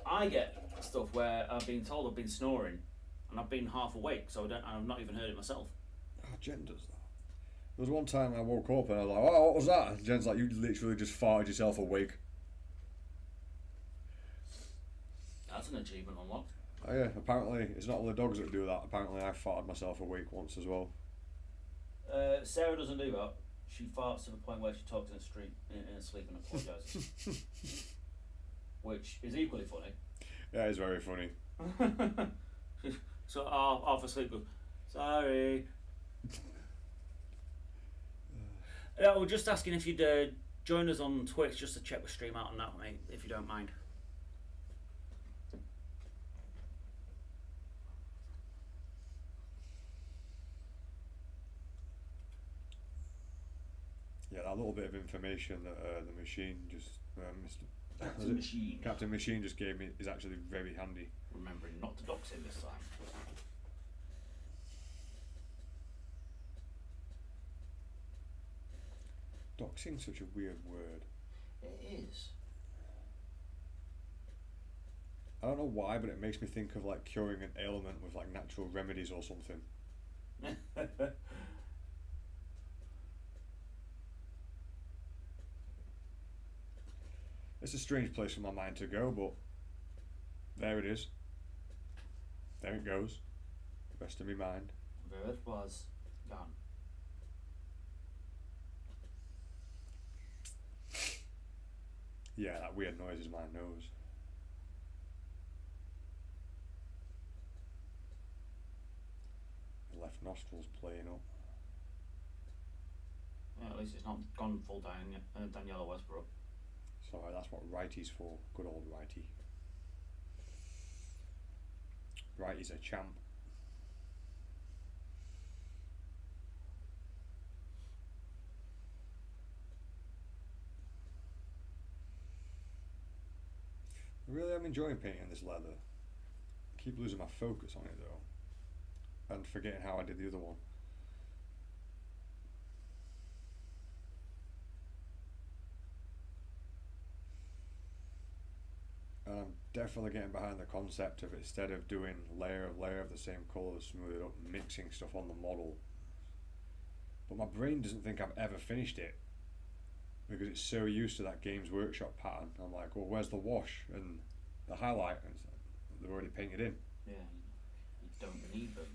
I get stuff where I've been told I've been snoring and I've been half awake, so I've not even heard it myself. Oh, Jen does that. There was one time I woke up and I was like, oh, what was that? And Jen's like, you literally just farted yourself awake. That's an achievement unlocked. Oh yeah, apparently it's not all the dogs that do that. Apparently I farted myself awake once as well. Sarah doesn't do that. She farts to the point where she talks in the street in her sleep and apologises. Which is equally funny. Yeah, it's very funny. So half asleep goes, sorry. I was just asking if you'd join us on Twitch just to check the stream out on that, mate, if you don't mind. Yeah, that little bit of information that the machine just Machine. Captain Machine just gave me is actually very handy. Remembering not to dox him this time. Doxing's such a weird word. It is. I don't know why, but it makes me think of like curing an ailment with like natural remedies or something. It's a strange place for my mind to go, but there it is. There it goes. The rest of my mind. There it was. Gone. Yeah, that weird noise is my nose. The left nostril's playing up. Yeah, at least it's not gone full Daniela Westbrook. Sorry, that's what righty's for. Good old righty. Righty's a champ. I really am enjoying painting this leather. I keep losing my focus on it though, and forgetting how I did the other one. And I'm definitely getting behind the concept of instead of doing layer of the same colour, smooth it up, mixing stuff on the model. But my brain doesn't think I've ever finished it because it's so used to that Games Workshop pattern. I'm like, well, where's the wash and the highlight? And they're already painted in. Yeah, you don't need them.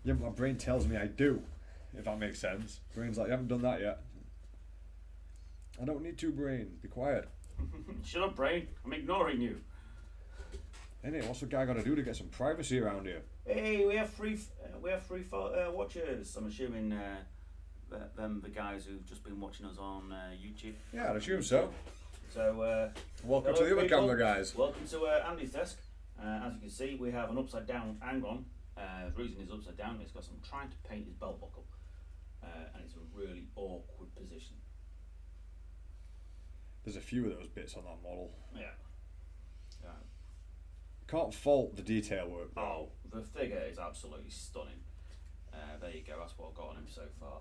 Yeah, but my brain tells me I do, if that makes sense. Brain's like, you haven't done that yet. I don't need to, brain. Be quiet. Shut up, brain. I'm ignoring you. Innit? What's the guy got to do to get some privacy around here? Hey, we have free watchers. I'm assuming them the guys who've just been watching us on YouTube. Yeah, I'd assume so. So welcome to hello, the other people. camera guys. Welcome to Andy's desk. As you can see, we have an upside down angon. The reason it's upside down is because I'm trying to paint his belt buckle, and it's a really awkward position. There's a few of those bits on that model. Yeah. Can't fault the detail work though. Oh, the figure is absolutely stunning. There you go. That's what I've got on him so far.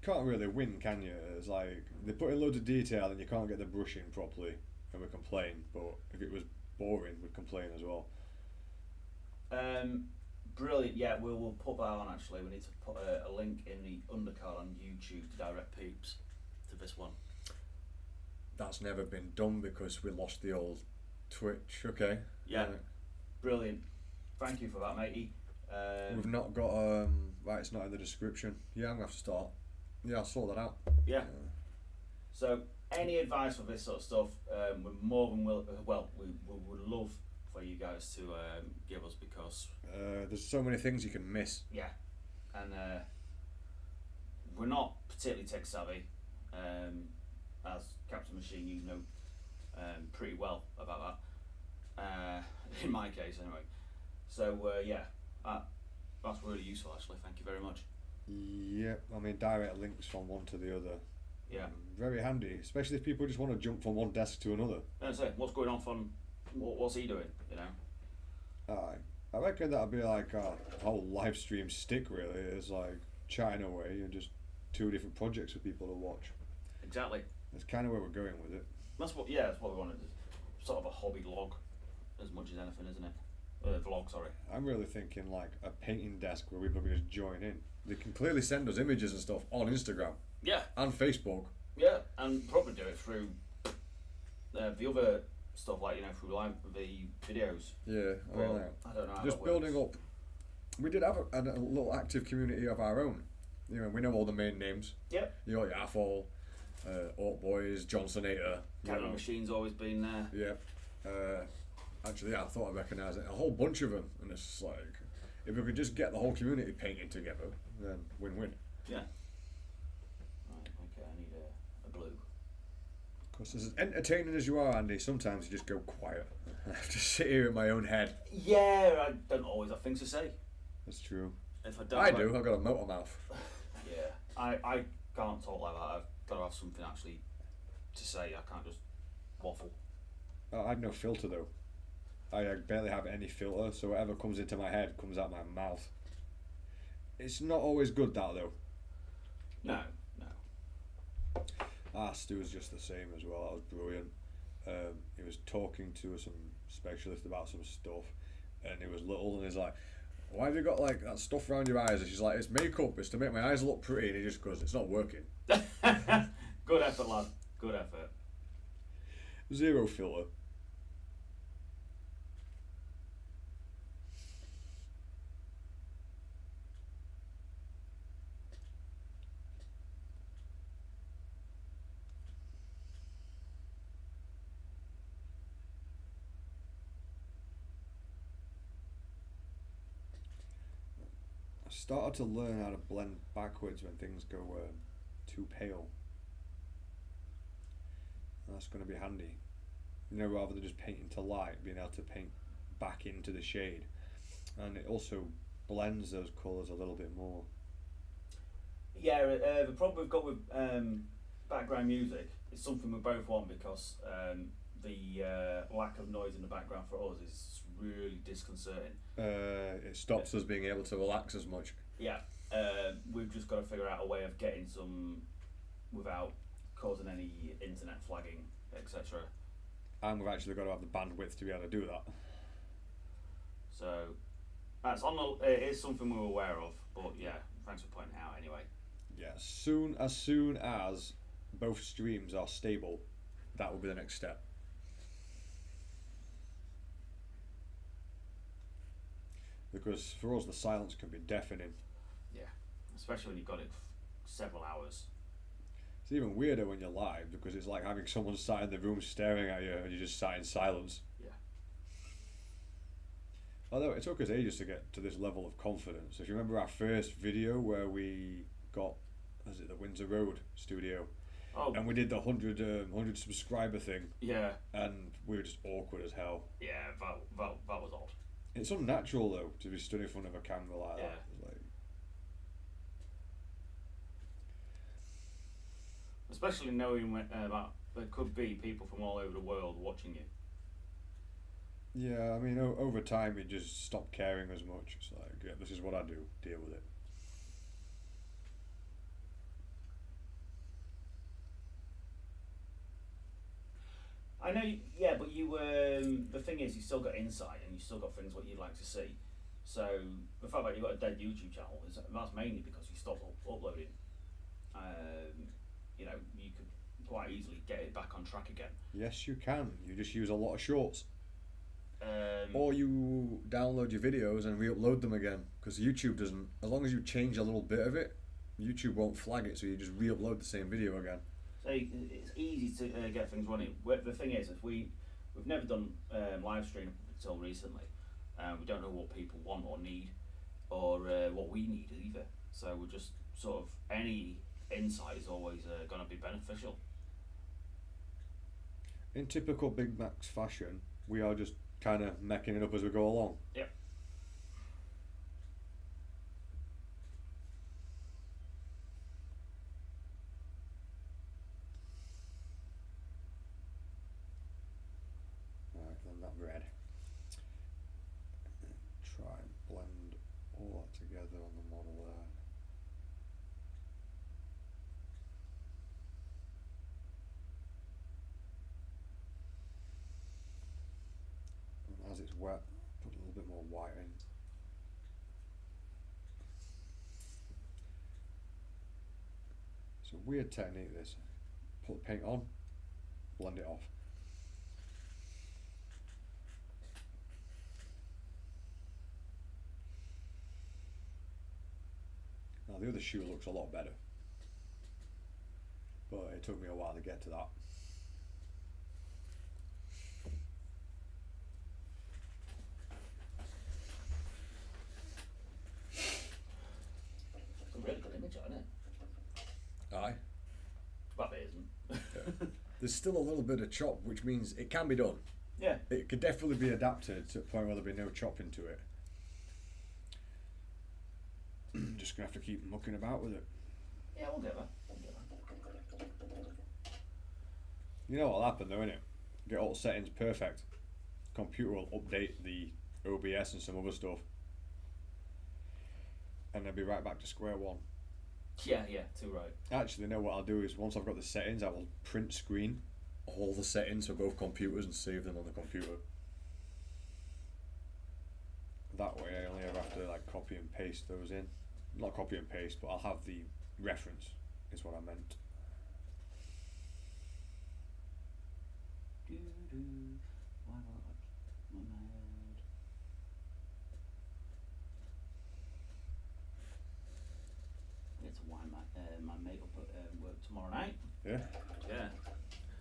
Can't really win, can you? It's like they put in loads of detail and you can't get the brush in properly, and we complain. But if it was boring, we'd complain as well. Brilliant. Yeah, we'll put that on. Actually, we need to put a link in the undercard on YouTube to direct peeps to this one. That's never been done because we lost the old Twitch. Okay. Yeah. Brilliant. Thank you for that, matey. We've not got right. It's not in the description. Yeah, I'm gonna have to start. Yeah, I'll sort that out. Yeah. So, any advice for this sort of stuff, we're more than we would love for you guys to give us because there's so many things you can miss. Yeah, and we're not particularly tech savvy, as Captain Machine, you know pretty well about that. In my case, anyway. So yeah, that's really useful actually. Thank you very much. Yeah, I mean direct links from one to the other. Yeah. Very handy, especially if people just want to jump from one desk to another. And say, what's going on from, what's he doing? You know. I reckon that'd be like a whole live stream stick. Really, it's like chatting away and just two different projects for people to watch. Exactly. That's kind of where we're going with it. That's what we wanted. Sort of a hobby log, as much as anything, isn't it? Vlog, sorry. I'm really thinking like a painting desk where people can just join in. They can clearly send us images and stuff on Instagram. Yeah. And Facebook. Yeah, and probably do it through the other stuff, like, you know, through live the videos. Yeah, I don't know how just that building works. up. We did have a little active community of our own. You know, we know all the main names. Yep. You got your Athol, Orc Boys, Johnsonator. Captain Machine's always been there. Yeah. Actually, yeah, I thought I recognised it. A whole bunch of them, and it's just like, if we could just get the whole community painting together, then win-win. Yeah. Right, okay, I need a glue. Because as entertaining as you are, Andy, sometimes you just go quiet. I have to sit here in my own head. Yeah, I don't always have things to say. That's true. If I don't, I do. I've got a motor mouth. Yeah, I can't talk like that. I've got to have something actually to say. I can't just waffle. I have no filter though. I barely have any filter, so whatever comes into my head comes out my mouth. It's not always good, that though. No. Stu was just the same as well. That was brilliant. He was talking to some specialist about some stuff, and he was little, and he's like, "Why have you got like that stuff around your eyes?" And she's like, "It's makeup. It's to make my eyes look pretty." And he just goes, "It's not working." Good effort, lad. Good effort. Zero filter. I started to learn how to blend backwards when things go too pale. That's going to be handy. Rather than just painting to light, being able to paint back into the shade. And it also blends those colours a little bit more. Yeah, the problem we've got with background music is something we both want, because the lack of noise in the background for us is really disconcerting. It stops us being able to relax as much. Yeah, we've just got to figure out a way of getting some without causing any internet flagging, etc. And we've actually got to have the bandwidth to be able to do that. So that's it is something we're aware of, but yeah, thanks for pointing it out anyway. Yeah, as soon as both streams are stable, that will be the next step. Because for us, the silence can be deafening. Yeah, especially when you've got it several hours. It's even weirder when you're live, because it's like having someone sat in the room staring at you and you just sat in silence. Yeah. Although it took us ages to get to this level of confidence. If you remember our first video where we got, was it the Windsor Road studio? Oh. And we did the 100 subscriber thing. Yeah. And we were just awkward as hell. Yeah, that was odd. It's unnatural though to be stood in front of a camera like that. It's like... Especially knowing that there could be people from all over the world watching you. Yeah, I mean, over time you just stop caring as much. It's like, yeah, this is what I do. Deal with it. I know, yeah, but you the thing is, you still got insight and you still got things what you'd like to see. So the fact that you've got a dead YouTube channel that's mainly because you stopped uploading. You could quite easily get it back on track again. Yes, you can. You just use a lot of shorts. Or you download your videos and re-upload them again, because YouTube doesn't. As long as you change a little bit of it, YouTube won't flag it, so you just re-upload the same video again. So it's easy to get things running. The thing is we've never done live stream until recently. We don't know what people want or need, or what we need either. So we're just sort of, any insight is always going to be beneficial. In typical Bigmeks fashion, we are just kind of mecking it up as we go along. Yep. Right, then that red. Try and blend all that together on the model there. And as it's wet, put a little bit more white in. It's a weird technique, this. Put the paint on, blend it off. Now the other shoe looks a lot better, but it took me a while to get to that. It's a really good image, isn't it? Aye. But it isn't. Yeah. there's still a little bit of chop, which means it can be done. Yeah. It could definitely be adapted to a point where there'll be no chop into it. Just gonna have to keep mucking about with it. Yeah, we'll get there. You know what'll happen though, innit? Get all the settings perfect. Computer will update the OBS and some other stuff. And they'll be right back to square one. Yeah, too right. Actually, no, what I'll do is once I've got the settings, I will print screen all the settings for both computers and save them on the computer. That way I only ever have to like copy and paste those in. Not copy and paste, but I'll have the reference, is what I meant. Why not? My head. I get to wind my mate up at work tomorrow night. Yeah? Yeah.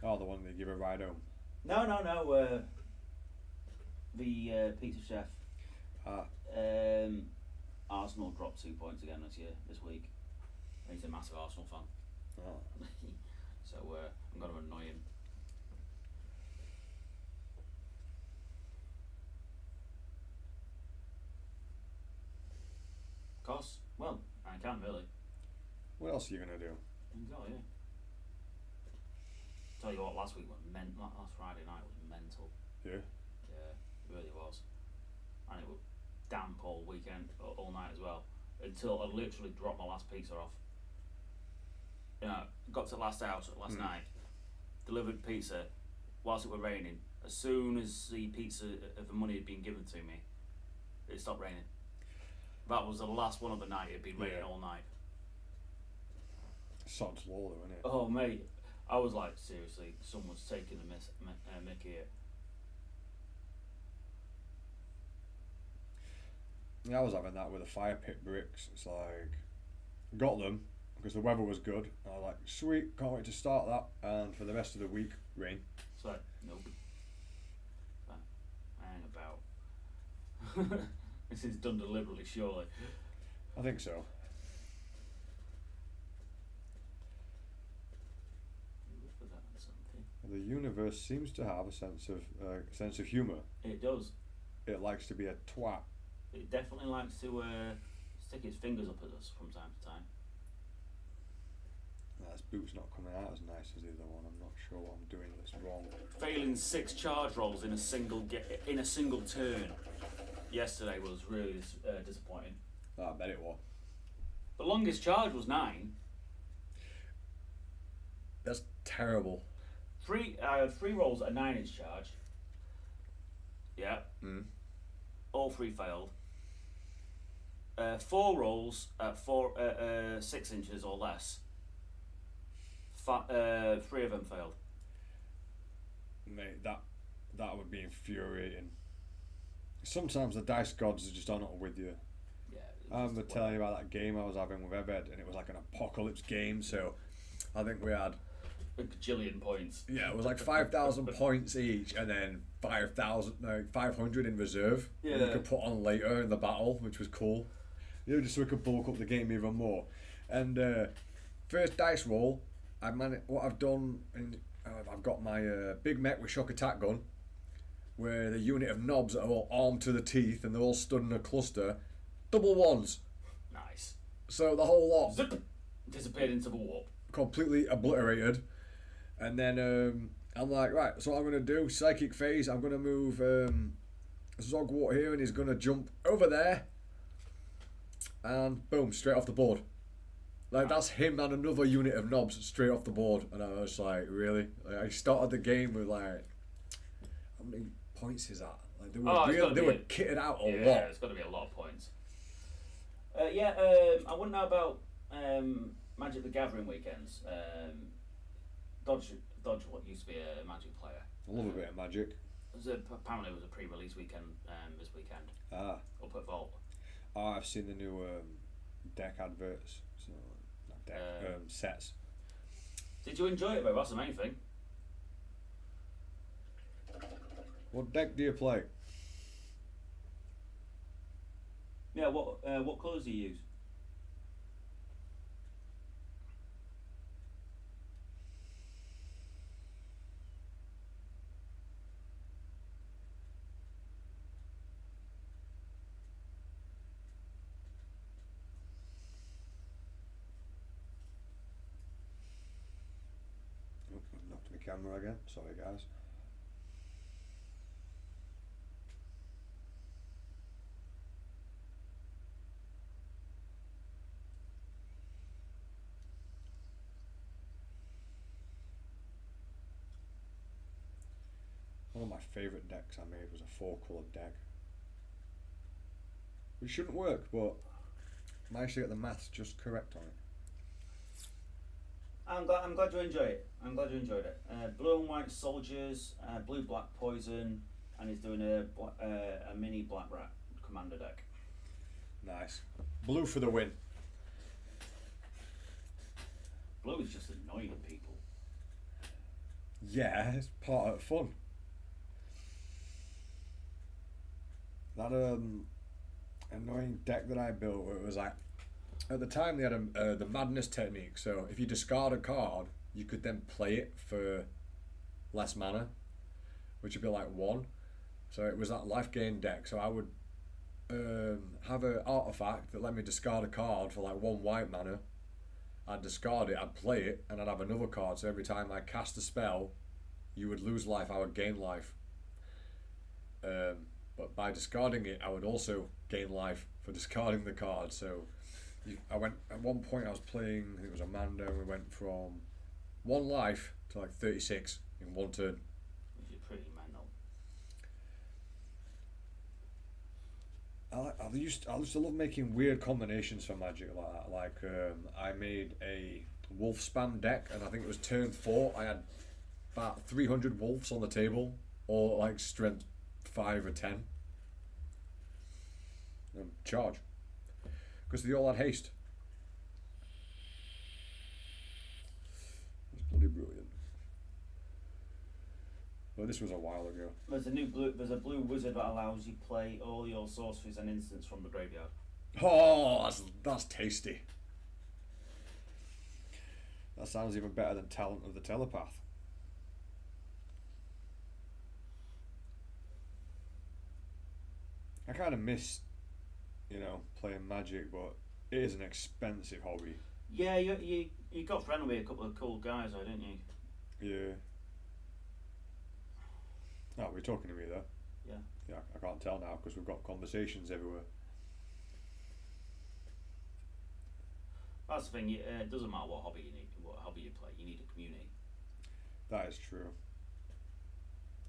Oh, the one they give a ride home. No. The pizza chef. Arsenal dropped 2 points again this week. He's a massive Arsenal fan. Oh. So I'm going to annoy him. Of course. Well, I can really. What else are you gonna do? Exactly, yeah. Tell you what, last Friday night was mental. Yeah? Yeah, it really was. And it was damp all weekend, all night as well. Until I literally dropped my last pizza off. You know, got to the last house last night, delivered pizza whilst it was raining. As soon as the pizza of the money had been given to me, it stopped raining. That was the last one of the night. It had been raining all night. Sod's law though, innit? Oh mate, I was like, seriously, someone's taking the mick here. Yeah, I was having that with the fire pit bricks. It's like, got them because the weather was good. And I was like, sweet, can't wait to start that. And for the rest of the week, rain. It's like, nope. Hang about. This is done deliberately, surely. I think so. The universe seems to have a sense of humour. It does. It likes to be a twat. It definitely likes to stick its fingers up at us from time to time. This boot's not coming out as nice as the other one. I'm not sure what I'm doing that's wrong. Failing 6 charge rolls in a single turn yesterday was really disappointing. I bet it was. The longest charge was 9. That's terrible. I had 3 rolls at a 9-inch charge. Yeah. All 3 failed. 4 rolls at 6 inches or less. 3 of them failed. Mate, that would be infuriating. Sometimes the dice gods just are not with you. Yeah. I'm gonna tell you about that game I was having with Ebed, and it was like an apocalypse game. So I think we had a gajillion points. Yeah, it was like 5,000 points each, and then 500 in reserve. Yeah. You could put on later in the battle, which was cool. You know, just so we could bulk up the game even more. And first dice roll, what I've done, I've got my Bigmek with shock attack gun, where the unit of knobs are all armed to the teeth, and they're all stood in a cluster. Double 1s. Nice. So the whole lot Zip! Disappeared into the warp. Completely obliterated. And then I'm like, right, so what I'm going to do, psychic phase, I'm going to move Zogwart here, and he's going to jump over there. And boom, straight off the board. Like, that's him and another unit of knobs straight off the board. And I was like, really? Like, I started the game with like, how many points is that? Like, they were kitted out a lot. Yeah, it's got to be a lot of points. I wouldn't know about Magic the Gathering weekends. Dodge what used to be a Magic player. I love a bit of Magic. Apparently it was a pre-release weekend this weekend. Up at Vault. I've seen the new deck adverts. So, not deck, sets. Did you enjoy it though? That's the main thing. What deck do you play? Yeah, what colours do you use? to the camera again. Sorry, guys. One of my favourite decks I made was a 4-coloured deck. Which shouldn't work, but managed to get the maths just correct on it. I'm glad you enjoyed it. I'm glad you enjoyed it. Blue and white soldiers, blue black poison, and he's doing a mini black rat commander deck. Nice. Blue for the win. Blue is just annoying people. Yeah, it's part of the fun. That annoying deck that I built, where it was like, at the time they had the madness technique. So if you discard a card, you could then play it for less mana, which would be like 1. So it was that life gain deck. So I would have an artifact that let me discard a card for like 1 white mana. I'd discard it, I'd play it, and I'd have another card. So every time I cast a spell, you would lose life, I would gain life. But by discarding it, I would also gain life for discarding the card. So I went, at one point I was playing, I think it was Amanda, and we went from 1 life to like 36 in 1 turn. Which is pretty mental. I used to love making weird combinations for Magic like that. Like I made a wolf spam deck, and I think it was turn 4. I had about 300 wolves on the table, or like strength 5 or 10. Charge, because they all had haste. It's bloody brilliant. But this was a while ago. There's a blue wizard that allows you to play all your sorceries and instants from the graveyard. Oh, that's tasty. That sounds even better than Talent of the Telepath. I kind of miss, playing Magic, but it is an expensive hobby. Yeah, you got friendly with a couple of cool guys, though, didn't you? Yeah. Oh, we're talking to me there. Yeah. Yeah, I can't tell now because we've got conversations everywhere. That's the thing. It doesn't matter what hobby you play. You need a community. That is true.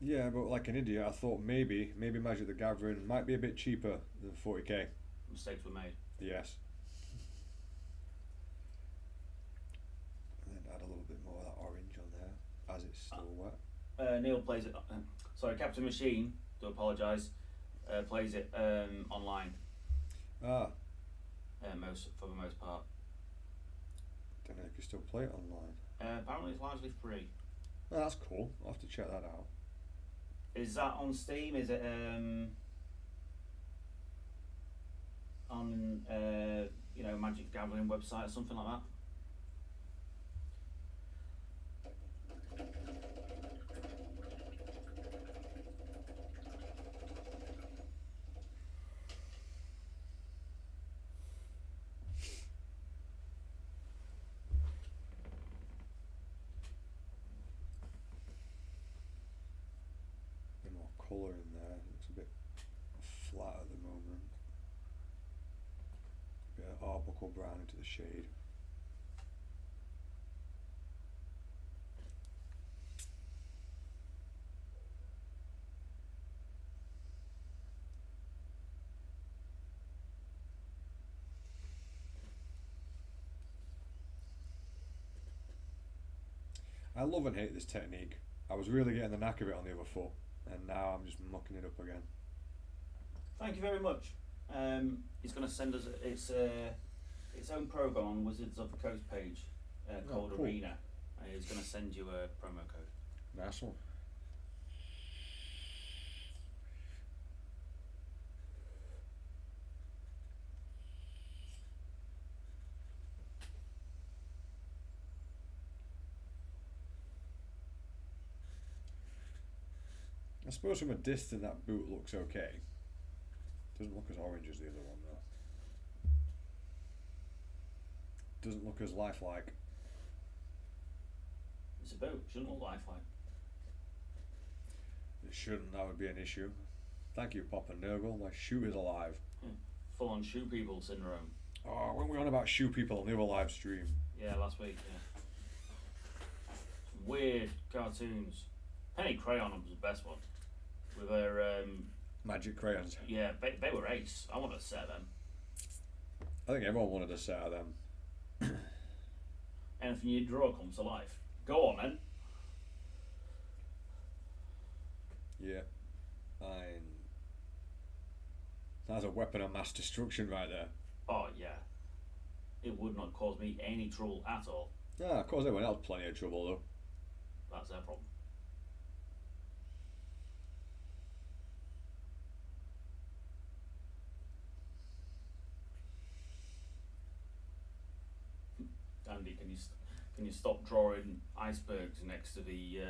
Yeah, but like an idiot, I thought maybe Magic the Gathering might be a bit cheaper than 40k. Mistakes were made. Yes. And then add a little bit more of that orange on there, as it's still wet. Neil plays it. Sorry, Captain Machine. Do apologise. Plays it online. Ah. For the most part. Don't know if you still play it online. Apparently, it's largely free. Oh, that's cool. I'll have to check that out. Is that on Steam? Is it on Magic Gathering website or something like that? Colour in there. It looks a bit flat at the moment. A bit of Arbuckle brown into the shade. I love and hate this technique. I was really getting the knack of it on the other foot, and now I'm just mucking it up again. Thank you very much. He's going to send us its own program on Wizards of the Coast page called cool. Arena. He's going to send you a promo code. Nice one. I suppose from a distance that boot looks okay. Doesn't look as orange as the other one though. Doesn't look as lifelike. It's a boat. It shouldn't look lifelike. It shouldn't. That would be an issue. Thank you, Papa Nurgle. My shoe is alive. Yeah. Full on shoe people syndrome. Oh, weren't we on about shoe people on the other live stream? Yeah, last week. Yeah. Some weird cartoons. Penny Crayon was the best one. With her Magic crayons. yeah, they were ace. I wanted to set them. I think everyone wanted a set of them. Anything you draw comes to life. Go on then. Yeah. That's a weapon of mass destruction right there. Oh yeah. It would not cause me any trouble at all. Ah, of course everyone else plenty of trouble though. That's their problem. Andy, can you stop drawing icebergs next to the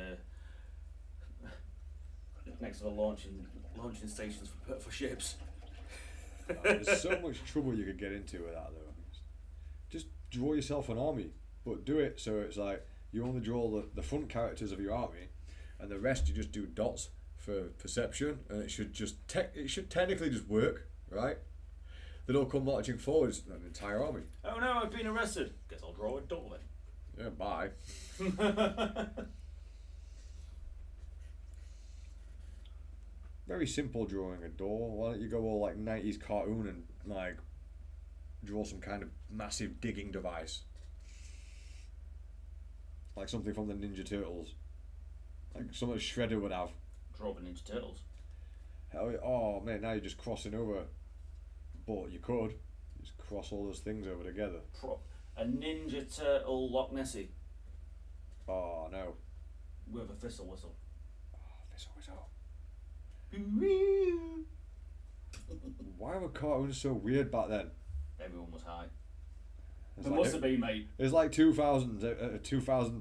launching stations for ships? There's so much trouble you could get into with that though. Just draw yourself an army, but do it so it's like you only draw the front characters of your army, and the rest you just do dots for perception, and it should technically just work, right? They'll all come marching forward, it's an entire army. Oh no, I've been arrested. Guess I'll draw a dot then. Yeah, bye. Very simple drawing a door. Why don't you go all like 90s cartoon and like draw some kind of massive digging device? Like something from the Ninja Turtles. Like something Shredder would have. Draw the Ninja Turtles. Hell yeah. Oh man, now you're just crossing over. But you could. Just cross all those things over together. A Ninja Turtle Loch Nessie. Oh no. With a thistle whistle. Oh, thistle whistle. Why were cartoons so weird back then? Everyone was high. It's There like, must have been, mate. It's like 2000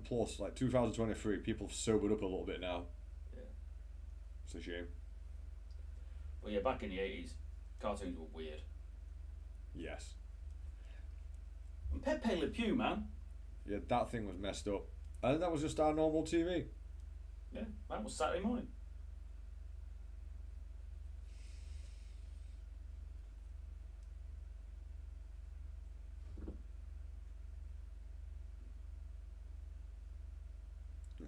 plus, like 2023. People have sobered up a little bit now. Yeah. It's a shame. But yeah, back in the 80s, cartoons were weird. Yes. And Pepe Le Pew, man. Yeah, that thing was messed up. And that was just our normal TV. Yeah, that was Saturday morning.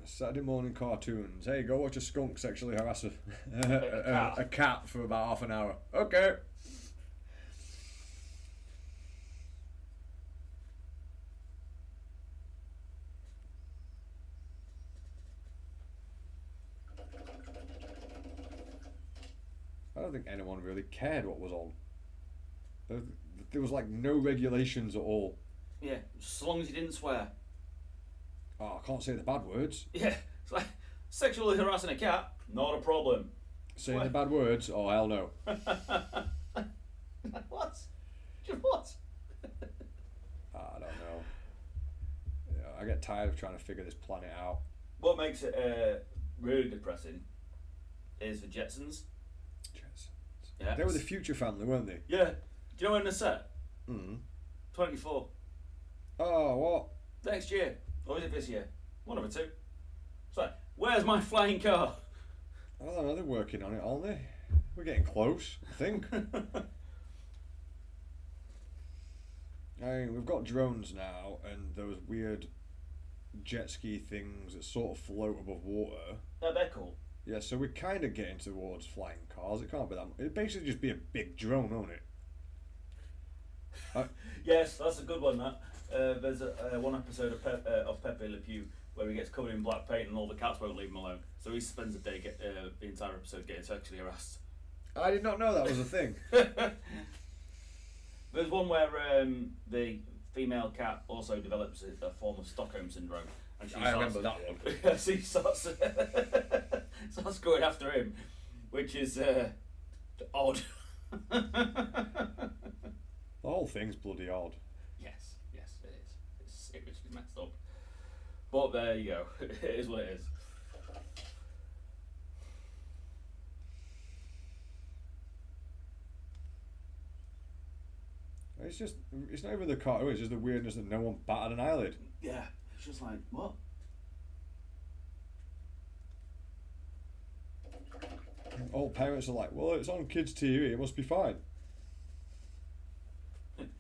Saturday morning cartoons. Hey, go watch a skunk sexually harass a cat for about half an hour. Okay. I don't think anyone really cared what was on. There was like no regulations at all. Yeah, as long as you didn't swear. Oh, I can't say the bad words. Yeah, it's like sexually harassing a cat, not a problem. Saying What? the bad words? Oh, hell no. What? What? I don't know. Yeah, I get tired of trying to figure this planet out. What makes it really depressing is the Jetsons. Yeah. They were the future family, weren't they? Yeah. Do you know when they're set? Mm. 24. Oh, what? Next year. Or is it this year? One of the two. It's like, where's my flying car? I don't know, they're working on it, aren't they? We're getting close, I think. I mean, we've got drones now, and those weird jet ski things that sort of float above water. No, they're cool. Yeah, so we're kind of getting towards flying cars. It can't be that. It'd basically just be a big drone, won't it? Yes, that's a good one. That there's one episode of Pepe Le Pew where he gets covered in black paint and all the cats won't leave him alone. So he spends the day the entire episode getting sexually harassed. I did not know that was a thing. There's one where the female cat also develops a form of Stockholm syndrome, and she I remember that one. she starts going after him, which is odd. The whole thing's bloody odd. Yes, it is. It's seriously messed up. But there you go. It is what it is. It's not even the cartoon, it's just the weirdness that no one batted an eyelid. Yeah, it's just like, what? all parents are like, well, it's on kids' TV, it must be fine.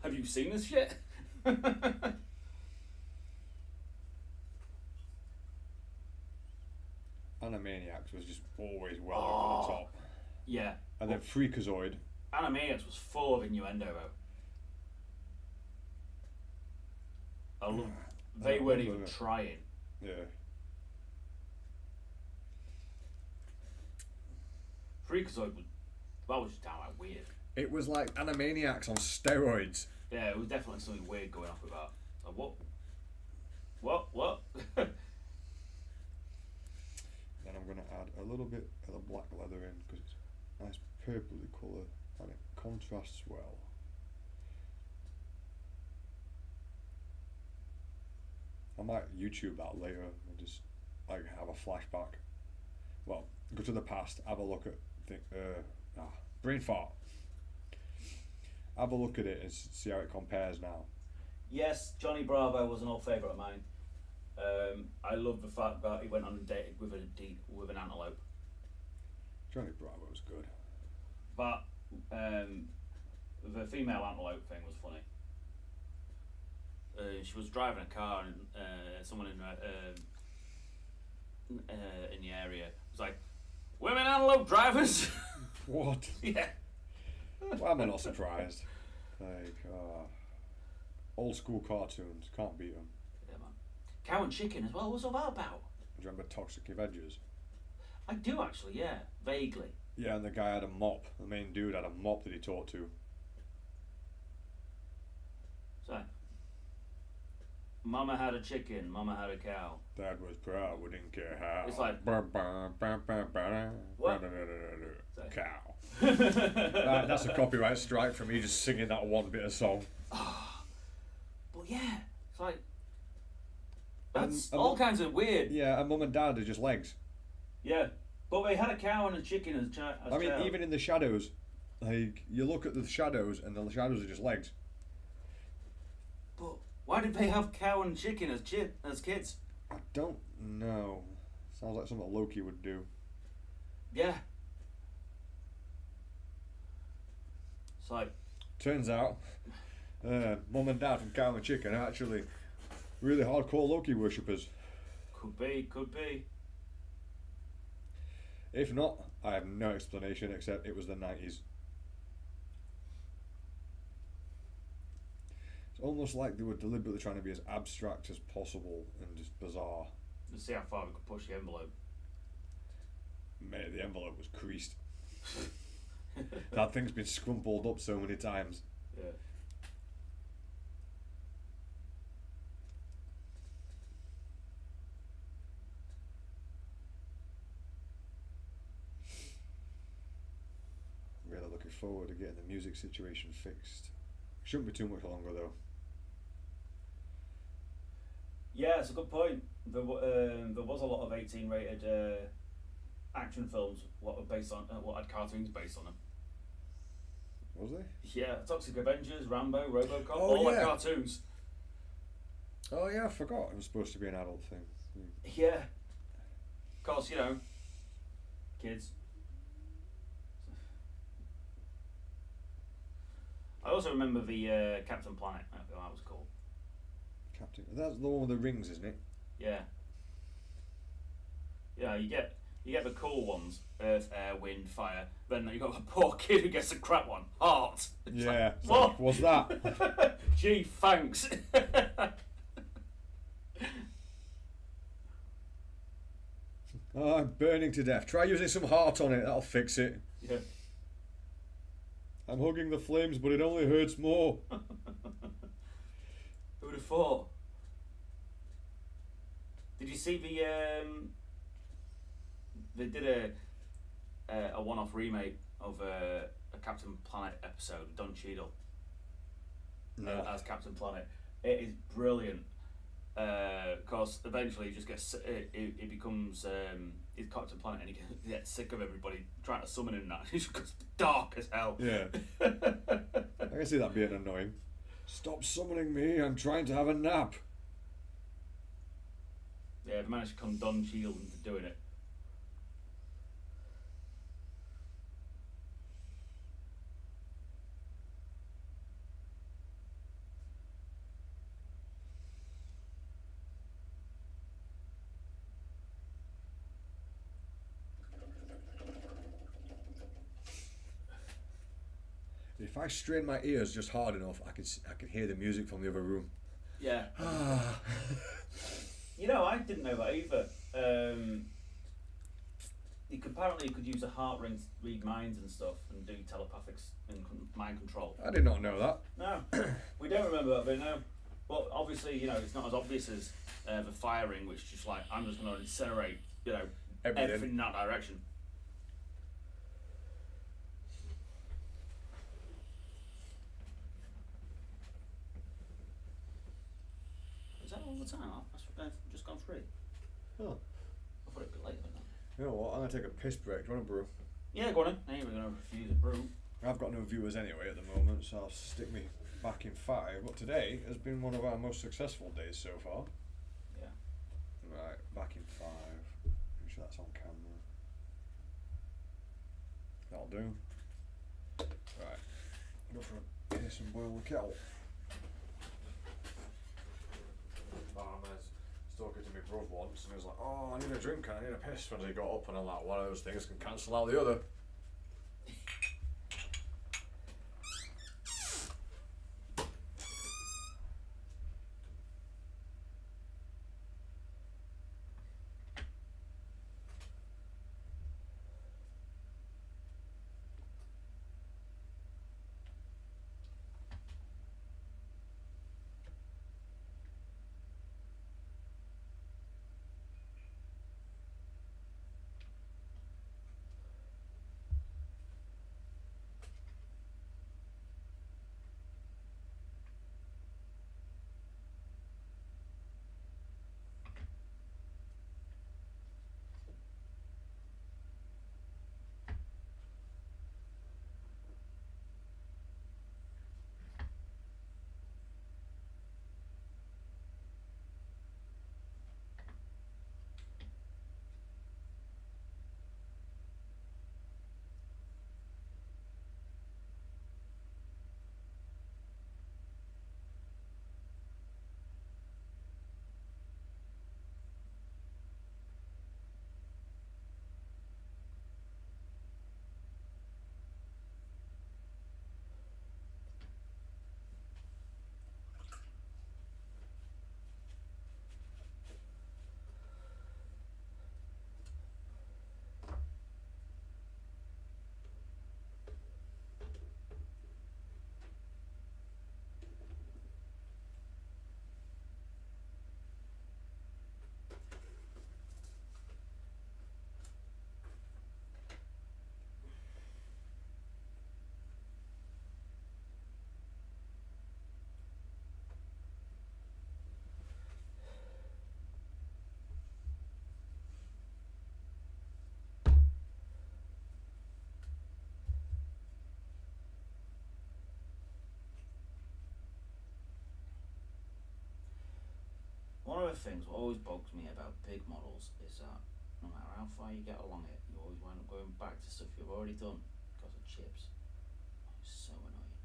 Have you seen this shit? Animaniacs was just always well over the top. Yeah. And then Freakazoid. Animaniacs was full of innuendo, though. I love. They weren't even trying. Yeah. Freakazoid was just downright weird. It was like Animaniacs on steroids. Yeah, it was definitely something weird going off with that. Like, what? What? Then I'm going to add a little bit of the black leather in because it's a nice purpley colour and it contrasts well. I might YouTube that later and just like have a flashback. Well, go to the past, have a look at brain fart. Have a look at it and see how it compares now. Yes, Johnny Bravo was an old favourite of mine. I love the fact that he went on a date with an antelope. Johnny Bravo was good. But the female antelope thing was funny. She was driving a car and someone in the area was like, "Women antelope drivers." What? Yeah. Why am I not surprised? Like, old school cartoons, can't beat them. Yeah, man. Cow and Chicken as well. What's all that about? Do you remember Toxic Avengers? I do actually, yeah, vaguely. Yeah, and the guy had a mop. The main dude had a mop that he talked to. So, Mama had a chicken, Mama had a cow. Dad was proud, we didn't care how. It's like, what? Cow. Right, that's a copyright strike for me just singing that one bit of song. But yeah, it's like, that's all kinds of weird. Yeah, and Mum and Dad are just legs. Yeah, but they had a cow and a chicken as child. I mean, even in the shadows, like, you look at the shadows and the shadows are just legs. But why did they have cow and chicken as kids? I don't know. Sounds like something Loki would do. Yeah. It's like... Turns out, Mum and Dad from Cow and Chicken are actually really hardcore Loki worshippers. Could be. If not, I have no explanation except it was the 90s. It's almost like they were deliberately trying to be as abstract as possible and just bizarre. Let's see how far we could push the envelope. Mate, the envelope was creased. That thing's been scrumpled up so many times. Yeah. Really looking forward to getting the music situation fixed. Shouldn't be too much longer though. Yeah, it's a good point. There was a lot of 18 rated action films what were based on what had cartoons based on them. Was there? Yeah, Toxic Avengers, Rambo, RoboCop, Oh, all yeah. like cartoons. Oh yeah, I forgot it was supposed to be an adult thing. Yeah. Of course, you know, kids. I also remember the Captain Planet. That was cool. Captain, that's the one with the rings, isn't it? Yeah. Yeah, you get the cool ones: Earth, Air, Wind, Fire. Then you got a poor kid who gets the crap one: Heart. It's Yeah. like, what? What's that? Gee, thanks. Oh, I'm burning to death. Try using some heart on it. That'll fix it. Yeah. I'm hugging the flames, but it only hurts more. Who would have thought? Did you see the they did a one-off remake of a Captain Planet episode, Don Cheadle as Captain Planet. It is brilliant. Because eventually he just gets he becomes he's Captain Planet and he gets sick of everybody trying to summon him. That he just goes dark as hell. Yeah. I can see that being annoying. Stop summoning me, I'm trying to have a nap. Yeah, they managed to con Don Cheadle into doing it. if I strain my ears just hard enough, I can hear the music from the other room. Yeah. You know, I didn't know that either. Apparently you could use a heart ring to read minds and stuff and do telepathics and mind control. I did not know that. No, we don't remember that bit now. But obviously, you know, it's not as obvious as the firing, which just like, I'm just going to incinerate, you know, everything in that direction. Is that all the time? I've just gone free. Oh. I thought it'd be later than that. You know what? I'm gonna take a piss break. Do you want a brew? Yeah, go on then. Hey, we're going to refuse a brew. I've got no viewers anyway at the moment, so I'll stick me back in 5. But today has been one of our most successful days so far. Yeah. Right, back in 5. Make sure that's on camera. That'll do. Right, go for a piss and boil the kettle. I was talking to my brother once, and he was like, "Oh, I need a drink and I need a piss." When he got up, and I'm like, one of those things can cancel out the other. One of the things what always bugs me about big models is that no matter how far you get along it, you always wind up going back to stuff you've already done because of chips. It's so annoying.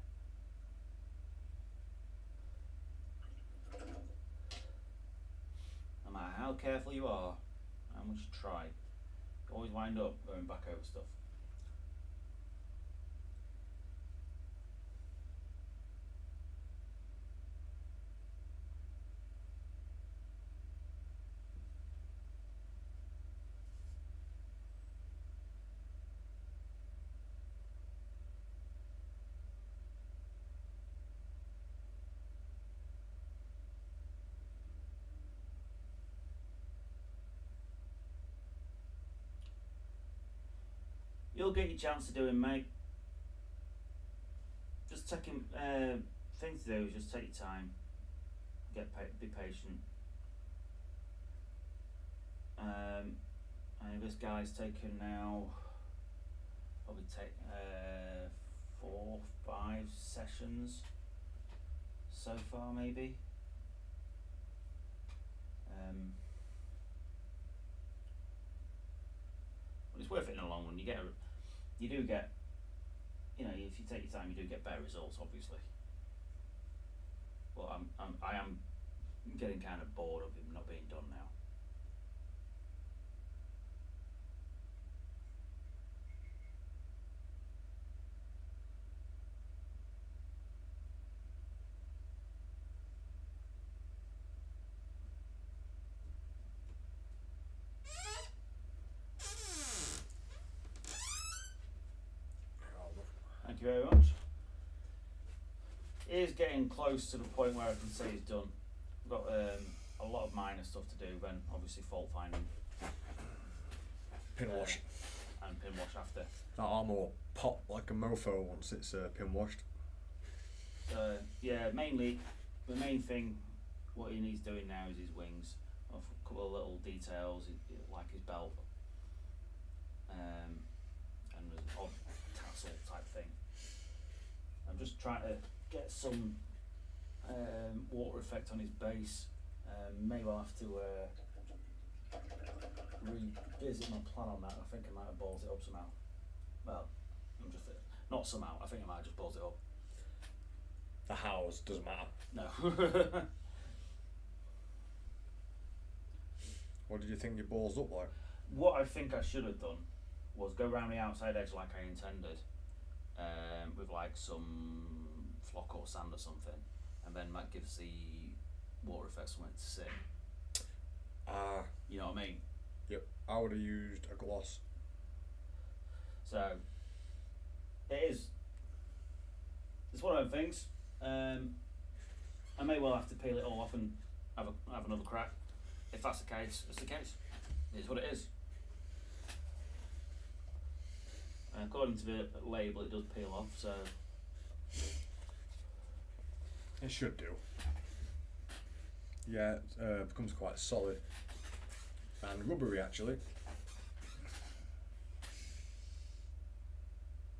No matter how careful you are, how much you try, you always wind up going back over stuff. You'll get your chance to do him, mate. Just take him. Thing to do is just take your time. Be patient. And this guy's taken now. Probably take 4, 5 sessions so far, maybe. But it's worth it in the long run. You do get, you know, if you take your time, you do get better results, obviously. But I am getting kind of bored of him not being done now. Thank you very much. It is getting close to the point where I can say it's done. I've got a lot of minor stuff to do, then obviously fault finding. Pin wash. And pin wash after. That armour will pop like a mofo once it's pin washed. Yeah, mainly, the main thing, what he needs doing now is his wings. A couple of little details, like his belt. And an odd tassel type thing. I'm just trying to get some water effect on his base. May well have to revisit my plan on that. I think I might have ballsed it up somehow. Well, I'm just not somehow. I think I might have just ballsed it up. The hows doesn't matter. No. What did you think your balls looked like? What I think I should have done was go around the outside edge like I intended, with like some flock or sand or something, and then that gives the water effect somewhere to sit. You know what I mean? Yep. I would have used a gloss. So it's one of them things. I may well have to peel it all off and have another crack. If that's the case, it's the case. It's what it is. According to the label, it does peel off, so it should do. Yeah, it becomes quite solid and rubbery actually.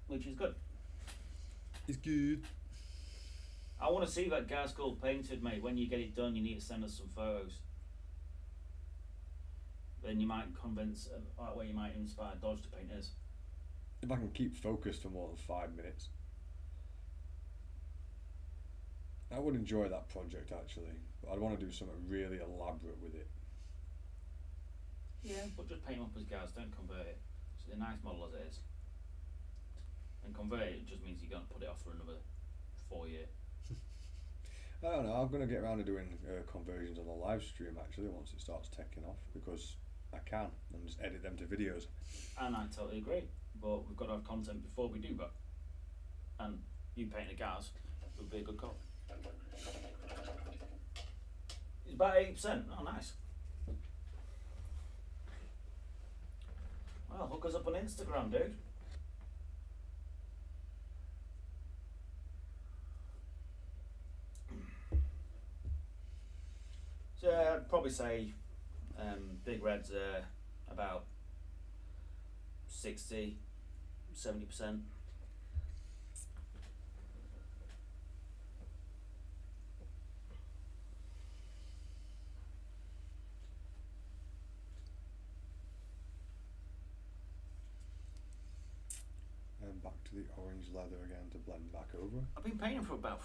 Which is good. It's good. I want to see that gas gold painted, mate. When you get it done, you need to send us some photos. Then you might convince, that way you might inspire Dodge to paint his. If I can keep focused for more than 5 minutes. I would enjoy that project actually, but I'd want to do something really elaborate with it. Yeah, but just paint him up as gas, don't convert it. It's a nice model as it is. And convert it just means you're going to put it off for another 4 years. I don't know, I'm going to get around to doing conversions on the live stream actually once it starts taking off, because I can, and just edit them to videos. And I totally agree, but we've got to have content before we do that. And you painting a gas would be a good call. It's about 8%, oh nice. Well, hook us up on Instagram, dude. So I'd probably say Big Red's about 60-70%. And back to the orange leather again to blend back over. I've been painting for about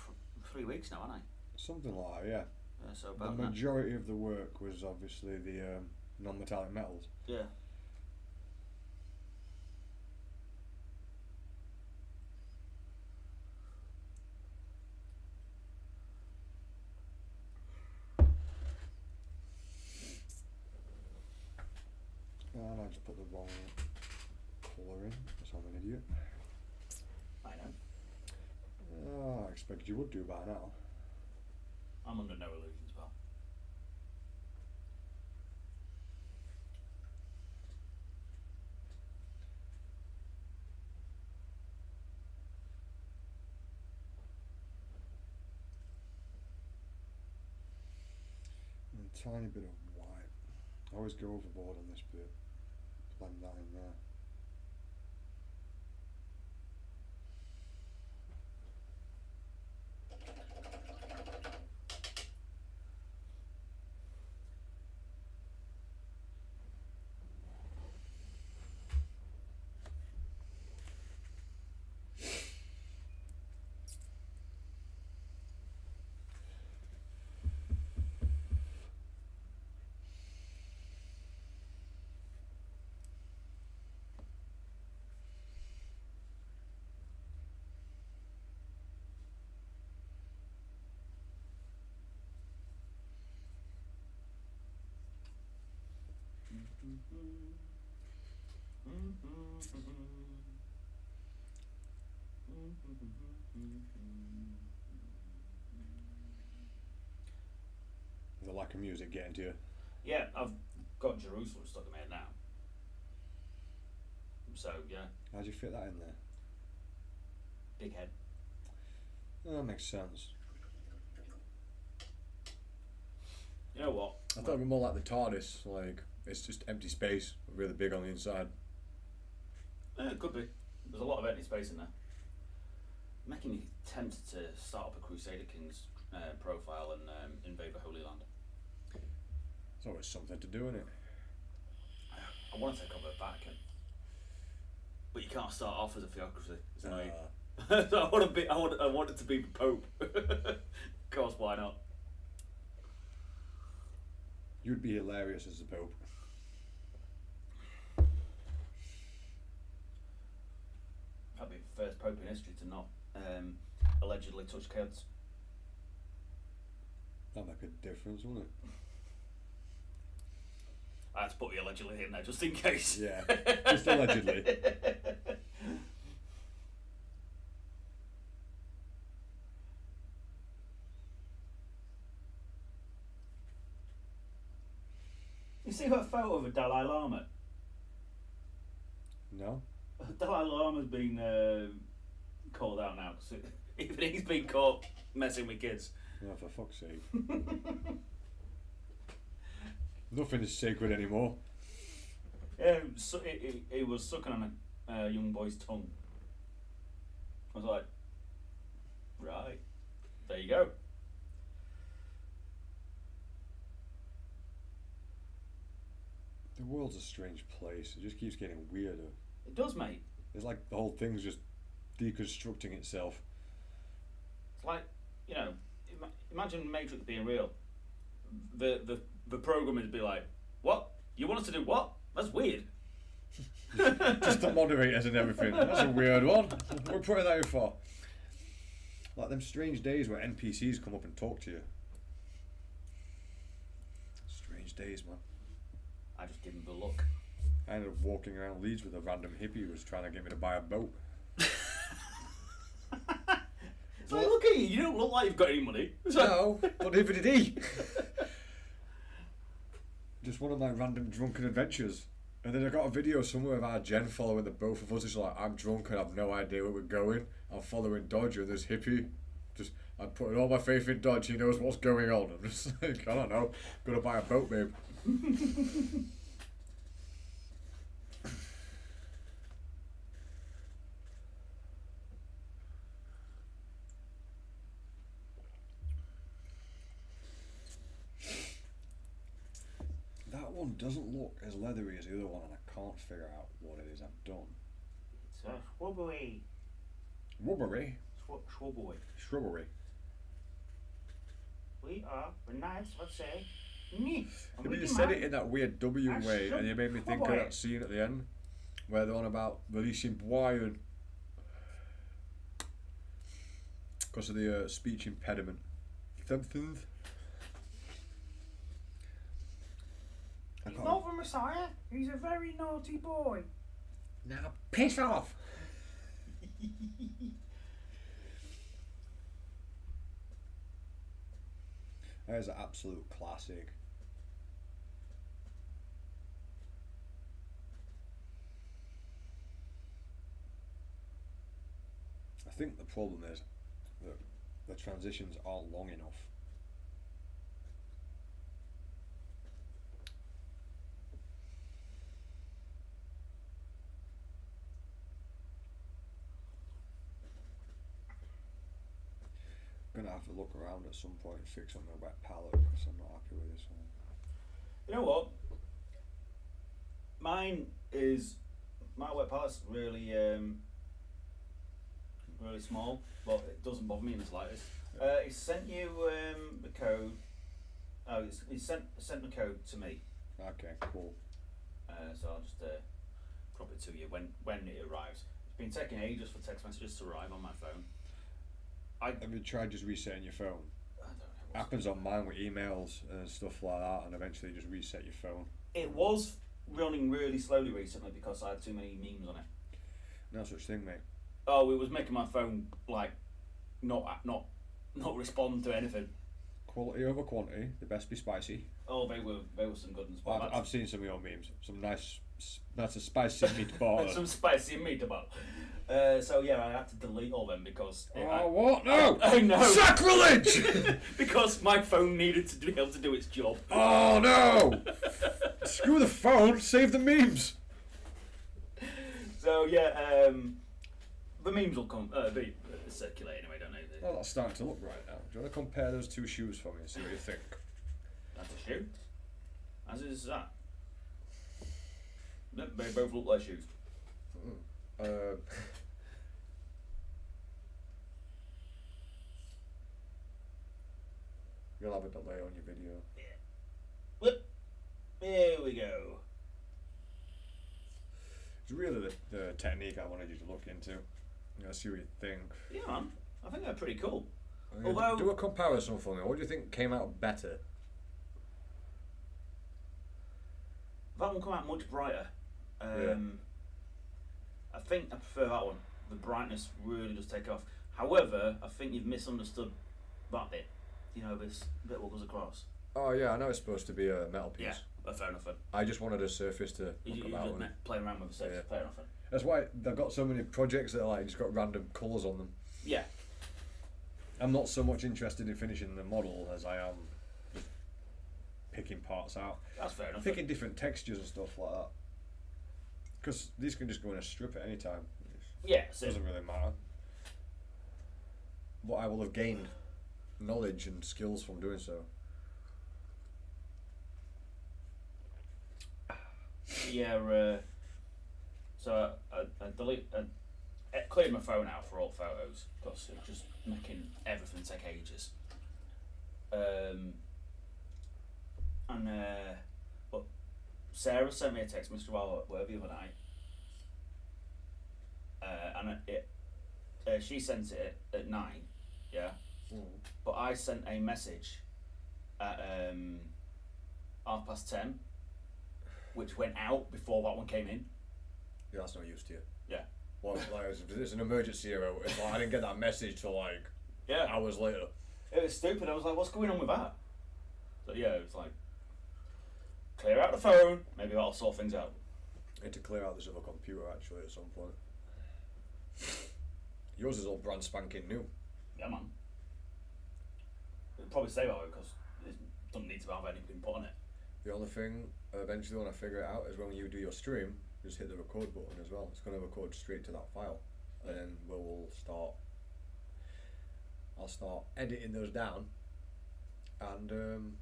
3 weeks now, haven't I? Something like that, yeah. So The about majority of the work was obviously the non-metallic metals. that. Yeah. And I just put the wrong colour in, because I'm an idiot. I know. Oh, I expected you would do by now. I'm under no illusions, pal. And a tiny bit of white. I always go overboard on this bit. Blend that in there. The lack of music getting to you. Yeah, I've got Jerusalem stuck in my head now. So yeah, How'd you fit that in there? big head. Oh, that makes sense. You know what? I thought it'd be more like the TARDIS, like it's just empty space, really big on the inside. It could be. There's a lot of empty space in there. Making me tempted to start up a Crusader Kings profile and invade the Holy Land. It's always something to do, innit? I want to take over the Vatican, but you can't start off as a theocracy. So so I want to be. I want it to be the Pope. Of course, why not? You'd be hilarious as the Pope. I'd be the first Pope in history to not allegedly touch kids. That'd make a difference, wouldn't it? I had to put the allegedly in there just in case. Yeah, just allegedly. You see that photo of a Dalai Lama? No? Dalai Lama's been called out now because even he's been caught messing with kids. Oh, for fuck's sake. Nothing is sacred anymore. Yeah, so he was sucking on a young boy's tongue. I was like, right, there you go. The world's a strange place. It just keeps getting weirder. It does, mate. It's like the whole thing's just deconstructing itself. It's like, you know, imagine Matrix being real. The program would be like, what? You want us to do what? That's weird. Just the moderators and everything. That's a weird one. What are we putting that in for? Like them strange days where NPCs come up and talk to you. Strange days, man. I just give him the look. I ended up walking around Leeds with a random hippie who was trying to get me to buy a boat. It's like, look at you, you don't look like you've got any money. No, but neither did he. Just one of my random drunken adventures. And then I got a video somewhere of our Jen following the both of us. It's like, I'm drunk and I've no idea where we're going. I'm following Dodge and this hippie. Just, I'm putting all my faith in Dodge. He knows what's going on. I'm just like, I don't know. Gotta buy a boat, babe. That one doesn't look as leathery as the other one, and I can't figure out what it is I've done. It's a shrubbery. Rubbery? Shrubbery. Shrubbery. We are the nice, let's say, Yeah, but you said it in that weird W way, and you made me think of that scene at the end where they're on about releasing Brian because of the speech impediment. Something. He's not the Messiah. He's a very naughty boy. Now piss off. That is an absolute classic. I think the problem is that the transitions aren't long enough. I'm gonna have to look around at some point and fix on my wet palette because I'm not happy with this one. You know what? My wet palette's really really small, but it doesn't bother me in the slightest. He sent you the code. Oh, he sent the code to me. Okay, cool. So I'll just drop it to you when it arrives. It's been taking ages for text messages to arrive on my phone. Have you tried just resetting your phone? I don't know. Happens on mine with emails and stuff like that, and eventually you just reset your phone. It was running really slowly recently because I had too many memes on it. No such thing, mate. Oh, it was making my phone like not respond to anything. Quality over quantity. The best be spicy. Oh, they were some good ones. I've seen some of your memes. Some nice spicy meatball. Some spicy meatball. So yeah, I had to delete all them because. What? No! I know. Sacrilege! Because my phone needed to be able to do its job. Oh no! Screw the phone. Save the memes. So yeah, the memes will come. They circulate anyway, don't they? Well, that's starting to look right now. Do you want to compare those two shoes for me and see what you think? That's a shoe. As is that. They both look like shoes. You'll have a delay on your video. Yeah. Whoop. There we go. It's really the technique I wanted you to look into. See what you think. Yeah, man. I think they're pretty cool. Although, do a comparison for me. What do you think came out better? That one come out much brighter. Yeah. I think I prefer that one. The brightness really does take off. However, I think you've misunderstood that bit. You know, this bit what goes across. Oh yeah, I know it's supposed to be a metal piece. Yeah, fair enough then. I just wanted a surface to You look just about. playing around with the surface. Yeah. Fair enough then. That's why they've got so many projects that are like just got random colours on them. Yeah. I'm not so much interested in finishing the model as I am just picking parts out. That's fair enough. Picking different textures and stuff like that. Because these can just go in a strip at any time. Yeah, It doesn't really matter. But I will have gained knowledge and skills from doing so. Yeah, so I cleared my phone out for all photos because it was just making everything take ages. But Sarah sent me a text message while the other night, and she sent it at 9, yeah. But I sent a message at 10:30, which went out before that one came in. Yeah, that's no use to you. Yeah. Well, like, it's an emergency error. It's like I didn't get that message till like hours later. It was stupid. I was like, what's going on with that? So yeah, it was like, clear out the phone. Maybe that'll sort things out. I need to clear out this other computer actually at some point. Yours is all brand spanking new. Yeah, man. It'll probably stay that way because it doesn't need to have anything put on it. The only thing, eventually when I figure it out, is when you do your stream, just hit the record button as well. It's going to record straight to that file. And then I'll start editing those down and then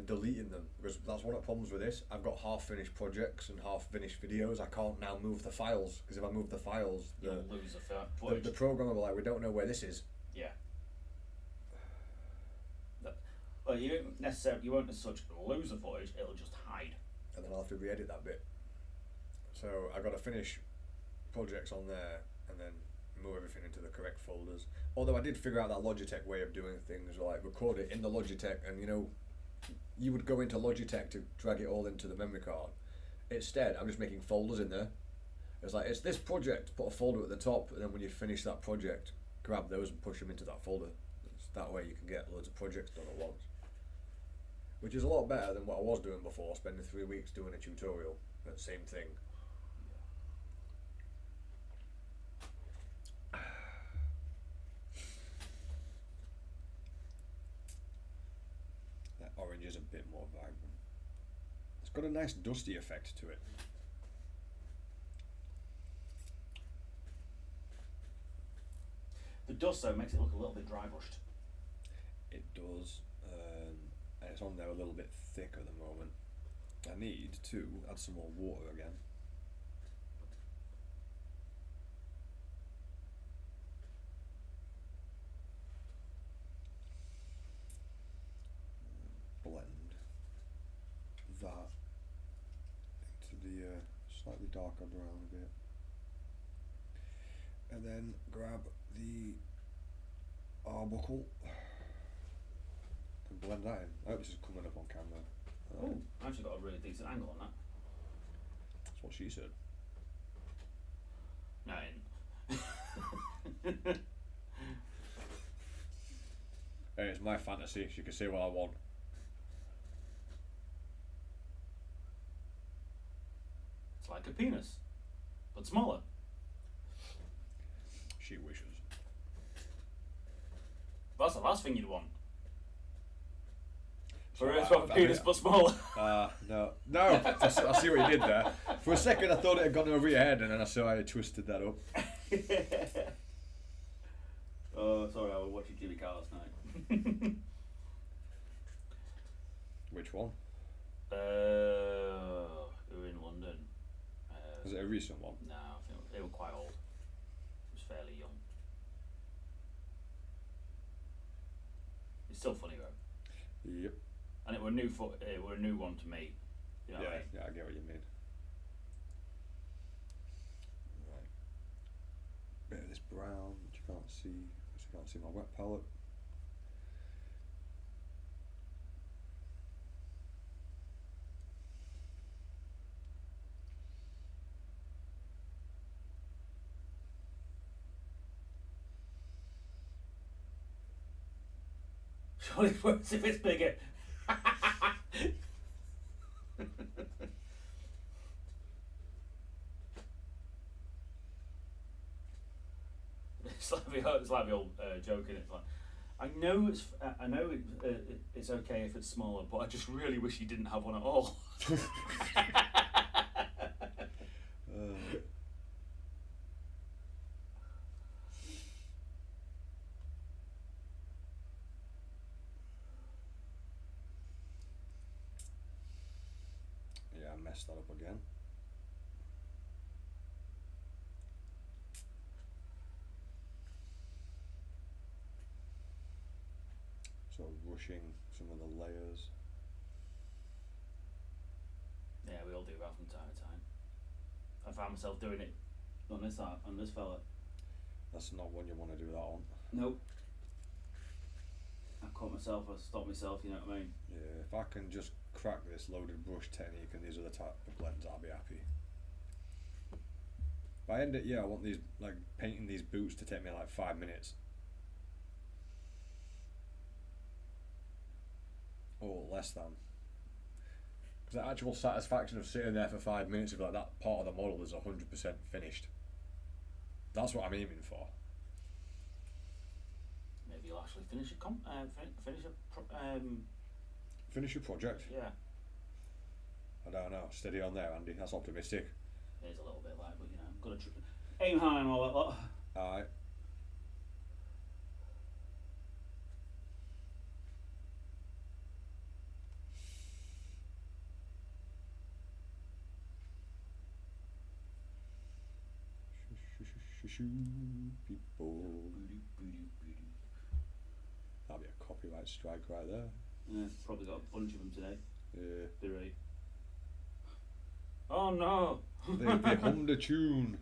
deleting them, because that's one of the problems with this. I've got half finished projects and half finished videos. I can't now move the files, because if I move the files, you'll lose the footage. The program will be like, we don't know where this is. Yeah. Well, you won't as such lose the footage, it'll just hide. And then I'll have to re-edit that bit. So I've got to finish projects on there and then move everything into the correct folders. Although I did figure out that Logitech way of doing things, like record it in the Logitech, and you would go into Logitech to drag it all into the memory card. Instead, I'm just making folders in there. It's like, it's this project, put a folder at the top, and then when you finish that project, grab those and push them into that folder. That way you can get loads of projects done at once. Which is a lot better than what I was doing before, spending 3 weeks doing a tutorial. That same thing. That orange is a bit more vibrant. It's got a nice dusty effect to it. The dust though makes it look a little bit dry brushed. It does, and it's on there a little bit thick at the moment. I need to add some more water again. Blend that into the slightly darker brown a bit. And then grab the arbuckle and blend that in. I hope this is coming up on camera. Oh, I actually got a really decent angle on that. That's what she said. No, Hey, it's my fantasy. She can say what I want. It's like a penis, but smaller. She wishes. That's the last thing you'd want. So For her to have a penis but smaller. No. I see what you did there. For a second, I thought it had gone over your head, and then I saw how you twisted that up. Oh, sorry, I was watching Jimmy Carr last night. Which one? We were in London. Was it a recent one? No, I think they were quite old. It was fairly young. It's still funny though. Yep. And it were a new one to me. You know what I mean? Yeah, I get what you mean. Right. Bit of this brown, which you can't see. Because you can't see my wet palette. Surely it works if it's bigger. It's like the old joking. It's like, I know it's okay if it's smaller, but I just really wish you didn't have one at all. Yeah, I messed that up again. So rushing some of the layers. Yeah, we all do that from time to time. I found myself doing it on this fella. That's not one you want to do that on. Nope. I caught myself, I stopped myself, you know what I mean? Yeah, if I can just crack this loaded brush technique and these other type of blends, I'll be happy. By end it, I want these, like, painting these boots to take me like 5 minutes. Or less than. Because the actual satisfaction of sitting there for 5 minutes of like that part of the model is 100% finished. That's what I'm aiming for. Maybe you'll actually finish Finish your project? Yeah. I don't know. Steady on there, Andy. That's optimistic. It is a little bit like, but you know, I'm gonna aim high and all that lot. Alright. People. That'd be a copyright strike right there. Yeah, probably got a bunch of them today. Yeah. Be right. Oh no! They hummed a tune.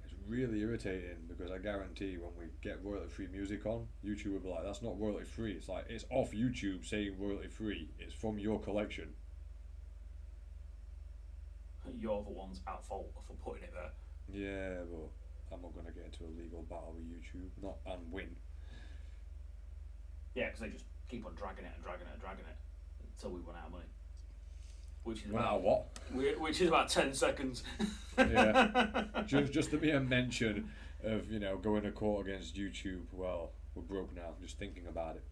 It's really irritating because I guarantee when we get royalty free music on, YouTube will be like, that's not royalty free. It's like, it's off YouTube saying royalty free. It's from your collection. You're the ones at fault for putting it there. Yeah, but I'm not going to get into a legal battle with YouTube and win. Yeah, because they just keep on dragging it until we run out of money. Which is Run out of what? Which is about 10 seconds. Yeah. just to be a mention of, going to court against YouTube. Well, we're broke now, just thinking about it.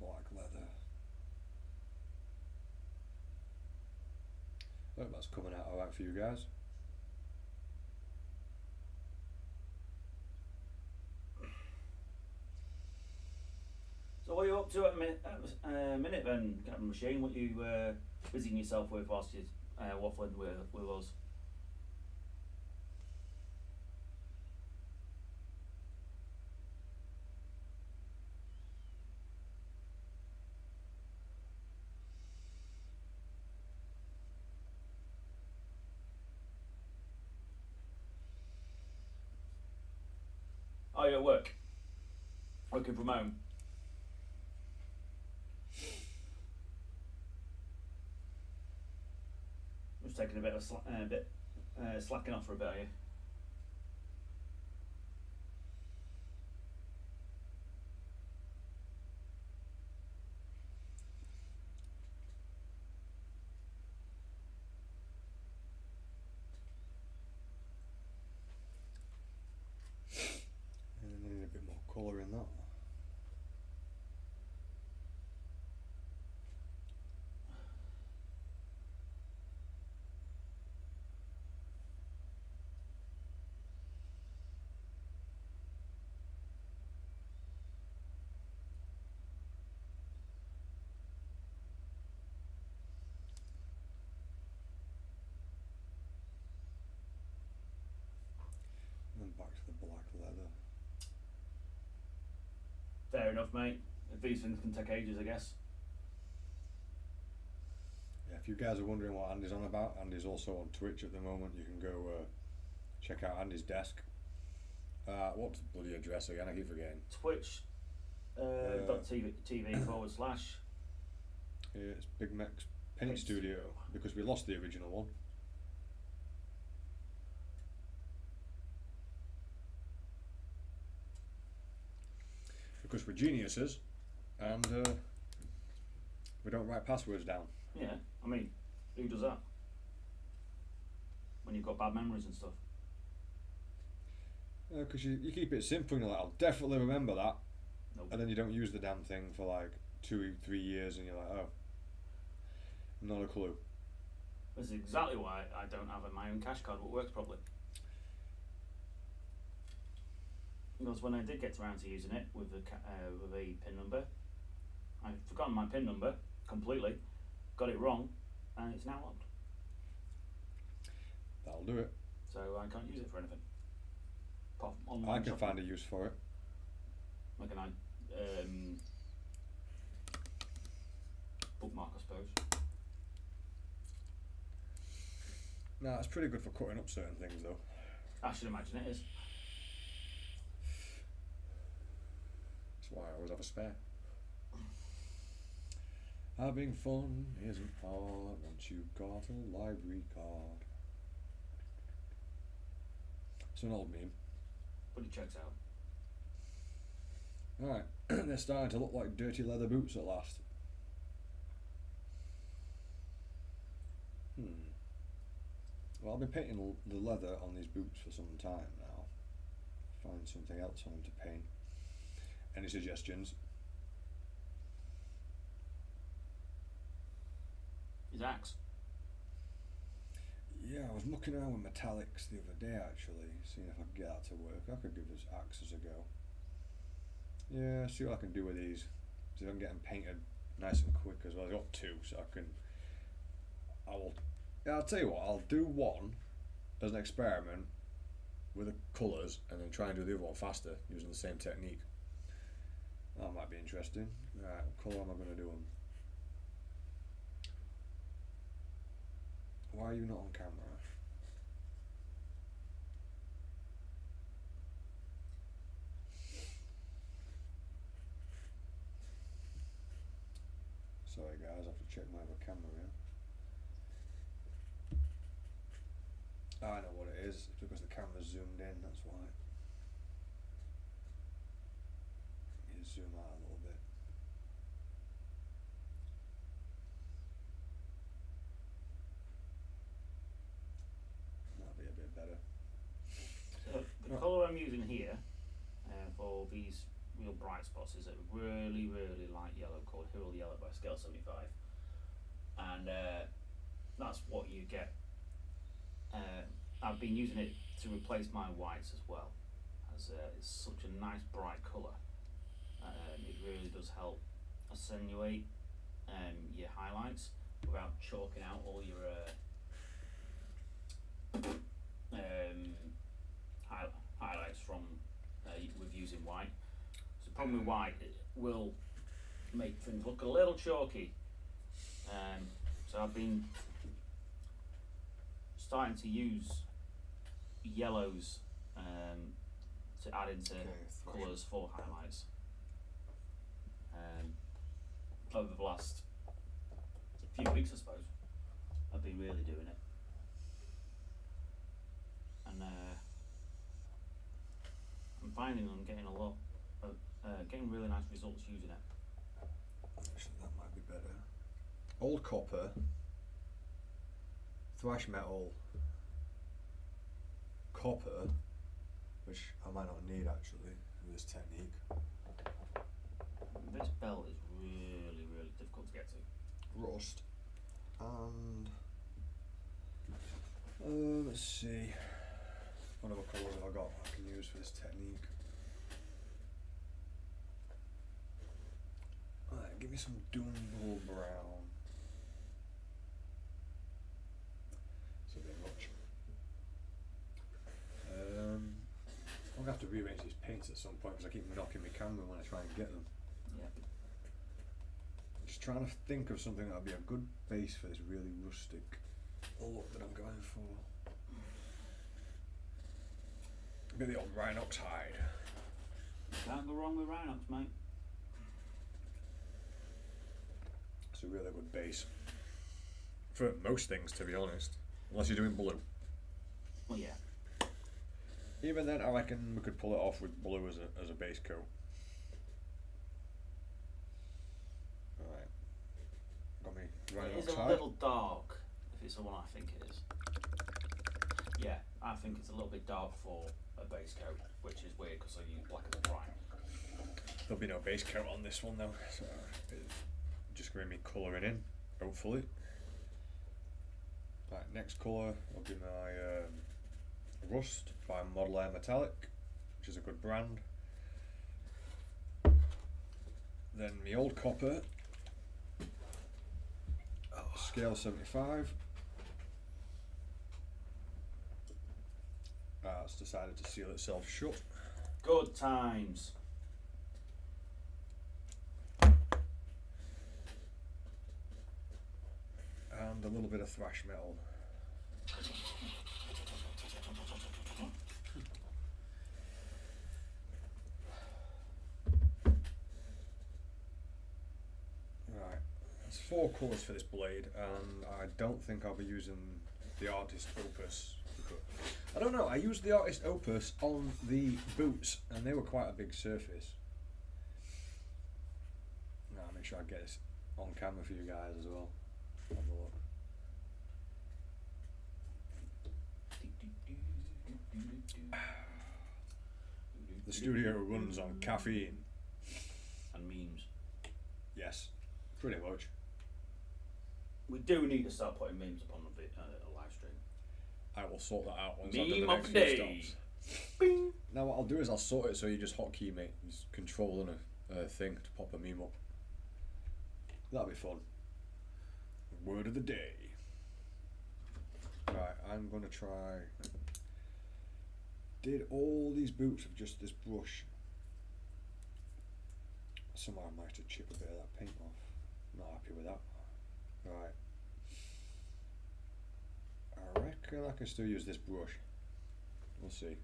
Black leather. Hope that's coming out alright for you guys. So what are you up to at a minute then, Captain Machine? What are you busying yourself with whilst you're waffling with us? Oh, you're at work? Working from home. Just taking a bit of slacking off for a bit, are you? And I need a bit more colour in that. And back to the black leather. Fair enough, mate. If these things can take ages, I guess. Yeah, if you guys are wondering what Andy's on about, Andy's also on Twitch at the moment. You can go check out Andy's desk. What's the bloody address again? I keep forgetting. Twitch. .tv / It's Bigmeks Paint Studio, because we lost the original one. Because we're geniuses, and we don't write passwords down. Yeah, I mean, who does that? When you've got bad memories and stuff. Because you keep it simple, and you're like, I'll definitely remember that. Nope. And then you don't use the damn thing for like 2-3 years, and you're like, oh, not a clue. This is exactly why I don't have my own cash card that works properly. Because when I did get around to using it with a PIN number, I'd forgotten my PIN number completely, got it wrong, and it's now locked. That'll do it. So I can't use it for anything. Apart from I online can shopping. find a use for it. Like an bookmark, I suppose. Nah, it's pretty good for cutting up certain things though. I should imagine it is. That's why I always have a spare. Having fun isn't hard once you've got a library card. It's an old meme. But it checks out. Alright, they're starting to look like dirty leather boots at last. Well, I've been painting the leather on these boots for some time now. Find something else on them to paint. Any suggestions? His axe. Yeah, I was mucking around with metallics the other day actually, seeing if I could get that to work. I could give this axes a go. Yeah, see what I can do with these. See if I can get them painted nice and quick as well. I've got two, so I'll tell you what, I'll do one as an experiment with the colours and then try and do the other one faster using the same technique. That might be interesting. Right, what colour am I going to do them? Why are you not on camera? Sorry guys, I have to check my other camera here. I know what it is, it's because the camera's zoomed in, that's why. You zoom out a little bit. That'll be a bit better. So the colour I'm using here for these real bright spots is a really, really light yellow called Hyrule Yellow by Scale 75. And that's what you get. I've been using it to replace my whites as well, as it's such a nice bright colour. It really does help attenuate your highlights without chalking out all your highlights from with using white. So the problem with white, it will make things look a little chalky. So I've been starting to use yellows to add into colours for highlights. over the last few weeks, I suppose. I've been really doing it, and I'm finding I'm getting a lot of getting really nice results using it. Actually, that might be better. Old copper, thrash metal, copper, which I might not need actually with this technique. This belt is really, really difficult to get to. Rust, and let's see, what other colours have I got I can use for this technique? Alright, give me some Dunbull brown. It's a bit much. I'm gonna have to rearrange these paints at some point because I keep knocking my camera when I try and get them. Yeah. Just trying to think of something that would be a good base for this really rustic look that I'm going for. Maybe the old Rhinox hide. Can't go wrong with Rhinox, mate. It's a really good base. For most things, to be honest. Unless you're doing blue. Well, yeah. Even then, I reckon we could pull it off with blue as a base coat. Alright. Got me It Rhinox is a hide. little dark, if it's the one I think it is. Yeah, I think it's a little bit dark for a base coat, which is weird because I use black as a prime. There'll be no base coat on this one though, so it's just going to be me colouring in, hopefully. Right, next colour will be my Rust by Model Air Metallic, which is a good brand. Then my old copper, scale 75. It's decided to seal itself shut. Good times. And a little bit of thrash metal. Right, there's 4 colours for this blade, and I don't think I'll be using the Artist Opus. I don't know, I used the Artist Opus on the boots, and they were quite a big surface. Now, make sure I get this on camera for you guys as well. Have a look. The studio runs on caffeine. And memes. Yes, pretty much. We do need to start putting memes up on the live stream. I will sort that out once I've done the Meme next of the few day. stops. Bing. Now what I'll do is I'll sort it so you just hotkey me, just controlling a thing to pop a meme up. That'll be fun. Word of the day. Right, I'm gonna try. Did all these boots with just this brush? Somehow I managed to chip a bit of that paint off. Not happy with that. Right. I reckon I can still use this brush. We'll see.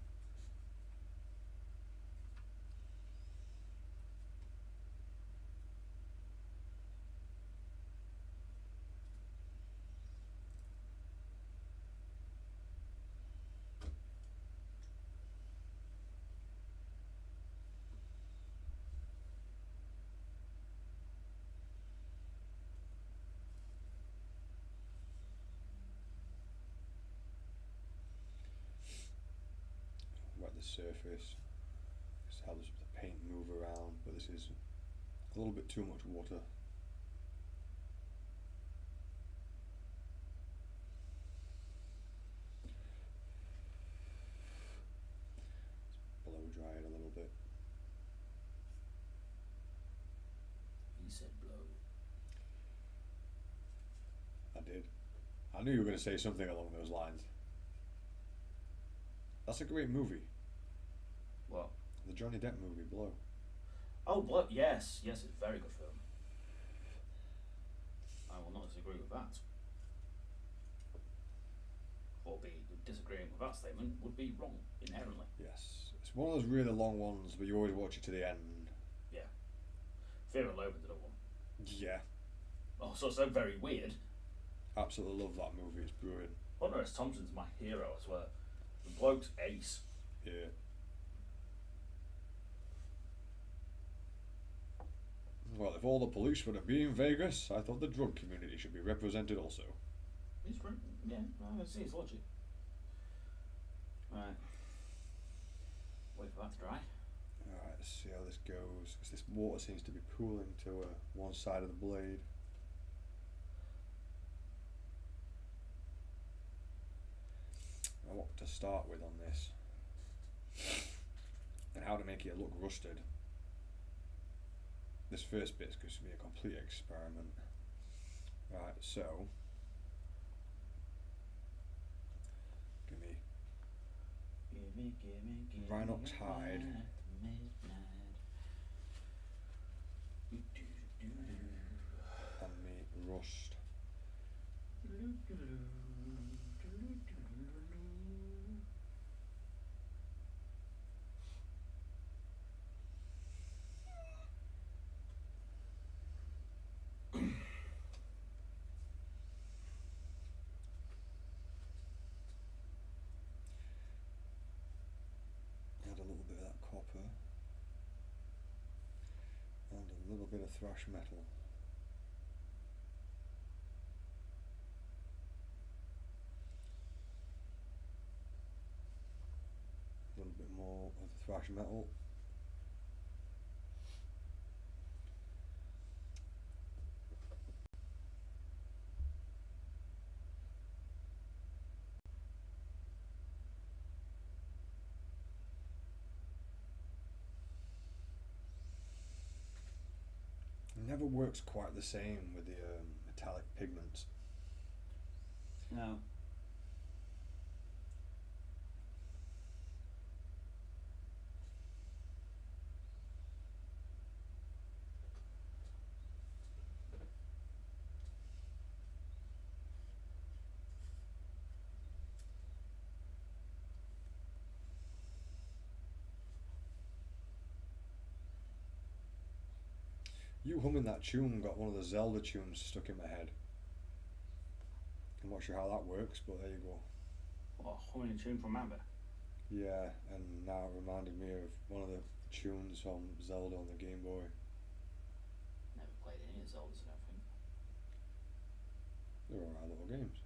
Wet the surface. Just helps the paint move around, but this is a little bit too much water. Blow dry it a little bit. He said blow. I did. I knew you were going to say something along those lines. That's a great movie. What? The Johnny Depp movie, Blow. Oh, blow. Yes, yes, it's a very good film. I will not disagree with that. Or be disagreeing with that statement would be wrong inherently. Yes. It's one of those really long ones, but you always watch it to the end. Yeah. Fear and Loathing's another one. Yeah, Also, so very weird. absolutely love that movie. It's brilliant. Hunter S. Thompson's my hero, I swear. The bloke's ace. Yeah. Well, if all the police were to be in Vegas, I thought the drug community should be represented also. He's right. Yeah, I can see his logic. Right. Wait for that to dry. Alright, let's see how this goes. Because this water seems to be pooling to one side of the blade. Now, what to start with on this? And how to make it look rusted. This first bit's going to be a complete experiment. Right, so give me Rhinox hide. And me rust. Add a little bit of that copper and a little bit of thrash metal. A little bit more of the thrash metal. It never works quite the same with the metallic pigments. No. You humming that tune got one of the Zelda tunes stuck in my head. I'm not sure how that works, but there you go. What, humming a tune from Mamba? Yeah, and now it reminded me of one of the tunes from Zelda on the Game Boy. Never played any of Zeldas, I don't think. They're alright little games.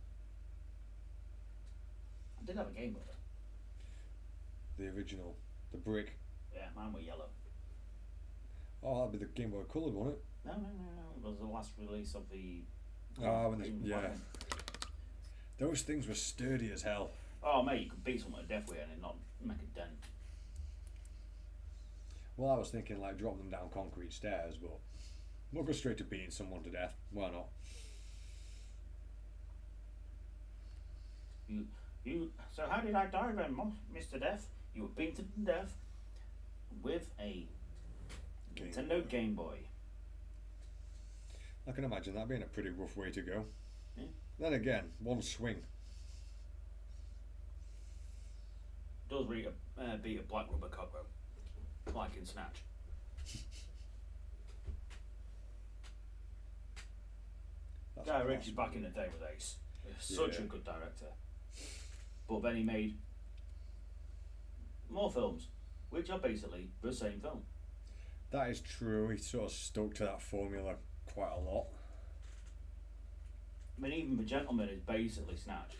I did have a Game Boy though. The original, the brick. Yeah, mine were yellow. Oh, that'd be the Game Boy Coloured, wouldn't it? No. It was the last release of the. Ah, when Game yeah. Boy. Those things were sturdy as hell. Oh mate, you could beat someone to death with it and not make a dent. Well, I was thinking like drop them down concrete stairs, but we'll go straight to beating someone to death. Why not? You. So how did I die then, Mr. Death? You were beaten to death with a Nintendo Game Boy. I can imagine that being a pretty rough way to go. Yeah. Then again, one swing. Does beat a black rubber cockroach, like in Snatch. That's Guy Ritchie possible. back in the day was ace. He was such a Yeah. good director. But then he made more films, which are basically the same film. That is true. He sort of stuck to that formula quite a lot. I mean, even The Gentleman is basically Snatch.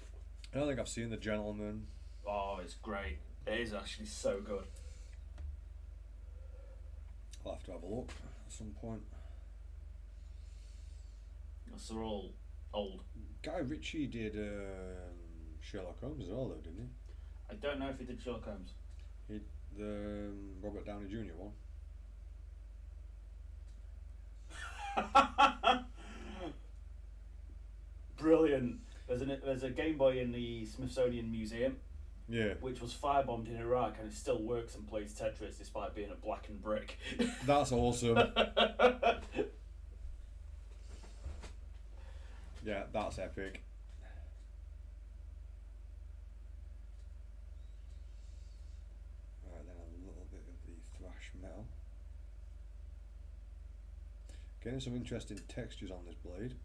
I don't think I've seen The Gentleman. Oh, it's great. It is actually so good. I'll have to have a look at some point. Because they're all old. Guy Ritchie did Sherlock Holmes as well, though, didn't he? I don't know if he did Sherlock Holmes. The Robert Downey Jr. one. Brilliant. There's a Game Boy in the Smithsonian Museum, Yeah, which was firebombed in Iraq, and it still works and plays Tetris despite being a blackened brick. that's awesome. Yeah, that's epic. Right, then a little bit of the thrash metal. Getting some interesting textures on this blade.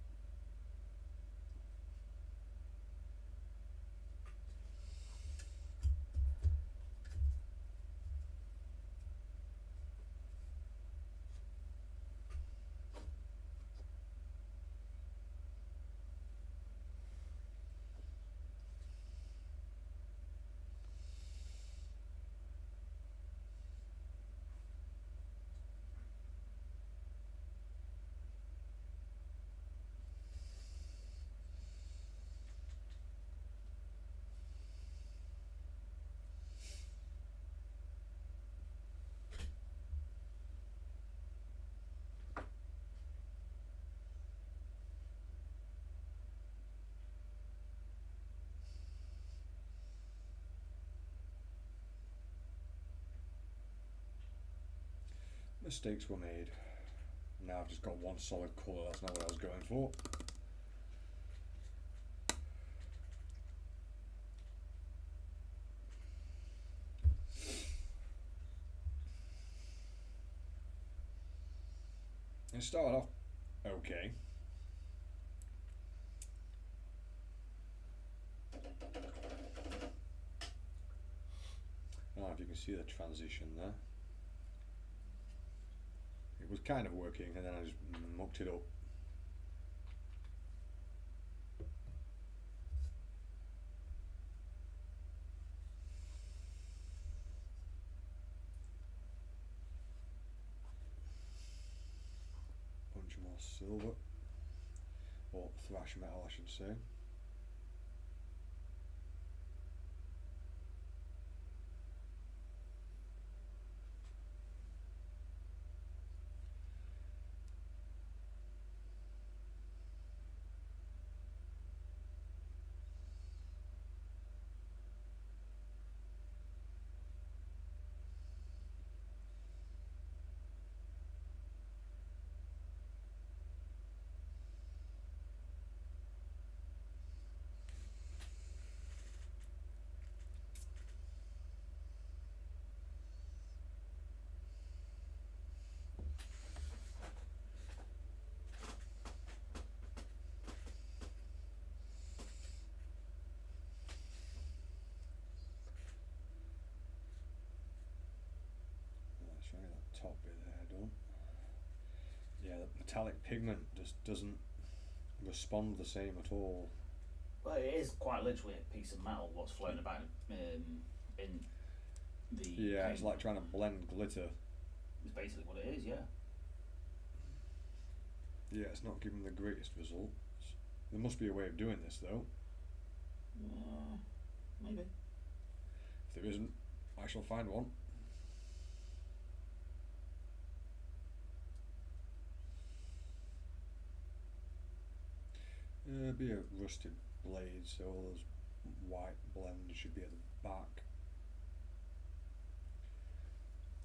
Mistakes were made. Now I've just got one solid colour, that's not what I was going for. It started off okay. I don't know if you can see the transition there. It was kind of working and then I just mucked it up. Bunch more silver, or thrash metal I should say. Top bit there done. Yeah, the metallic pigment just doesn't respond the same at all. Well, it is quite literally a piece of metal what's floating about in the yeah, paint. it's like trying to blend glitter. It's basically what it is, yeah. Yeah, it's not giving the greatest results. There must be a way of doing this though. Maybe. If there isn't, I shall find one. It'll be a rusted blade, so all those white blends should be at the back.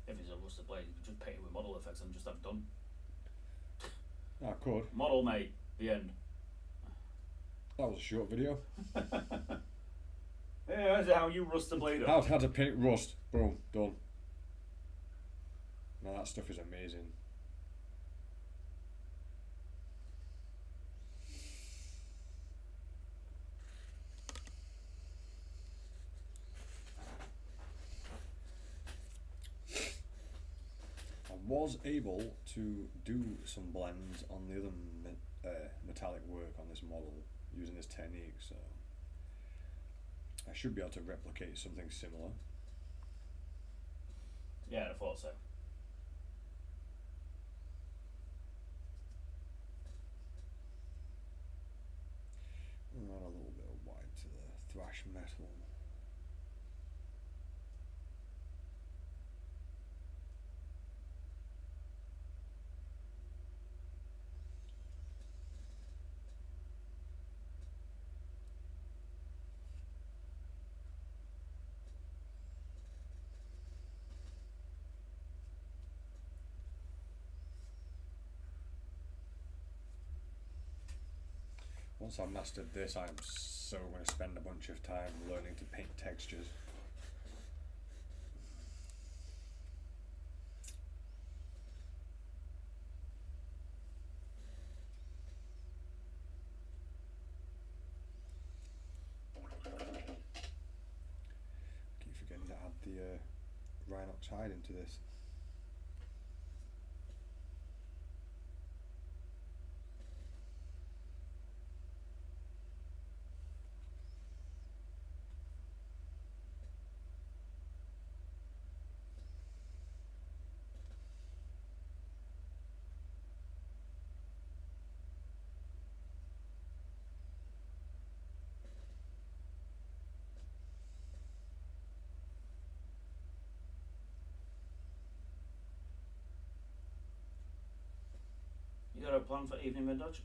If it's a rusted blade, you could just paint it with model effects and just have it done. I could. Model made. The end. That was a short video. Yeah, that's how you rust the blade up. How to paint rust. Boom, done. Now that stuff is amazing. Was able to do some blends on the other metallic work on this model using this technique, so I should be able to replicate something similar. Yeah, I thought so. Add a little bit of white to the thrash metal. Once I've mastered this, I'm so going to spend a bunch of time learning to paint textures. have I not tied into this? You got a plan for evening mid dodge?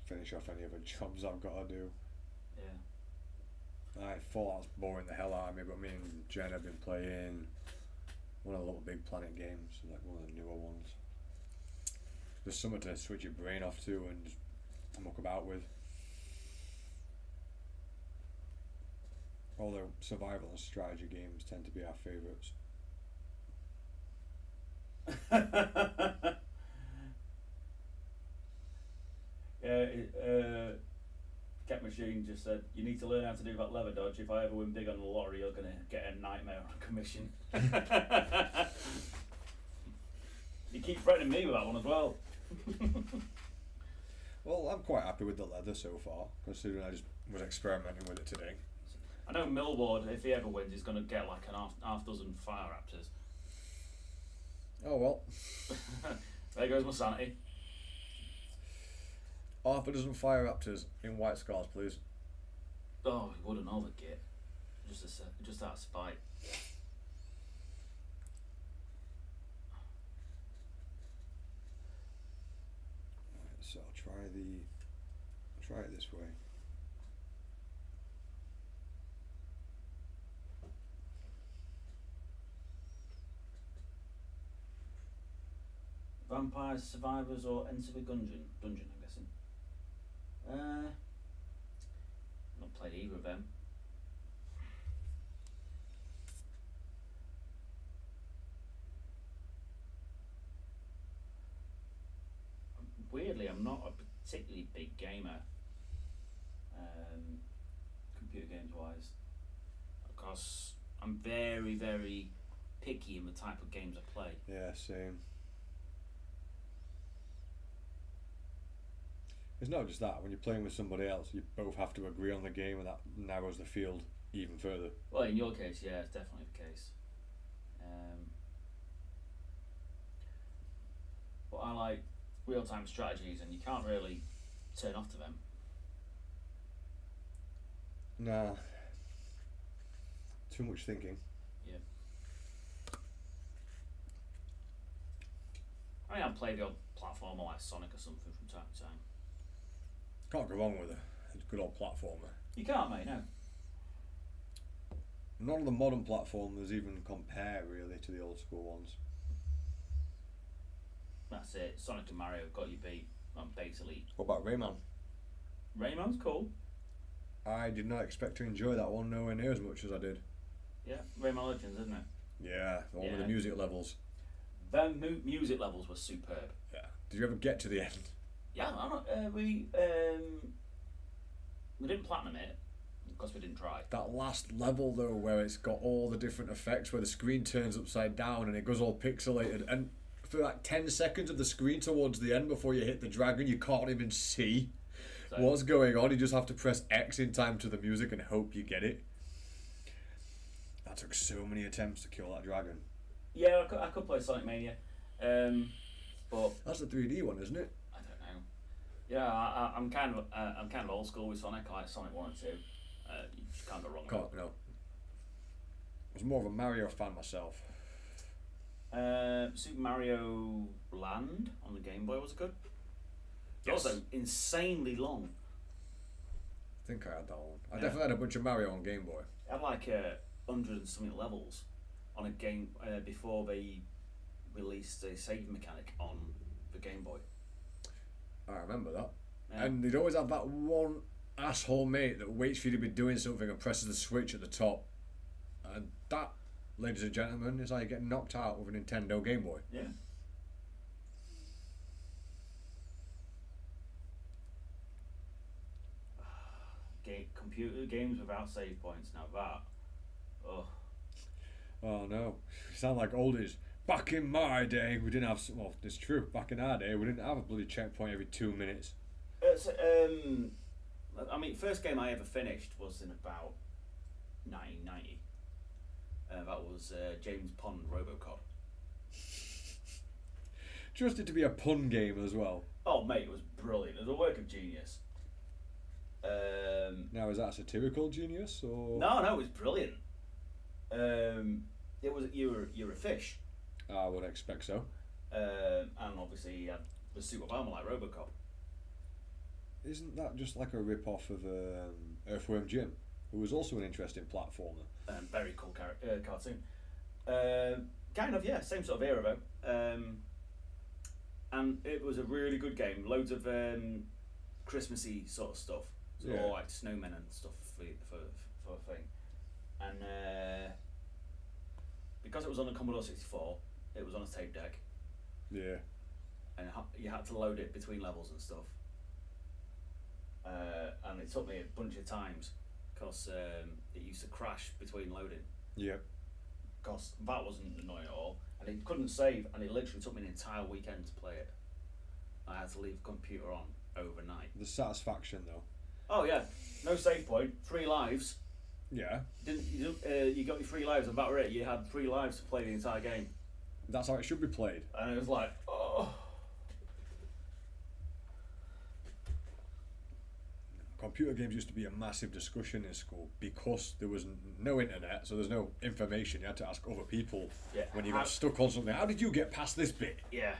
Finish off any other jobs I've got to do. Yeah. I thought that's boring the hell out of me, but me and Jen have been playing one of the little Big Planet games, like one of the newer ones. There's something to switch your brain off to and just muck about with. Although survival and strategy games tend to be our favourites. Cat Machine just said, you need to learn how to do that lever dodge. If I ever win big on the lottery, you're going to get a nightmare on commission. You keep threatening me with that one as well. Well, I'm quite happy with the leather so far, considering I just was experimenting with it today. I know Millward, if he ever wins, he's going to get like an half dozen fire raptors. Oh well. There goes my sanity. Half a dozen fire raptors in white scars, please. Oh, he wouldn't know the git. Just out of spite. Right, so I'll try it this way. Vampires, Survivors, or Enter the Dungeon, I'm guessing. Not played either of them. Weirdly, I'm not a particularly big gamer, computer games wise, because I'm very, very picky in the type of games I play. Yeah, same. It's not just that, when you're playing with somebody else, you both have to agree on the game, and that narrows the field even further. Well, in your case, yeah, it's definitely the case. But I like real-time strategies, and you can't really turn off to them. Nah. Too much thinking. Yeah. I mean, I play the odd platformer like Sonic or something from time to time. Can't go wrong with a good old platformer. You can't, mate, no. None of the modern platformers even compare really to the old school ones. That's it. Sonic and Mario got you beat on base elite. What about Rayman? Rayman's cool. I did not expect to enjoy that one nowhere near as much as I did. Yeah, Rayman Legends, isn't it? Yeah, the one with Yeah. the music levels. Them music levels were superb. Yeah. Did you ever get to the end? Yeah, I'm not, we didn't platinum it because we didn't try. That last level though, where it's got all the different effects, where the screen turns upside down and it goes all pixelated, and for like 10 seconds of the screen towards the end before you hit the dragon, you can't even see what's going on. You just have to press X in time to the music and hope you get it. That took so many attempts to kill that dragon. Yeah, I could play Sonic Mania, but that's the 3D one, isn't it? I don't know. Yeah, I'm kind of old school with Sonic. I like Sonic 1 and 2. You just can't go wrong. Can't, no. I was more of a Mario fan myself. Super Mario Land on the Game Boy was good. Yes. Also insanely long. I think I had that one. I Yeah. definitely had a bunch of Mario on Game Boy. It had like 100 and something levels on a game before they released a save mechanic on the Game Boy. I remember that. Yeah. And they'd always have that one asshole mate that waits for you to be doing something and presses the switch at the top. And that, ladies and gentlemen, is how you get knocked out with a Nintendo Game Boy. Yeah. Computer games without save points. Now that, oh. Oh no, you sound like oldies. Back in my day, we didn't have. Well, it's true. Back in our day, we didn't have a bloody checkpoint every 2 minutes. It's, I mean, first game I ever finished was in about 1990. That was James Pond Robocop. Trusted to be a pun game as well. Oh mate, it was brilliant. It was a work of genius. Now, is that satirical genius or? No, it was brilliant. It was you're a fish, I would expect so. and obviously he had the suit of armor like Robocop. Isn't that just like a rip-off of Earthworm Jim, who was also an interesting platformer? Very cool cartoon. Kind of, yeah, same sort of era though. And it was a really good game. Loads of Christmassy sort of stuff. So Yeah. all like snowmen and stuff for a thing. And because it was on a Commodore 64, it was on a tape deck, Yeah. and you had to load it between levels and stuff. And it took me a bunch of times because it used to crash between loading. Yep. Because that wasn't annoying at all, and it couldn't save, and it literally took me an entire weekend to play it. I had to leave the computer on overnight. The satisfaction, though. Oh yeah, no save point, 3 lives. Yeah. You got your 3 lives, and that were it. You had 3 lives to play the entire game, That's how it should be played. and it was like, oh. Computer games used to be a massive discussion in school because there was no internet, so there's no information. You had to ask other people Yeah. when you got stuck on something. How did you get past this bit? Yeah.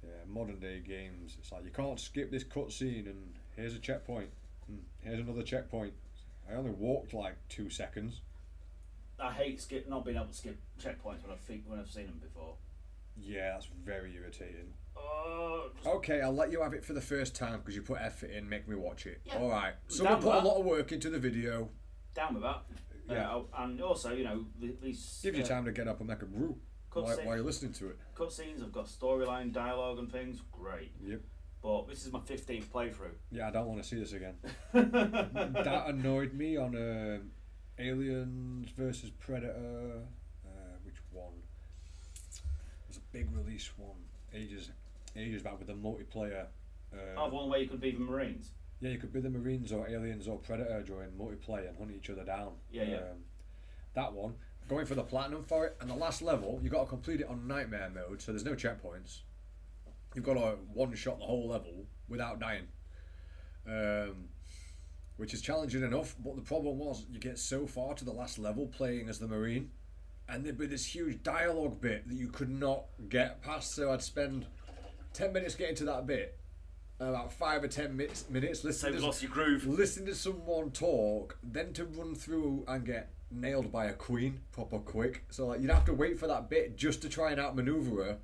Yeah, modern day games, it's like you can't skip this cutscene, and here's a checkpoint, and here's another checkpoint. I only walked like 2 seconds. I hate not being able to skip checkpoints when I've seen them before. Yeah, that's very irritating. Oh. Okay, I'll let you have it for the first time because you put effort in, make me watch it. Yeah. Alright, Down someone with put a that. lot of work into the video. Down with that. Yeah. And also, these Give you time to get up and make a brew while you're listening to it. cutscenes have got storyline, dialogue, and things. Great. Yep. But this is my 15th playthrough. Yeah, I don't want to see this again. That annoyed me on Aliens versus Predator. Which one? It was a big release one. Ages back with the multiplayer. I've one where you could be the Marines. Yeah, you could be the Marines or Aliens or Predator during multiplayer and hunt each other down. Yeah. That one, going for the platinum for it, and the last level, you got to complete it on nightmare mode, so there's no checkpoints. You've got to one-shot the whole level without dying, which is challenging enough. But the problem was, you get so far to the last level playing as the Marine, and there'd be this huge dialogue bit that you could not get past. So I'd spend 10 minutes getting to that bit. About 5 or 10 minutes listening So lost your groove. Listen to someone talk, then to run through and get nailed by a queen proper quick. So like you'd have to wait for that bit just to try and outmaneuver her,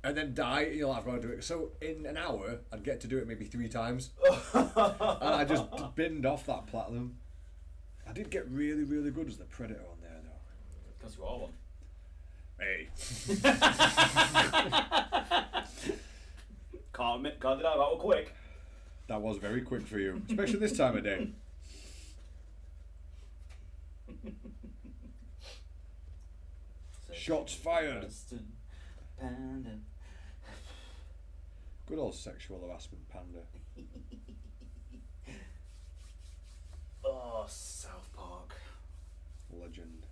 and then die. I've got to do it. So in an hour, I'd get to do it maybe 3 times, and I just binned off that platinum. I did get really, really good as the Predator on there though. Because you are one. Hey. Can't deny that was quick. That was very quick for you, especially this time of day. Shots fired. Good old sexual harassment panda. Oh, South Park. Legend.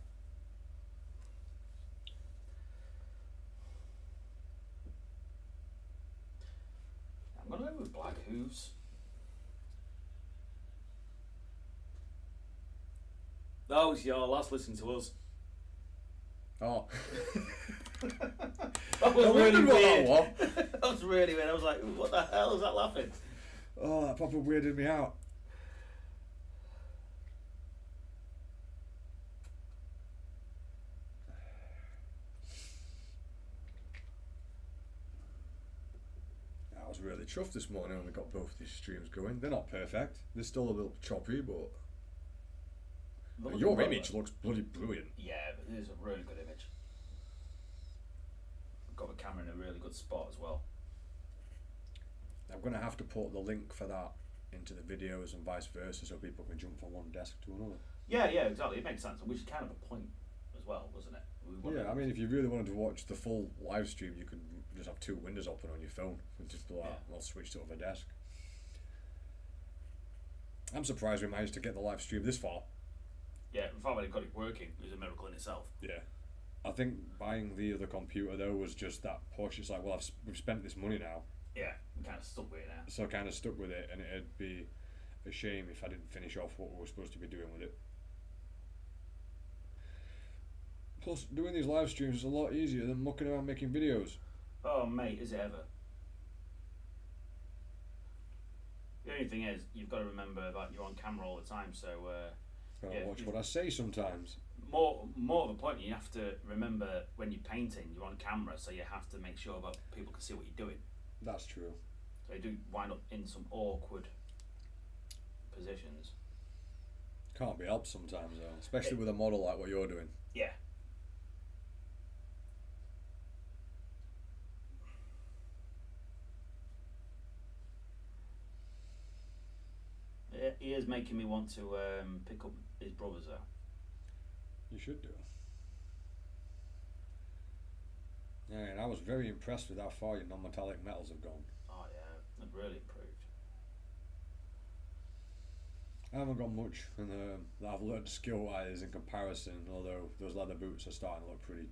I'm gonna go with Black Hooves. That was your last listen to us. Oh. That was I really wondered what weird. that was. That was really weird. I was like, what the hell is that laughing? Oh, that proper weirded me out. I was really chuffed this morning when we got both these streams going. They're not perfect. They're still a little choppy, but your image looks bloody brilliant. Yeah, but it is a really good image. I've got the camera in a really good spot as well. I'm going to have to put the link for that into the videos and vice versa, so people can jump from one desk to another. Yeah, exactly. It makes sense, which is kind of a point as well, wasn't it? Yeah, I mean, if you really wanted to watch the full live stream, you could just have 2 windows open on your phone and just be like, I'll switch to other desk. I'm surprised we managed to get the live stream this far. Yeah, the fact that it got it working is a miracle in itself. Yeah. I think buying the other computer though was just that push. It's like, well, we've spent this money now. Yeah, we kind of stuck with it now. So I kind of stuck with it, and it'd be a shame if I didn't finish off what we were supposed to be doing with it. Plus, doing these live streams is a lot easier than mucking around making videos. Oh, mate, is it ever? The only thing is, you've got to remember that you're on camera all the time, so Gotta watch what I say sometimes. More of a point, you have to remember when you're painting, you're on camera, so you have to make sure that people can see what you're doing. That's true. So you do wind up in some awkward positions. Can't be helped sometimes though, especially with a model like what you're doing. Yeah. He is making me want to pick up his brothers though. You should do. Yeah, and I was very impressed with how far your non-metallic metals have gone. Oh yeah, they've really improved. I haven't got much, and I've learned skill-wise in comparison. Although those leather boots are starting to look pretty.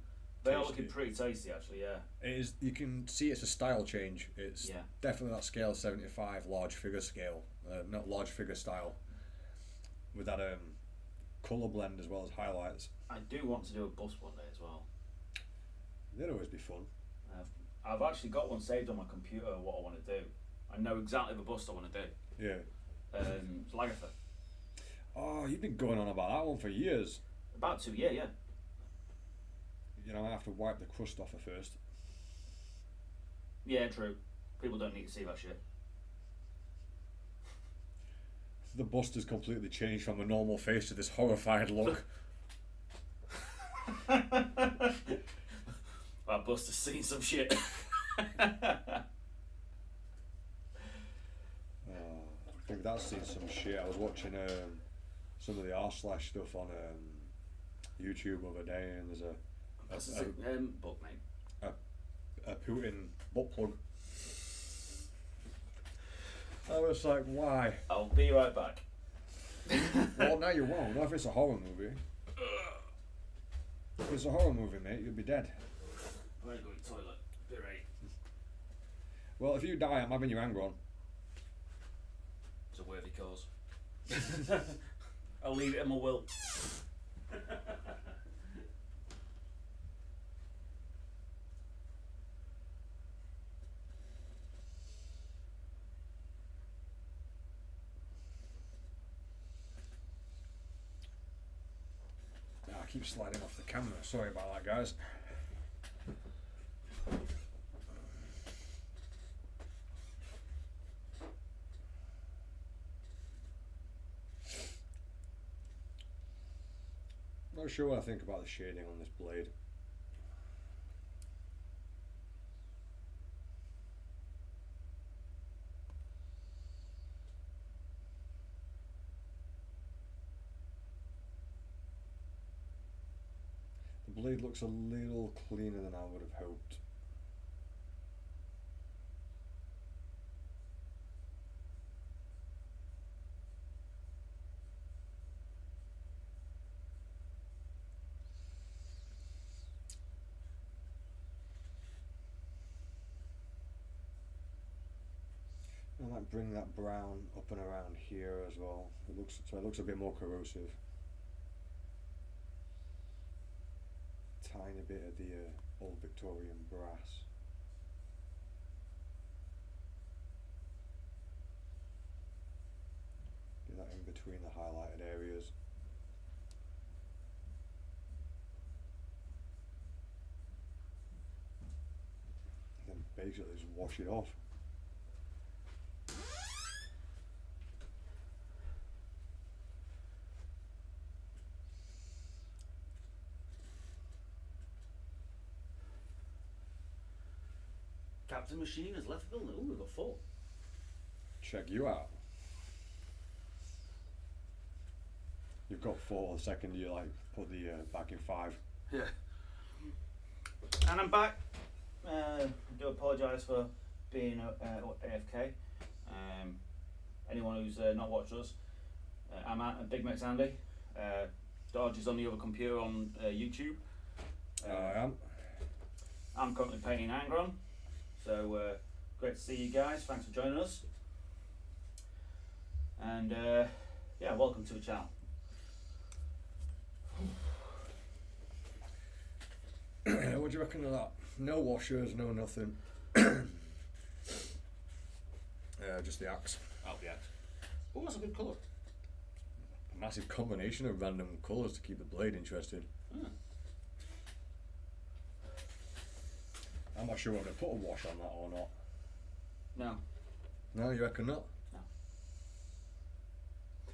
They are looking pretty tasty, actually. Yeah. It is. You can see it's a style change. It's definitely that scale 75 large figure scale, not large figure style, with that colour blend as well as highlights. I do want to do a bust one day as well. They'd always be fun. I've actually got one saved on my computer. What I want to do, I know exactly the bust I want to do. Yeah. It's Lagertha. Oh, you've been going on about that one for years. About 2 years, yeah. You know, I have to wipe the crust off her first. Yeah, true. People don't need to see that shit. The bust has completely changed from a normal face to this horrified look. That bust has seen some shit. I think that's seen some shit. I was watching some of the r/ stuff on YouTube the other day, and there's a book, mate. A Putin butt plug. I was like, why? I'll be right back. Well, now you won't. Not if it's a horror movie. If it's a horror movie, mate, you'll be dead. I'm going to go to the toilet. Be right. Well, if you die, I'm having your anger on. It's a worthy cause. I'll leave it in my will. I keep sliding off the camera. Sorry about that, guys. Not sure what I think about the shading on this blade. The blade looks a little cleaner than I would have hoped. I might bring that brown up and around here as well. It looks a bit more corrosive. Tiny bit of the old Victorian brass. Do that in between the highlighted areas. And then basically just wash it off. Captain Machine has left the building. Ooh, we've got 4. check you out. You've got 4 the second you like put the back in 5. Yeah. And I'm back. I do apologise for being AFK. Anyone who's not watched us, I'm at Bigmeksarmy. Dodge is on the other computer on YouTube. I am. I'm currently painting Angron, so great to see you guys. Thanks for joining us. And yeah, welcome to the channel. What do you reckon of that? No washers, no nothing. Just the axe. Oh, yeah. Oh, that's a good colour. A massive combination of random colours to keep the blade interested. I'm not sure whether to put a wash on that or not. No. No, you reckon not? No.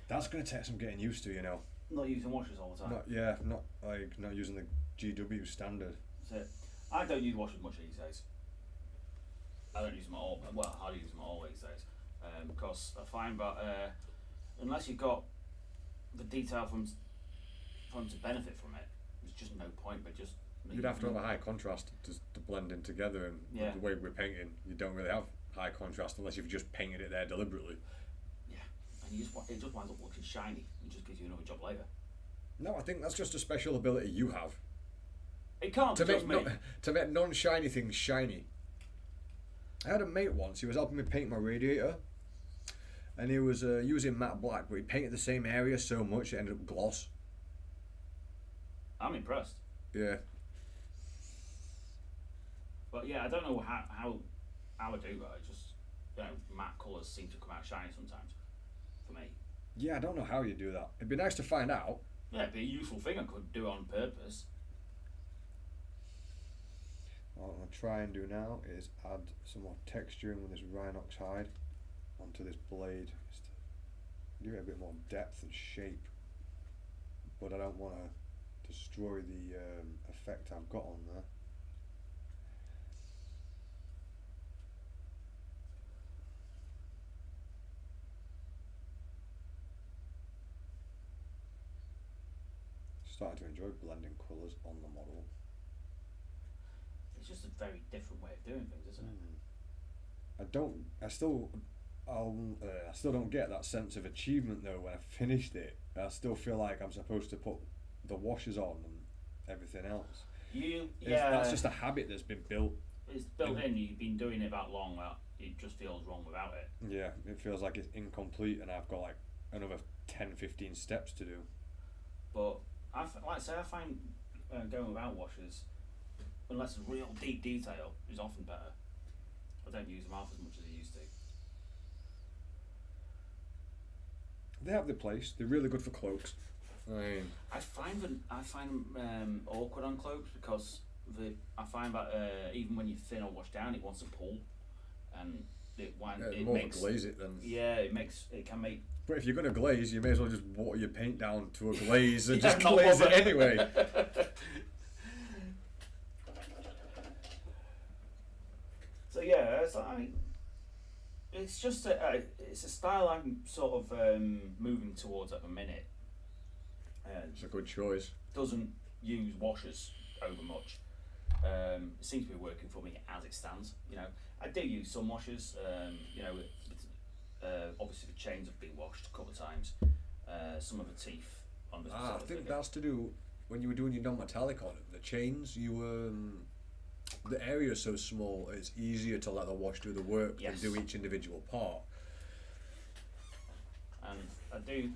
That's going to take some getting used to, you know. Not using washers all the time. Not using the GW standard. That's it. I don't use washers much these days. I don't use them at all. Well, I use them at all these days. Because I find that unless you've got the detail for them to benefit from it, there's just no point. But just you'd have to have a high contrast to blend in together, and yeah. The way we're painting, you don't really have high contrast unless you've just painted it there deliberately. Yeah, and it just winds up looking shiny and just gives you another job later. No, I think that's just a special ability you have. It can't to be make just me. To make non-shiny things shiny. I had a mate once. He was helping me paint my radiator, and he was using matte black, but he painted the same area so much it ended up gloss. I'm impressed. Yeah. But yeah, I don't know how I do that. It just, you know, matte colours seem to come out shiny sometimes. For me. Yeah, I don't know how you do that. It'd be nice to find out. Yeah, it'd be a useful thing. I could do it on purpose. What I'm going to try and do now is add some more texturing with this Rhinox hide onto this blade, just to give it a bit more depth and shape, but I don't want to destroy the effect I've got on there. Starting to enjoy blending colours on the model. It's just a very different way of doing things, isn't it? I still don't get that sense of achievement though when I finished it. I still feel like I'm supposed to put the washes on and everything else. That's just a habit that's been built. It's built in. You've been doing it that long that it just feels wrong without it. Yeah, it feels like it's incomplete and I've got like another 10-15 steps to do. But I find going without washers, unless it's real deep detail, is often better. I don't use them half as much as I used to. They have their place. They're really good for cloaks. I find them awkward on cloaks because I find that even when you thin or wash down, it wants to pull, and it makes glaze it then. Yeah, it can make. But if you're going to glaze, you may as well just water your paint down to a glaze and Yeah, just glaze it anyway. So yeah, it's just it's a style I'm sort of moving towards at the minute. It's a good choice. Doesn't use washers over much. It seems to be working for me as it stands. You know, I do use some washers. You know, obviously the chains have been washed a couple of times. Some of the teeth on the. I think that's to do when you were doing your non-metallic on it. The chains, the area is so small. It's easier to let the wash do the work than do each individual part. And I do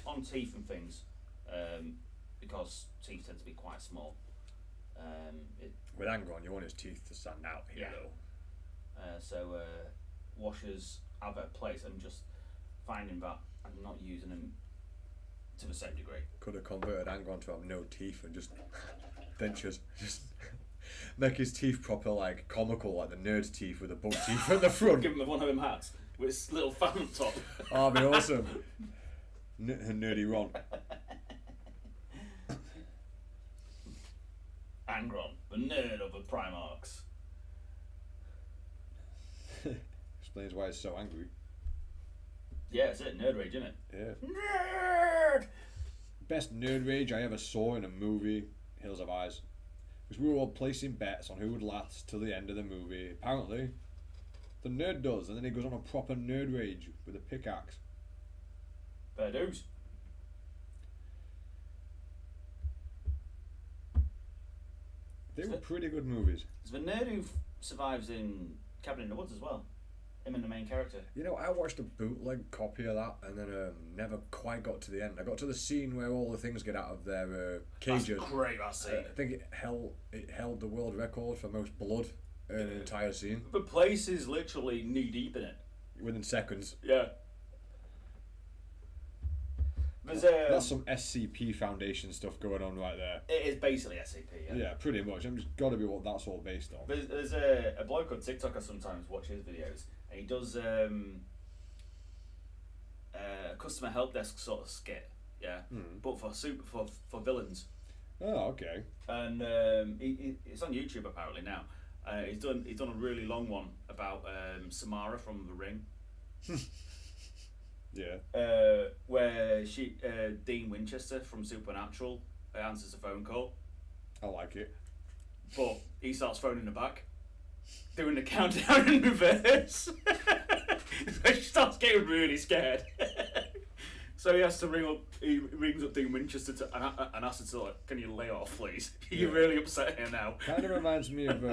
on teeth and things because teeth tend to be quite small. With Angron, you want his teeth to stand out here, though. So washers have a place. I'm just finding that I'm not using them to the same degree. Could have converted Angron to have no teeth and just dentures. Just make his teeth proper, like comical, like the nerd's teeth with the buck teeth at the front. Give him one of them hats with his little fan on top. Oh, that'd be awesome. Nerdy Ron. Angron, the nerd of the Primarchs. Explains why he's so angry. Yeah, it's it. Nerd rage, isn't it? Yeah. Nerd. Best nerd rage I ever saw in a movie, Hills of Eyes. Because we were all placing bets on who would last till the end of the movie. Apparently, the nerd does, and then he goes on a proper nerd rage with a pickaxe. Fair dues. They were pretty good movies. There's the nerd who survives in Cabin in the Woods as well. Him and the main character. You know, I watched a bootleg copy of that and then never quite got to the end. I got to the scene where all the things get out of their cages. That's great, that scene. I think it held the world record for most blood in an entire scene. The place is literally knee deep in it. Within seconds. Yeah. There's That's some SCP Foundation stuff going on right there. It is basically SCP, yeah. Yeah, pretty much. I'm just got to be what that's all based on. There's a bloke on TikTok I sometimes watch his videos, and he does a customer help desk sort of skit, yeah, but for villains. Oh, okay. And it's on YouTube apparently now. He's done a really long one about Samara from The Ring. Yeah. Where Dean Winchester from Supernatural answers a phone call. I like it. But he starts phoning her back, doing the countdown in reverse. So she starts getting really scared. So he has to ring up. He rings up Dean Winchester and asks her to, like, "Can you lay off, please? You're really upset here now." Kind of reminds me of the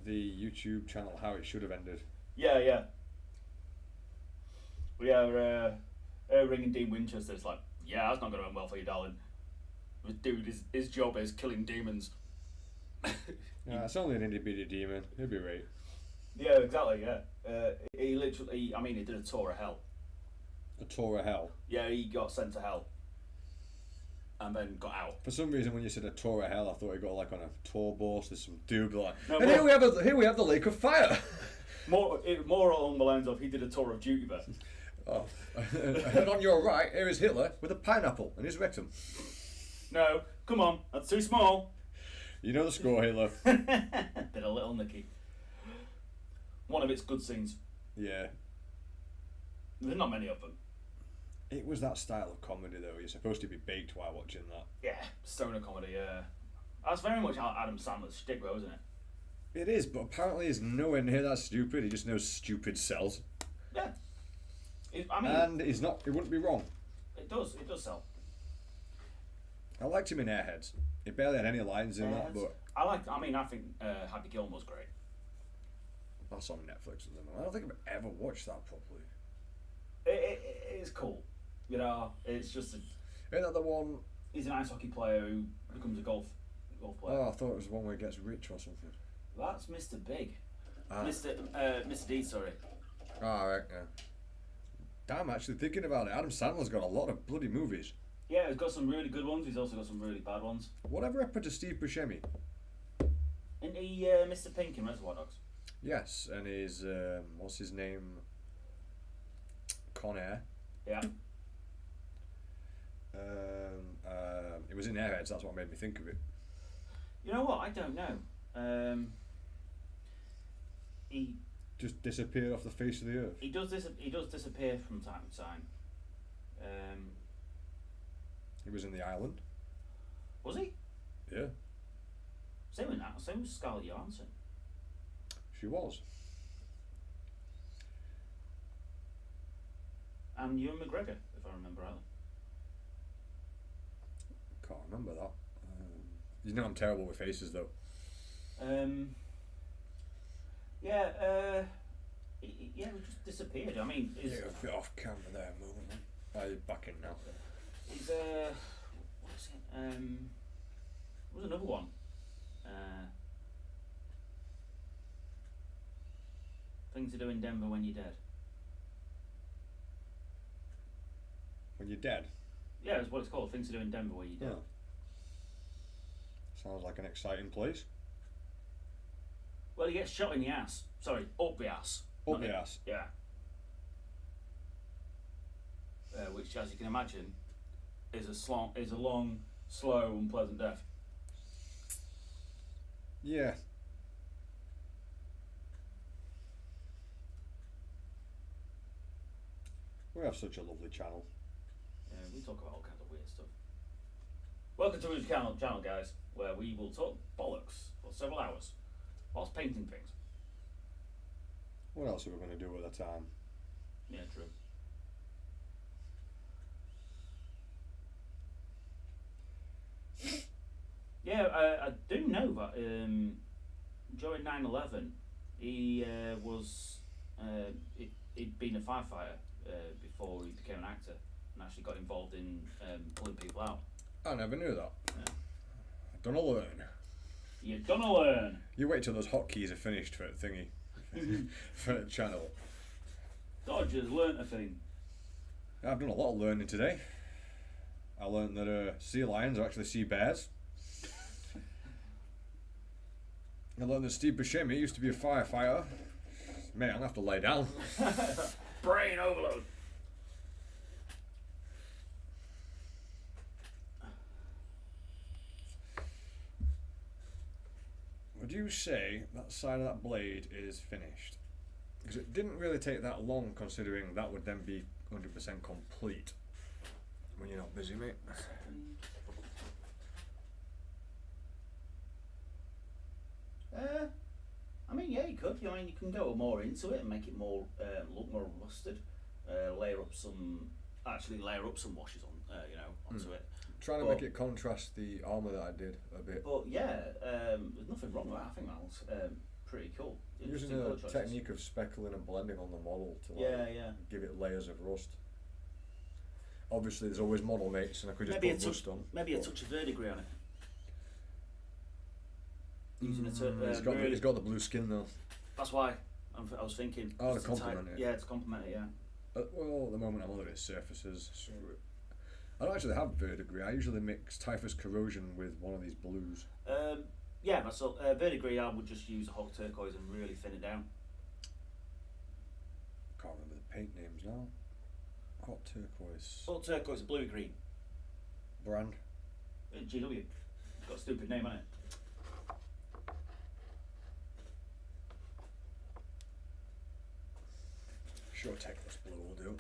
YouTube channel How It Should Have Ended. Yeah. We are ringing Dean Winchester. It's like, yeah, that's not going to end well for you, darling. The dude, his job is killing demons. Yeah, it's only an itty bitty demon. He'll be right. Yeah, exactly. Yeah. He literally. I mean, he did a tour of hell. A tour of hell. Yeah, he got sent to hell. And then got out. For some reason, when you said a tour of hell, I thought he got like on a tour bus. There's some dude like, No, and here we have the Lake of Fire. More along the lines of he did a tour of duty there. Oh, and on your right, here is Hitler with a pineapple in his rectum. No, come on, that's too small. You know the score, Hitler. Did a little Nicky. One of its good scenes. Yeah. There's not many of them. It was that style of comedy, though. You're supposed to be baked while watching that. Yeah, stoner comedy, yeah. That's very much Adam Sandler's shtick, though, isn't it? It is, but apparently he's nowhere near that stupid. He just knows stupid sells. Yeah. I mean... And he's not... He wouldn't be wrong. It does sell. I liked him in Airheads. He barely had any lines in that, but... I think Happy Gilmore's great. That's on Netflix. I don't think I've ever watched that properly. It is cool. You know, it's just... Ain't that the one... He's an ice hockey player who becomes a golf player. Oh, I thought it was the one where he gets rich or something. That's Mr. Big. Ah. Mr. D, sorry. Ah, right, yeah. Damn, actually thinking about it, Adam Sandler's got a lot of bloody movies. Yeah, he's got some really good ones. He's also got some really bad ones. Whatever happened to Steve Buscemi? Isn't he Mr. Pink in Reservoir Dogs? Yes, and his what's his name? Con Air. Yeah. It was in Airheads. That's what made me think of it. You know what? I don't know. He just disappeared off the face of the earth. He does disappear from time to time. He was in The Island. Was he? Yeah. Same with that. Same with Scarlett Johansson. She was. And Ewan McGregor, if I remember rightly. Can't remember that. You know I'm terrible with faces though. Yeah, he just disappeared. I mean, Yeah, a bit off camera there, moving on. You're back in now. He's what is it? There was another one. Things to do in Denver when you're dead. When you're dead? Yeah, that's what it's called. Things to do in Denver when you're dead. Oh. Sounds like an exciting place. Well, he gets shot in the ass. Sorry, up the ass. Up the ass. Yeah. Which, as you can imagine, is a long, slow, unpleasant death. Yeah. We have such a lovely channel. Yeah, we talk about all kinds of weird stuff. Welcome to our channel, guys, where we will talk bollocks for several hours whilst painting things. What else are we going to do at the time? Yeah, true. Yeah, I do know that during 9/11, he he'd been a firefighter before he became an actor, and actually got involved in pulling people out. I never knew that. Yeah. Gonna learn. You're gonna learn. You wait till those hotkeys are finished for the thingy, for the channel. Dodgers learnt a thing. I've done a lot of learning today. I learned that sea lions are actually sea bears. I learned that Steve Buscemi used to be a firefighter. Mate, I'm gonna have to lay down. Brain overload. Would you say that side of that blade is finished? Because it didn't really take that long, considering that would then be 100% complete when you're not busy, mate. I mean, yeah, you could. I mean, you can go more into it and make it more look more rusted. Layer up some washes on, onto it. Trying to make it contrast the armour that I did a bit. But yeah, there's nothing wrong with that. I think that was pretty cool. Using a technique of speckling and blending on the model to give it layers of rust. Obviously, there's always model mates, and I could just put rust on. Maybe a touch of verdigris on it. Using he's got the blue skin though. That's why I was thinking. Oh, to complement it. Yeah, to complement it. Yeah. Well, at the moment I'm on its surfaces. So I don't actually have verdigris. I usually mix typhus corrosion with one of these blues. Yeah, that's all. Verdigris, I would just use a hot turquoise and really thin it down. Can't remember the paint names now. Hot turquoise. Hot turquoise, bluey green. Brand. GW. It's got a stupid name on it. Sure, Techless blue will do.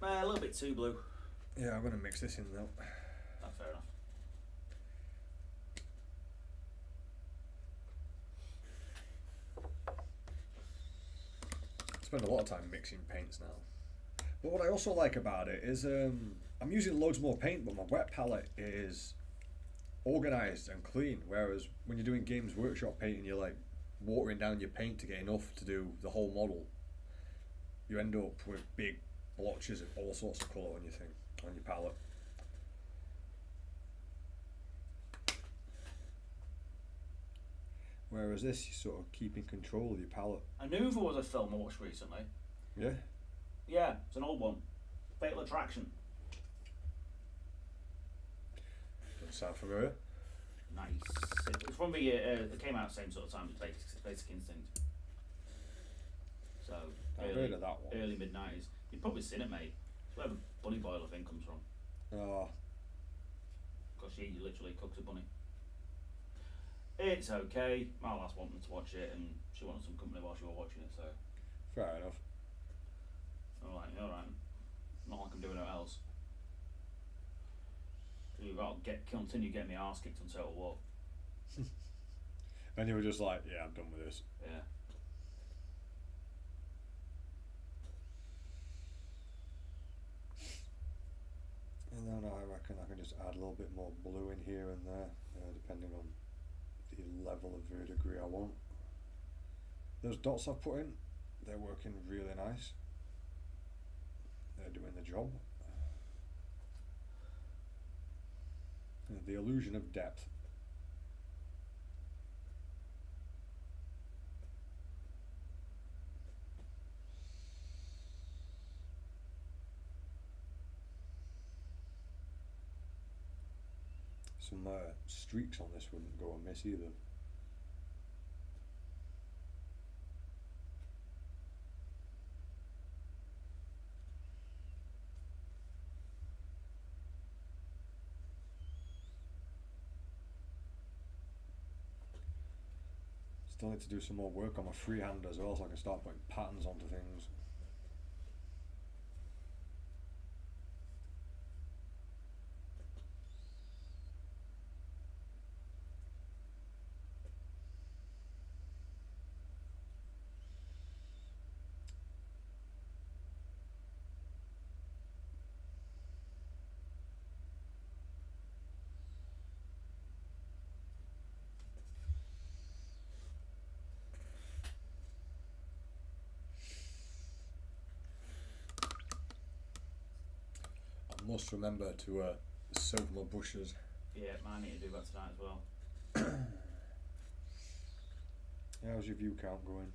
A little bit too blue. Yeah, I'm going to mix this in though. That's fair enough. I spend a lot of time mixing paints now. But what I also like about it is I'm using loads more paint, but my wet palette is organised and clean. Whereas when you're doing Games Workshop painting, you're like watering down your paint to get enough to do the whole model. You end up with big blotches of all sorts of colour on your thing, on your palette. Whereas this, you sort of keep in control of your palette. Anuva was a film I watched recently. Yeah? Yeah, it's an old one. Fatal Attraction. Doesn't sound familiar. Nice. It's from the it came out the same sort of time as Basic Instinct. So I've heard of that one. Early mid-90s. You've probably seen it, mate. It's where the bunny boiler thing comes from. Oh. Because she literally cooks a bunny. It's okay. My lass wanted to watch it, and she wanted some company while she was watching it, so. Fair enough. Alright. Not like I'm doing anything else. You've got to continue getting my arse kicked on Total War. And you were just like, yeah, I'm done with this. Yeah. And then I reckon I can just add a little bit more blue in here and there, depending on the level of verdigris I want. Those dots I've put in, they're working really nice. They're doing the job. The illusion of depth. Some streaks on this wouldn't go amiss either. Still need to do some more work on my freehand as well, so I can start putting patterns onto things. must remember to soak my brushes. Yeah, I need to do that tonight as well. How's your view count going?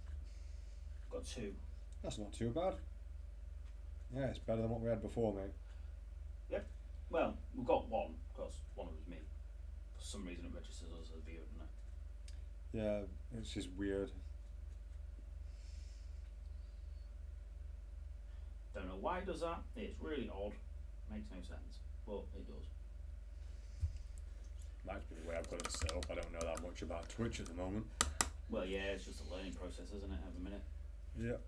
Got 2. That's not too bad. Yeah, it's better than what we had before, mate. Yep. Well, we've got 1 because one of them is me. For some reason, it registers us as a viewer, doesn't it? Yeah, it's just weird. Don't know why it does that. It's really odd. Makes no sense, but it does. Might be the way I've got it set up. I don't know that much about Twitch at the moment. Well, yeah, it's just a learning process, isn't it, at the minute? Yeah.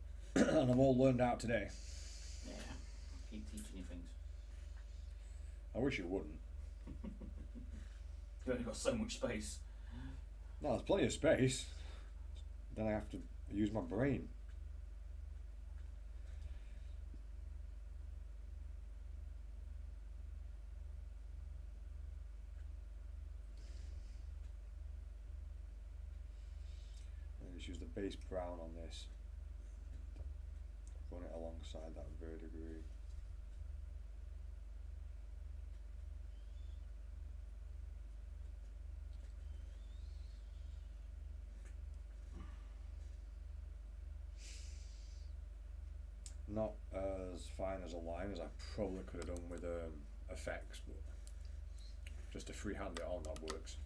And I've all learned out today. Yeah. Keep teaching you things. I wish you wouldn't. You've only got so much space. No, there's plenty of space. Then I have to use my brain. Just use the base brown on this. Run it alongside that verdigris. Not as fine as a line as I probably could have done with effects, but just to freehand it on, that works.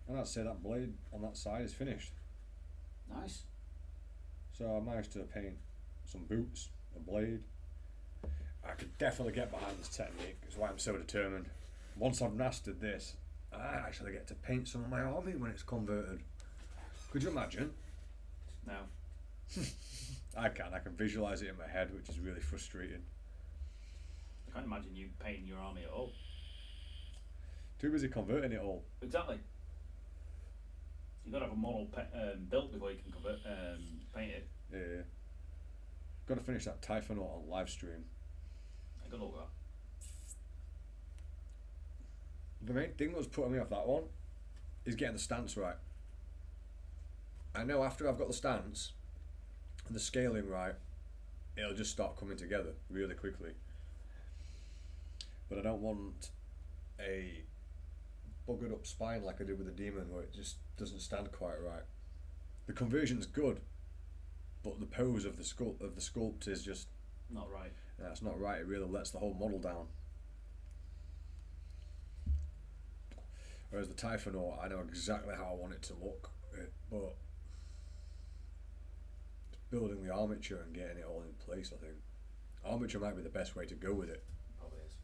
And I'd say that blade on that side is finished. Nice. So I managed to paint some boots, a blade. I could definitely get behind this technique. That's why I'm so determined. Once I've mastered this, I actually get to paint some of my army when it's converted. Could you imagine? No. I can visualise it in my head, which is really frustrating. I can't imagine you painting your army at all. Too busy converting it all. Exactly. You've got to have a model built before you can paint it. Yeah. Got to finish that Typhonaut on live stream. I got all that. The main thing that was putting me off that one is getting the stance right. I know after I've got the stance and the scaling right, it'll just start coming together really quickly. But I don't want a buggered up spine like I did with the demon where it just doesn't stand quite right. The conversion's good, but the pose of the sculpt is just not right. Yeah, it's not right. It really lets the whole model down. Whereas the Typhonaut, I know exactly how I want it to look, but it's building the armature and getting it all in place, I think. Armature might be the best way to go with it. Probably is.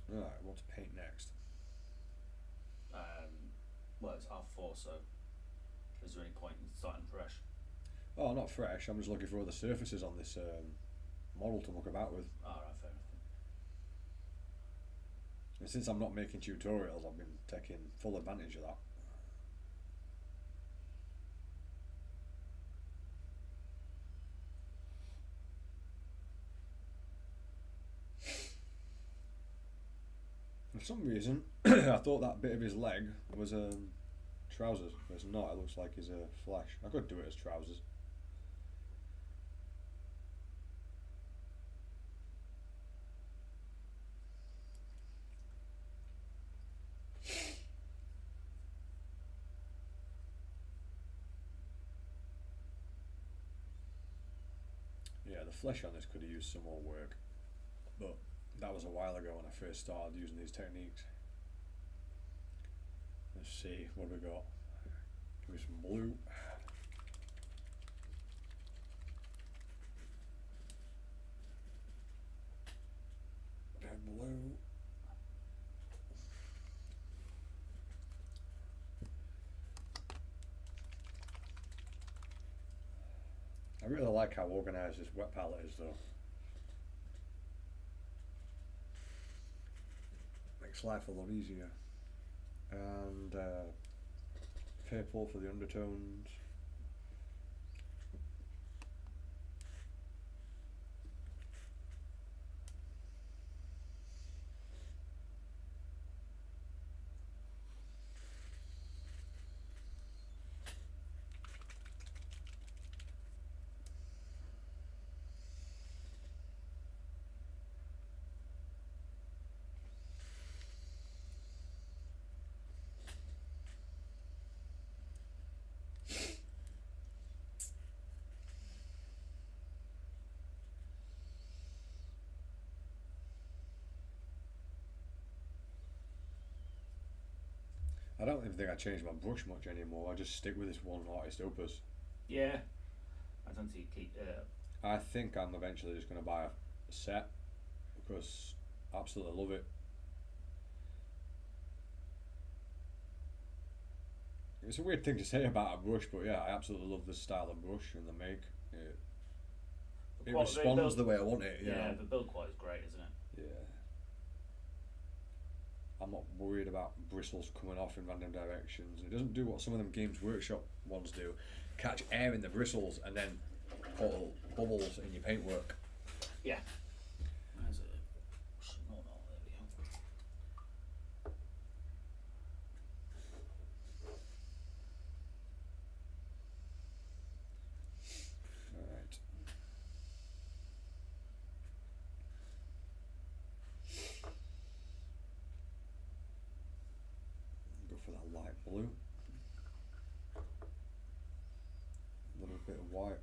Right, what to paint next? Well, it's R4, so is there any point in starting fresh? Oh, not fresh. I'm just looking for other surfaces on this model to muck about with. Alright, fair enough. And since I'm not making tutorials, I've been taking full advantage of that. For some reason, I thought that bit of his leg was trousers, but it's not. It looks like his flesh. I could do it as trousers. Yeah, the flesh on this could have used some more work, but that was a while ago when I first started using these techniques. Let's see, what have we got? Give me some blue. Red blue. I really like how organised this wet palette is though. Makes life a lot easier. And purple for the undertones. I don't even think I change my brush much anymore. I just stick with this one artist opus. Yeah, I tend to keep. I think I'm eventually just going to buy a set because I absolutely love it. It's a weird thing to say about a brush, but yeah, I absolutely love the style of brush and the make. It responds the way I want it. Yeah, the build quality is great, isn't it? Yeah. I'm not worried about bristles coming off in random directions. It doesn't do what some of them Games Workshop ones do, catch air in the bristles and then put bubbles in your paintwork. Yeah. There's a small there we go. Alright. Go for that light blue. A little bit of white.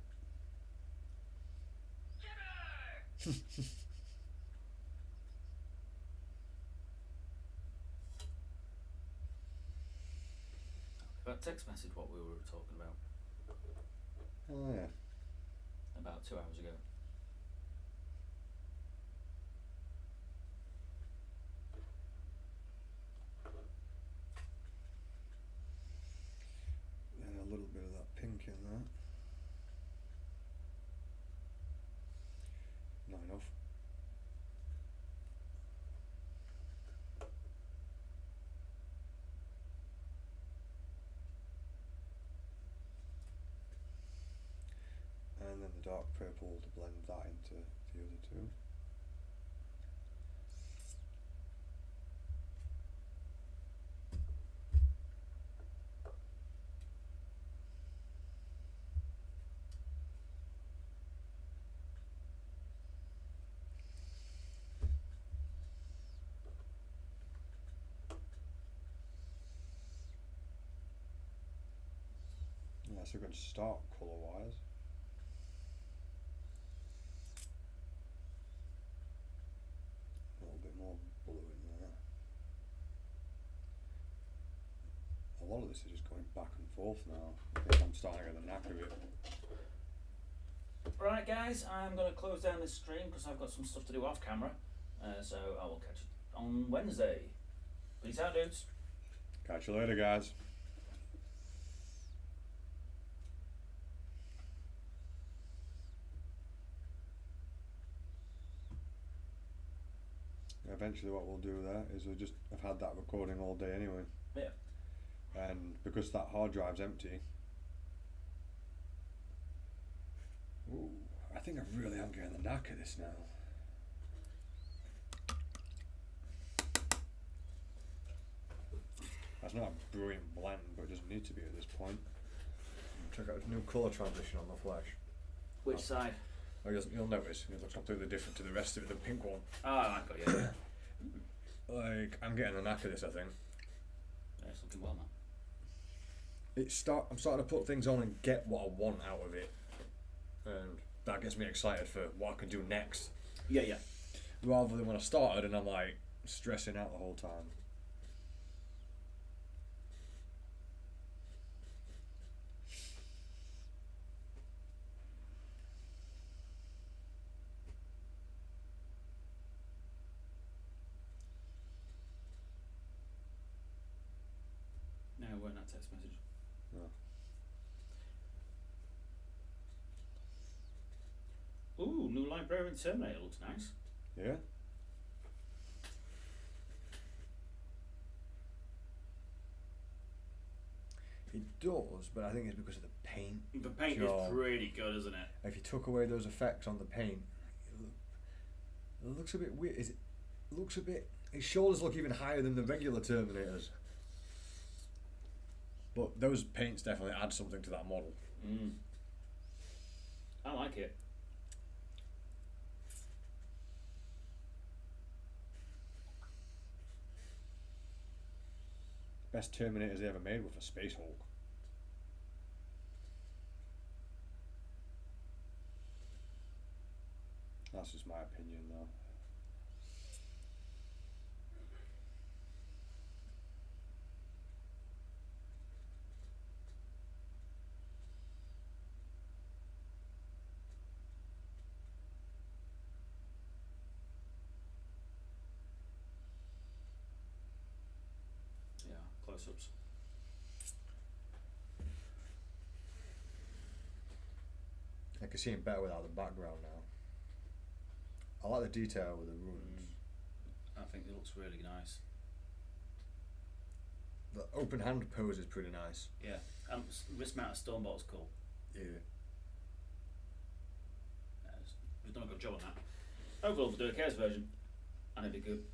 That text message what we were talking about Oh yeah. about 2 hours ago. And a little bit of that pink in there. Not enough. And then the dark purple to blend that into the other two. Yeah, so we're going to start colour wise. A little bit more blue in there. A lot of this is just going back and forth now. I think I'm starting to get the knack of it. Right, guys, I'm going to close down this stream because I've got some stuff to do off camera. So I will catch you on Wednesday. Peace out, dudes. Catch you later, guys. Eventually what we'll do there is I've had that recording all day anyway. Yeah. And because that hard drive's empty, ooh, I think I really am getting the knack of this now. That's not a brilliant blend, but it doesn't need to be at this point. Check out the new colour transition on the flesh. Which side? Oh, you'll notice it looks completely different to the rest of it, the pink one. Oh, I got you. Like, I'm getting the knack of this, I think. Yeah, it's looking well now. I'm starting to put things on and get what I want out of it, and that gets me excited for what I can do next. Yeah, yeah. Rather than when I started and I'm like stressing out the whole time. No, it weren't that text message. No. Ooh, new Librarian Terminator looks nice. Yeah. It does, but I think it's because of the paint. The paint job. is pretty good, isn't it? If you took away those effects on the paint, it looks a bit weird. It looks a bit. His shoulders look even higher than the regular Terminators. But those paints definitely add something to that model. Mm. I like it. Best Terminators they ever made were for Space Hulk. That's just my opinion, though. close-ups. I can see him better without the background now. I like the detail with the runes. I think it looks really nice. The open hand pose is pretty nice. Yeah, wrist mount of Stormbolt's cool. Yeah. We've done a good job on that. Hopefully we'll do a Chaos version, and it'll be good.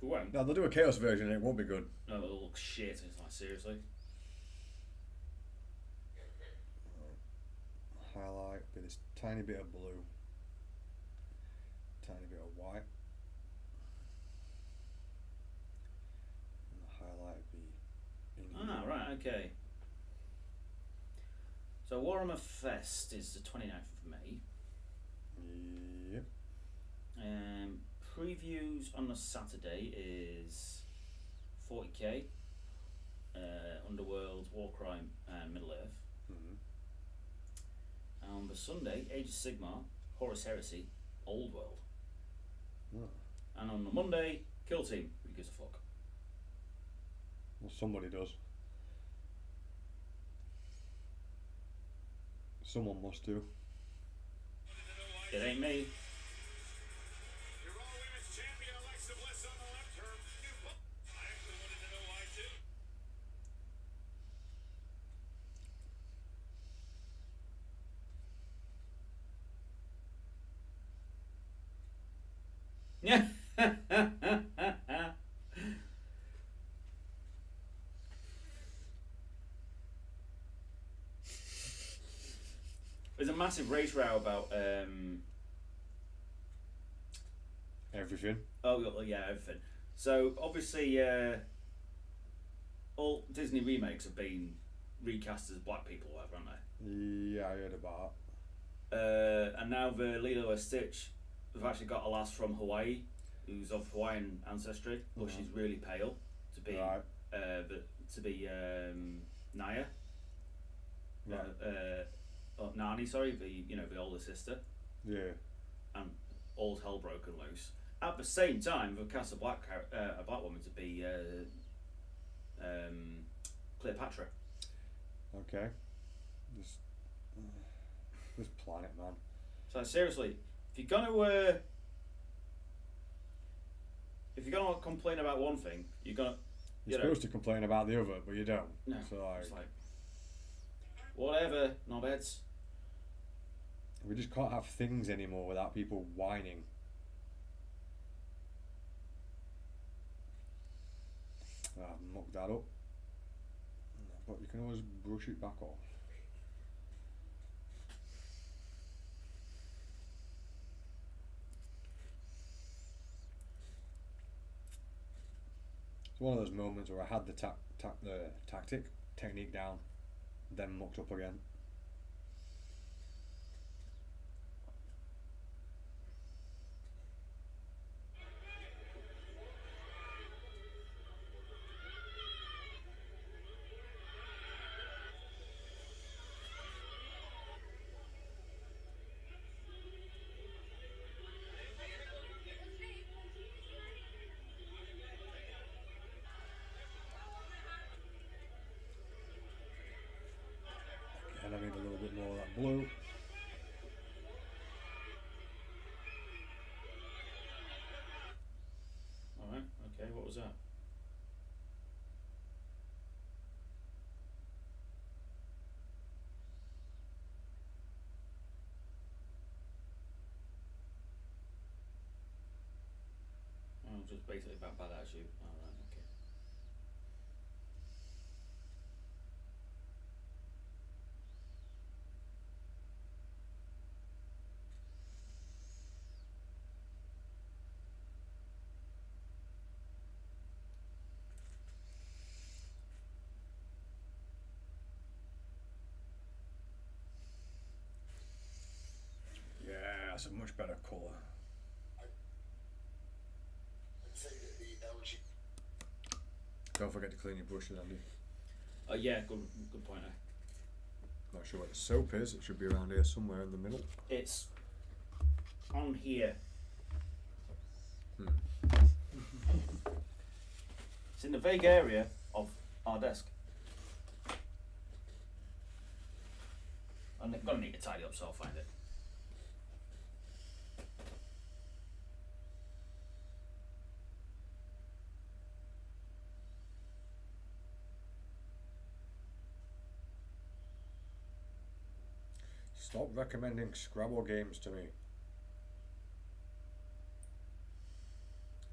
We won't. No, they'll do a Chaos version and it won't be good. No, it'll look shit. It's like, seriously. Highlight with this tiny bit of blue, tiny bit of white, and the highlight would be in Ah, right, okay. So Warhammer Fest is the 29th of May. Yep. Previews on the Saturday is 40k, Underworld, Warcrime, and Middle Earth. Mm-hmm. On the Sunday, Age of Sigmar, Horus Heresy, Old World. Oh. And on the Monday, Kill Team. Who gives a fuck? Well, somebody does. Someone must do. It ain't me. Yeah. There's a massive race row about Everything. oh yeah, everything. So obviously all Disney remakes have been recast as black people, or whatever, haven't Yeah, I heard about they? And now the Lilo and Stitch, we've actually got a lass from Hawaii who's of Hawaiian ancestry, but she's really pale to be Right. Naya. Right. Nani, sorry, the older sister, Yeah. and all's hell broken loose. At the same time, they've cast a black woman to be Cleopatra. Okay. This planet, man. So seriously, if you're gonna complain about one thing, you're gonna You're supposed to complain about the other, but you don't. No, So like, it's like whatever, knobheads. we just can't have things anymore without people whining. I've mucked that up. But you can always brush it back off. It's one of those moments where I had the technique down, then mucked up again. And I need a little bit more of that blue. Alright, okay, what was that? Oh, just basically about bad attitude. Alright, okay. Yeah, that's a much better colour. Don't forget to clean your brushes, Andy. Yeah, good point. Not sure where the soap is. It should be around here somewhere in the middle. It's on here. It's in the vague area of our desk. I'm gonna need to tidy up, so I'll find it. Stop recommending Scrabble games to me.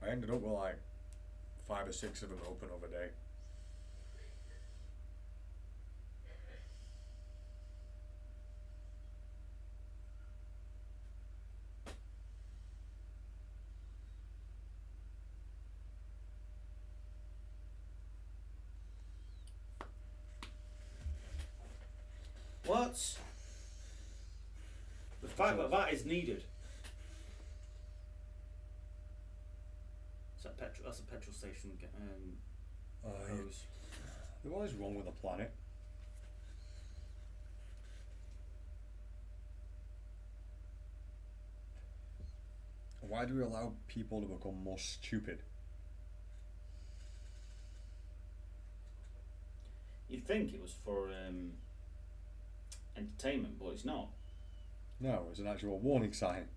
I ended up with like 5 or 6 of them open over day. What? The fact that is needed. Is that petrol? That's a petrol station. Hose. What is wrong with the planet? Why do we allow people to become more stupid? You'd think it was for entertainment, but it's not. No, it's an actual warning sign.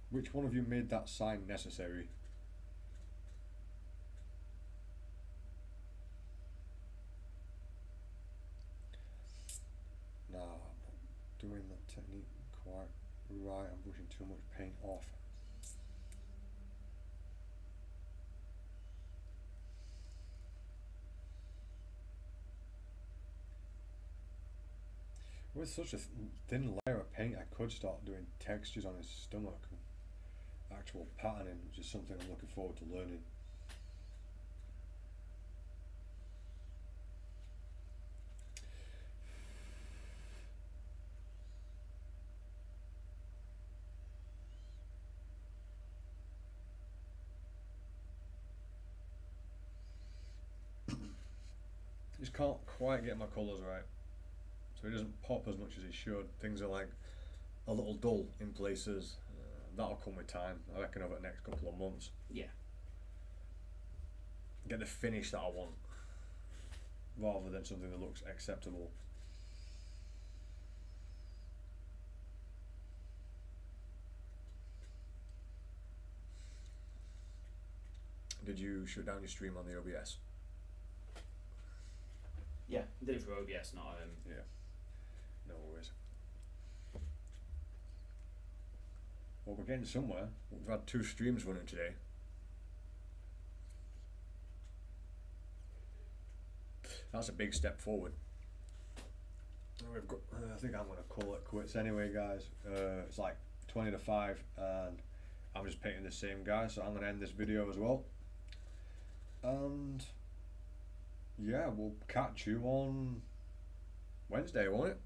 Which one of you made that sign necessary? Nah, I'm not doing the technique quite right. I'm pushing too much paint off. With such a thin layer of paint, I could start doing textures on his stomach. Actual patterning, which is something I'm looking forward to learning. Just can't quite get my colours right. So it doesn't pop as much as it should. Things are like a little dull in places. That'll come with time, I reckon, over the next couple of months. Yeah. Get the finish that I want, rather than something that looks acceptable. Did you shut down your stream on the OBS? Yeah, I did it for OBS, not Yeah. No worries. Well, we're getting somewhere. We've had 2 streams running today. That's a big step forward. We've got, I think I'm going to call it quits anyway, guys. It's like 20 to 5 and I'm just painting the same guy, so I'm going to end this video as well. And yeah, we'll catch you on Wednesday, won't it?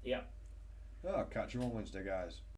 Yeah. I'll catch you on Wednesday, guys.